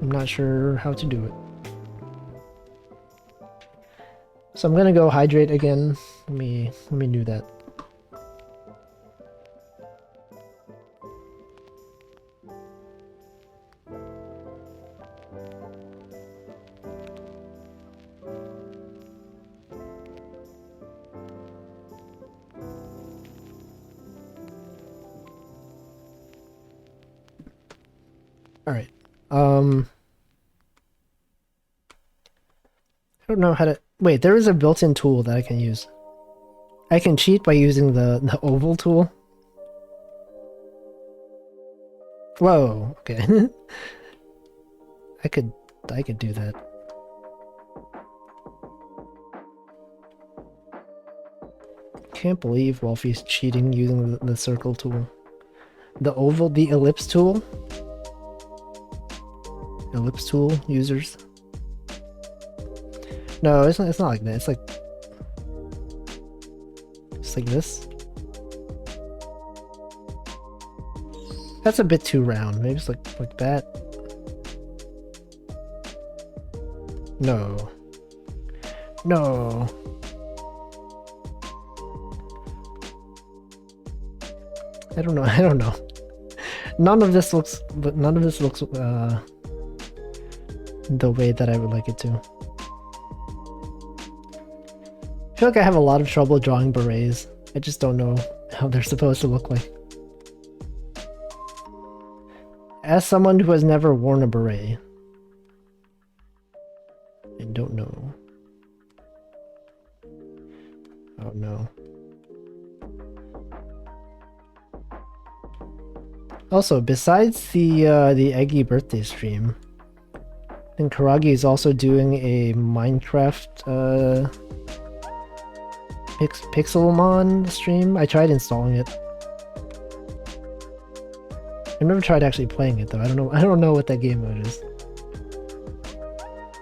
I'm not sure how to do it. So I'm gonna go hydrate again. Let me do that. Alright. I don't know how to... Wait, there is a built-in tool that I can use. I can cheat by using the oval tool. Whoa, okay. I could do that. Can't believe Wolfie's cheating using the circle tool. The oval, the ellipse tool? Ellipse tool users? No, it's not like that. It's like this. That's a bit too round. Maybe it's like that. No. No. I don't know. None of this looks the way that I would like it to. I feel like I have a lot of trouble drawing berets. I just don't know how they're supposed to look like. As someone who has never worn a beret, I don't know. Oh no. Also, besides the Eggy birthday stream, I think Karagi is also doing a Minecraft Pixelmon stream. I tried installing it. I've never tried actually playing it though. I don't know what that game mode is.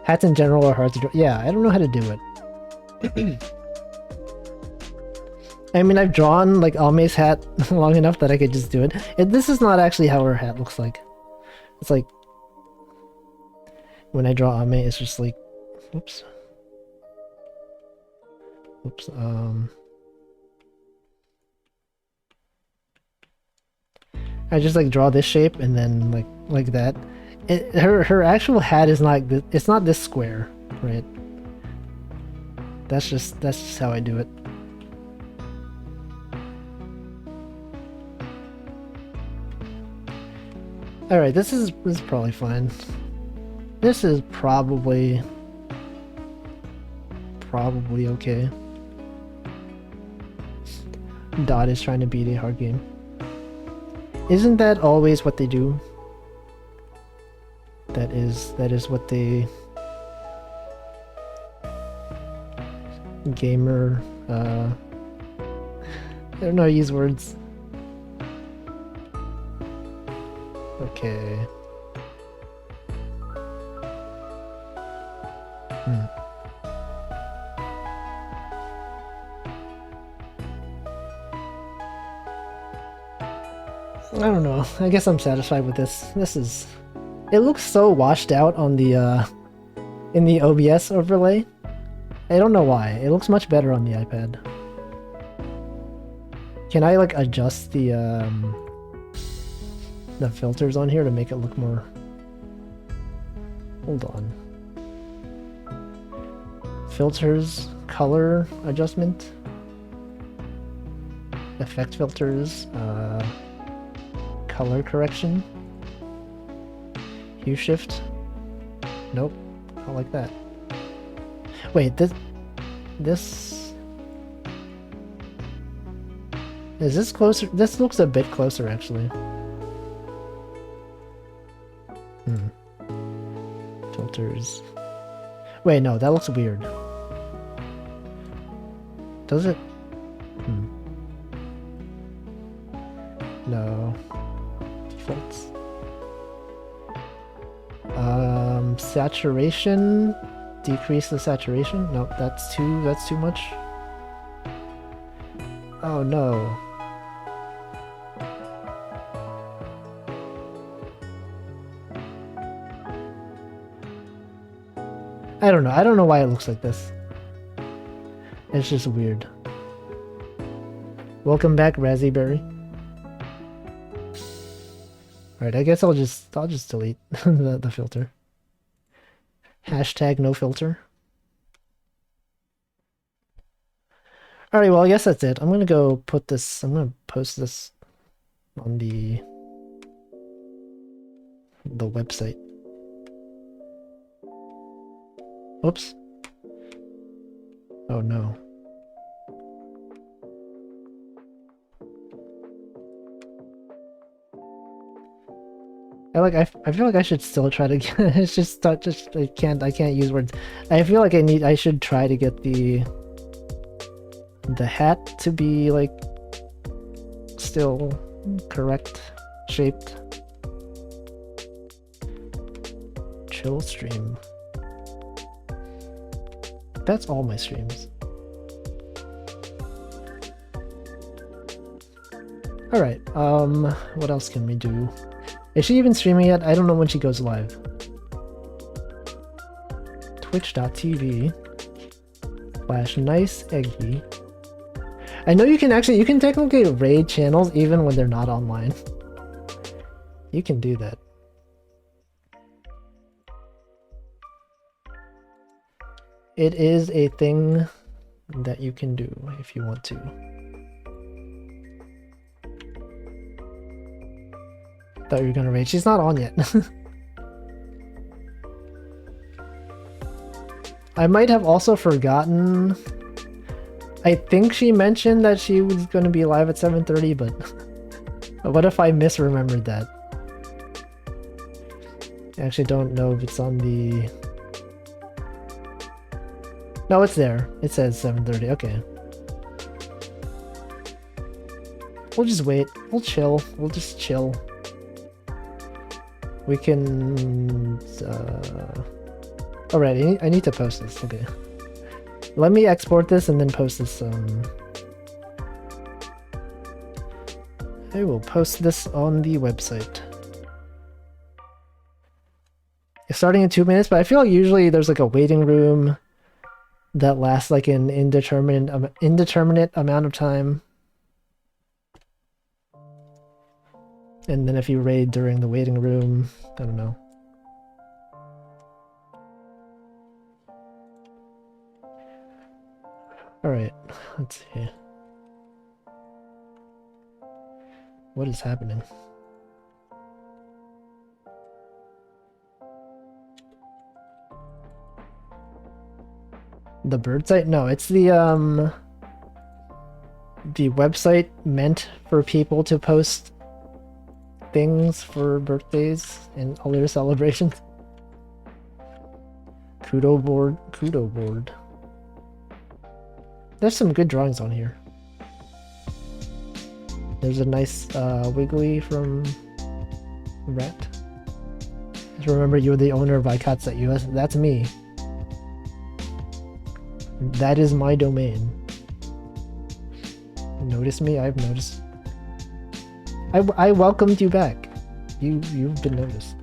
Hats in general are hard to draw. Yeah, I don't know how to do it. I mean, I've drawn like Alme's hat long enough that I could just do it. This is not actually how her hat looks like. It's like when I draw Ame, it's just like, oops. I just like draw this shape and then like that. Her actual hat is not it's not this square, right? That's just how I do it. All right, this is probably fine. This is probably okay. Dot is trying to beat a hard game. Isn't that always what they do? That is what they gamer I don't know how to use words. Okay. I don't know. I guess I'm satisfied with this. It looks so washed out on the in the OBS overlay. I don't know why. It looks much better on the iPad. Can I like adjust the filters on here to make it look more... Hold on. Filters, color adjustment, effect filters, color correction, hue shift. Nope, not like that. Wait, this is this closer? This looks a bit closer actually. Filters. Wait, no, that looks weird. Does it? No. Defaults. Saturation. Decrease the saturation. Nope, that's too much. Oh no. I don't know. I don't know why it looks like this. It's just weird. Welcome back, Raspberry. Alright, I guess I'll just delete the filter. Hashtag no filter. Alright, well I guess that's it. I'm gonna go put this, I'm gonna post this on the website. Oops. Oh no. I feel like I should still try to get it's just I can't use words. I feel like I should try to get the hat to be like still correct shaped. Chill stream. That's all my streams. Alright, what else can we do? Is she even streaming yet? I don't know when she goes live. Twitch.tv/niceeggy. I know you can technically raid channels even when they're not online. You can do that. It is a thing that you can do if you want to. Thought you were gonna raid. She's not on yet. I might have also forgotten. I think she mentioned that she was gonna be live at 7:30, but what if I misremembered that? I actually don't know if it's on the... No, it's there. It says 7:30. Okay. We'll just wait. We'll chill. We'll just chill. We can... Alright, I need to post this. Okay. Let me export this and then post this. I will post this on the website. It's starting in 2 minutes, but I feel like usually there's like a waiting room that lasts like an indeterminate amount of time. And then if you raid during the waiting room, I don't know. Alright, let's see. What is happening? The bird site? No, it's the website meant for people to post things for birthdays and other celebrations. Kudo board, Kudo board. There's some good drawings on here. There's a nice Wiggly from Rat. Just remember, you're the owner of iCats.us. That's me. That is my domain. Notice me? I've noticed. I welcomed you back. You've been noticed.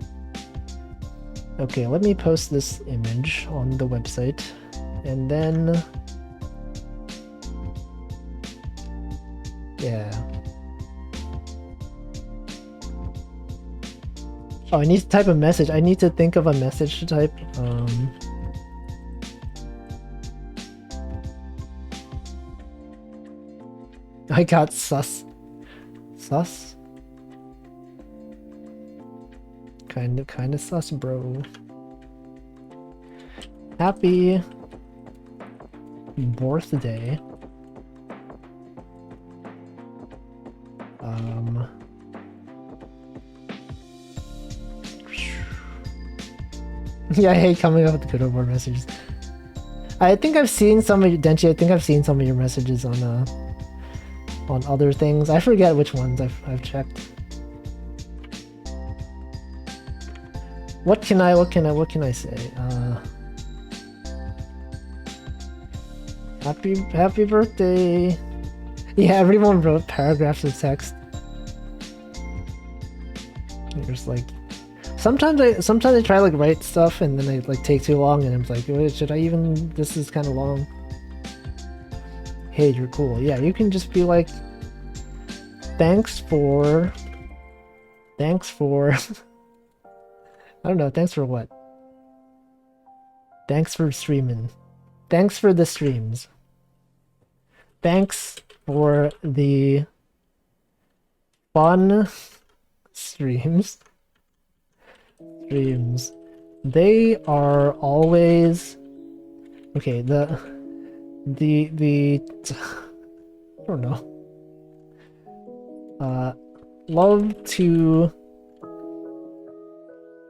Okay, let me post this image on the website, and then yeah. Oh, I need to type a message. I need to think of a message to type. I got sus. Sus? Kinda sus, bro. Happy birthday. Yeah, I hate coming up with the good board messages. I think I've seen some of your Denchi. I think I've seen some of your messages on other things. I forget which ones I've checked. What can I say? Happy birthday. Yeah, everyone wrote paragraphs of text. There's like sometimes I try like write stuff and then I like take too long and I'm like, wait, should I even, this is kind of long. Hey, you're cool. Yeah, you can just be like, thanks for I don't know, thanks for what? Thanks for streaming. Thanks for the streams. Thanks for the fun streams. They are always okay. The I don't know. Love to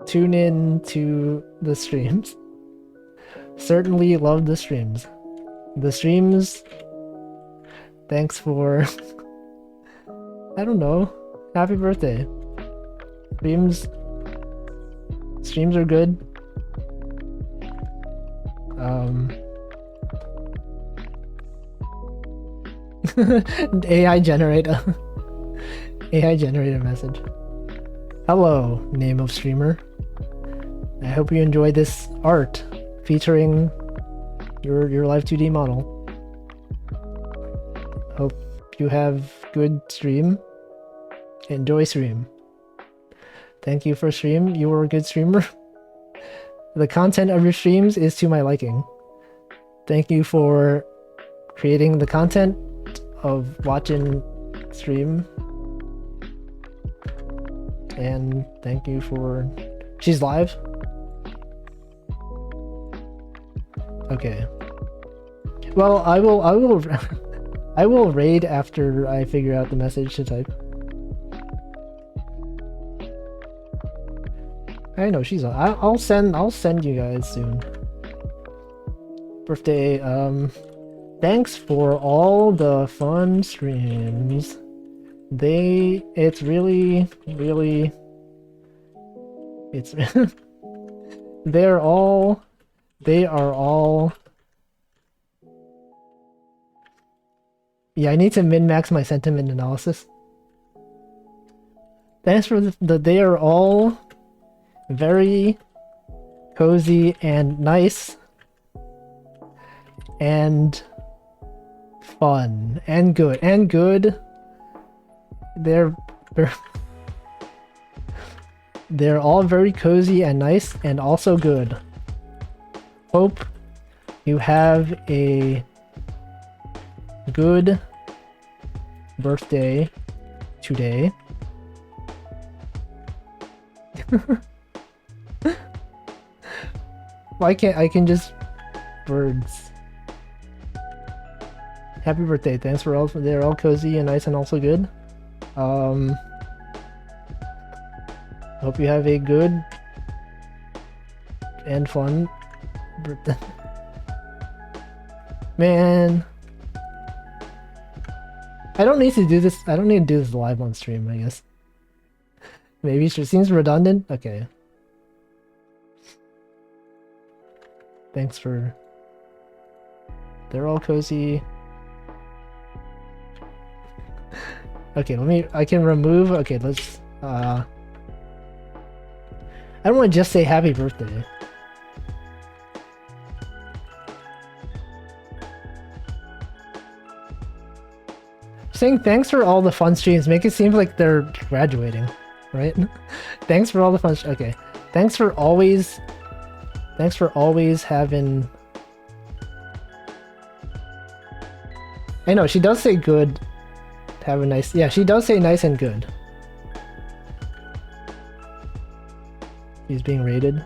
tune in to the streams. Certainly love the streams. The streams. Thanks for I don't know. Happy birthday. Streams are good. AI generate a message. Hello, name of streamer. I hope you enjoy this art featuring your live 2D model. Hope you have good stream. Enjoy stream. Thank you for stream. You were a good streamer. The content of your streams is to my liking. Thank you for creating the content of watching stream. And thank you for... She's live? Okay. Well, I will I will raid after I figure out the message to type. I know she's on. I'll send you guys soon. Birthday, thanks for all the fun streams. It's really it's they are all yeah, I need to min-max my sentiment analysis. Thanks for they are all very cozy and nice and fun and good. They're They're all very cozy and nice and also good. Hope you have a good birthday today. Why can't I can just birds? Happy birthday! Thanks for all. They're all cozy and nice and also good. Hope you have a good and fun birthday. Man, I don't need to do this. I don't need to do this live on stream, I guess. Maybe it seems redundant. Okay. Thanks for... They're all cozy. Okay, I can remove... Okay, let's... I don't want to just say happy birthday. Saying thanks for all the fun streams make it seem like they're graduating, right? Thanks for all the fun... Okay. Thanks for always having... I know, she does say good. Have a nice... Yeah, she does say nice and good. He's being rated.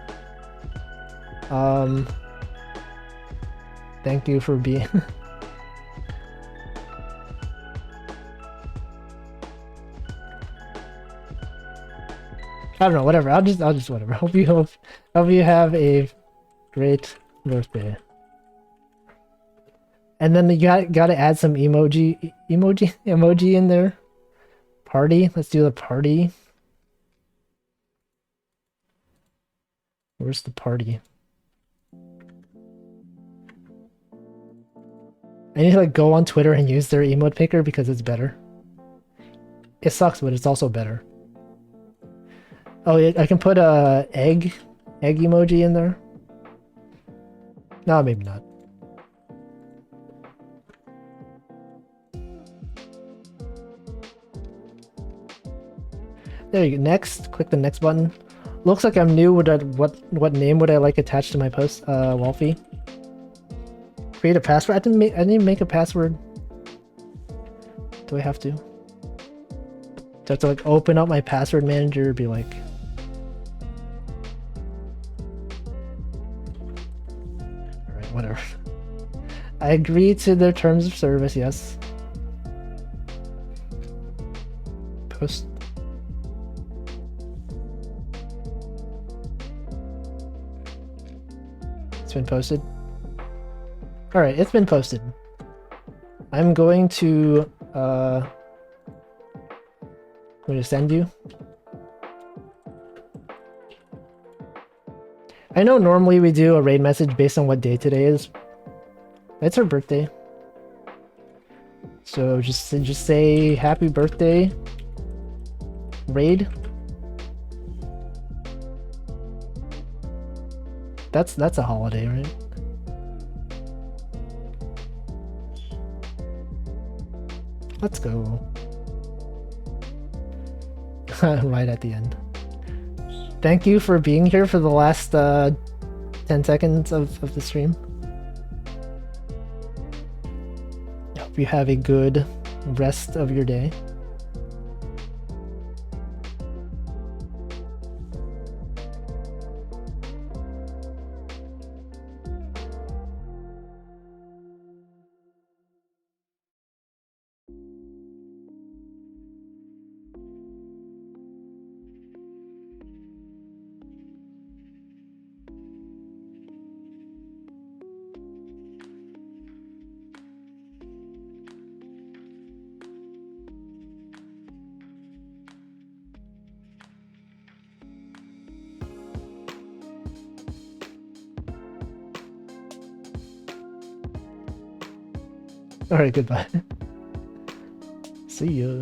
Thank you for being... I don't know, whatever. I'll just whatever. Hope you have a great birthday. And then you gotta add some emoji in there. Party. Let's do the party. Where's the party? I need to like go on Twitter and use their emote picker because it's better. It sucks, but it's also better. Oh, I can put a egg emoji in there. No, maybe not. There you go. Next, click the next button. Looks like I'm new. What name would I like attached to my post? Wolfie. Create a password. I didn't make a password. Do I have to? Do I have to like open up my password manager and be like... Alright, whatever. I agree to their terms of service, yes. Post. It's been posted. Alright, it's been posted. I'm going to send you. I know normally we do a raid message based on what day today is. It's her birthday. So just say happy birthday. Raid. That's a holiday, right? Let's go. Right at the end. Thank you for being here for the last 10 seconds of the stream. Hope you have a good rest of your day. Alright, goodbye. See ya.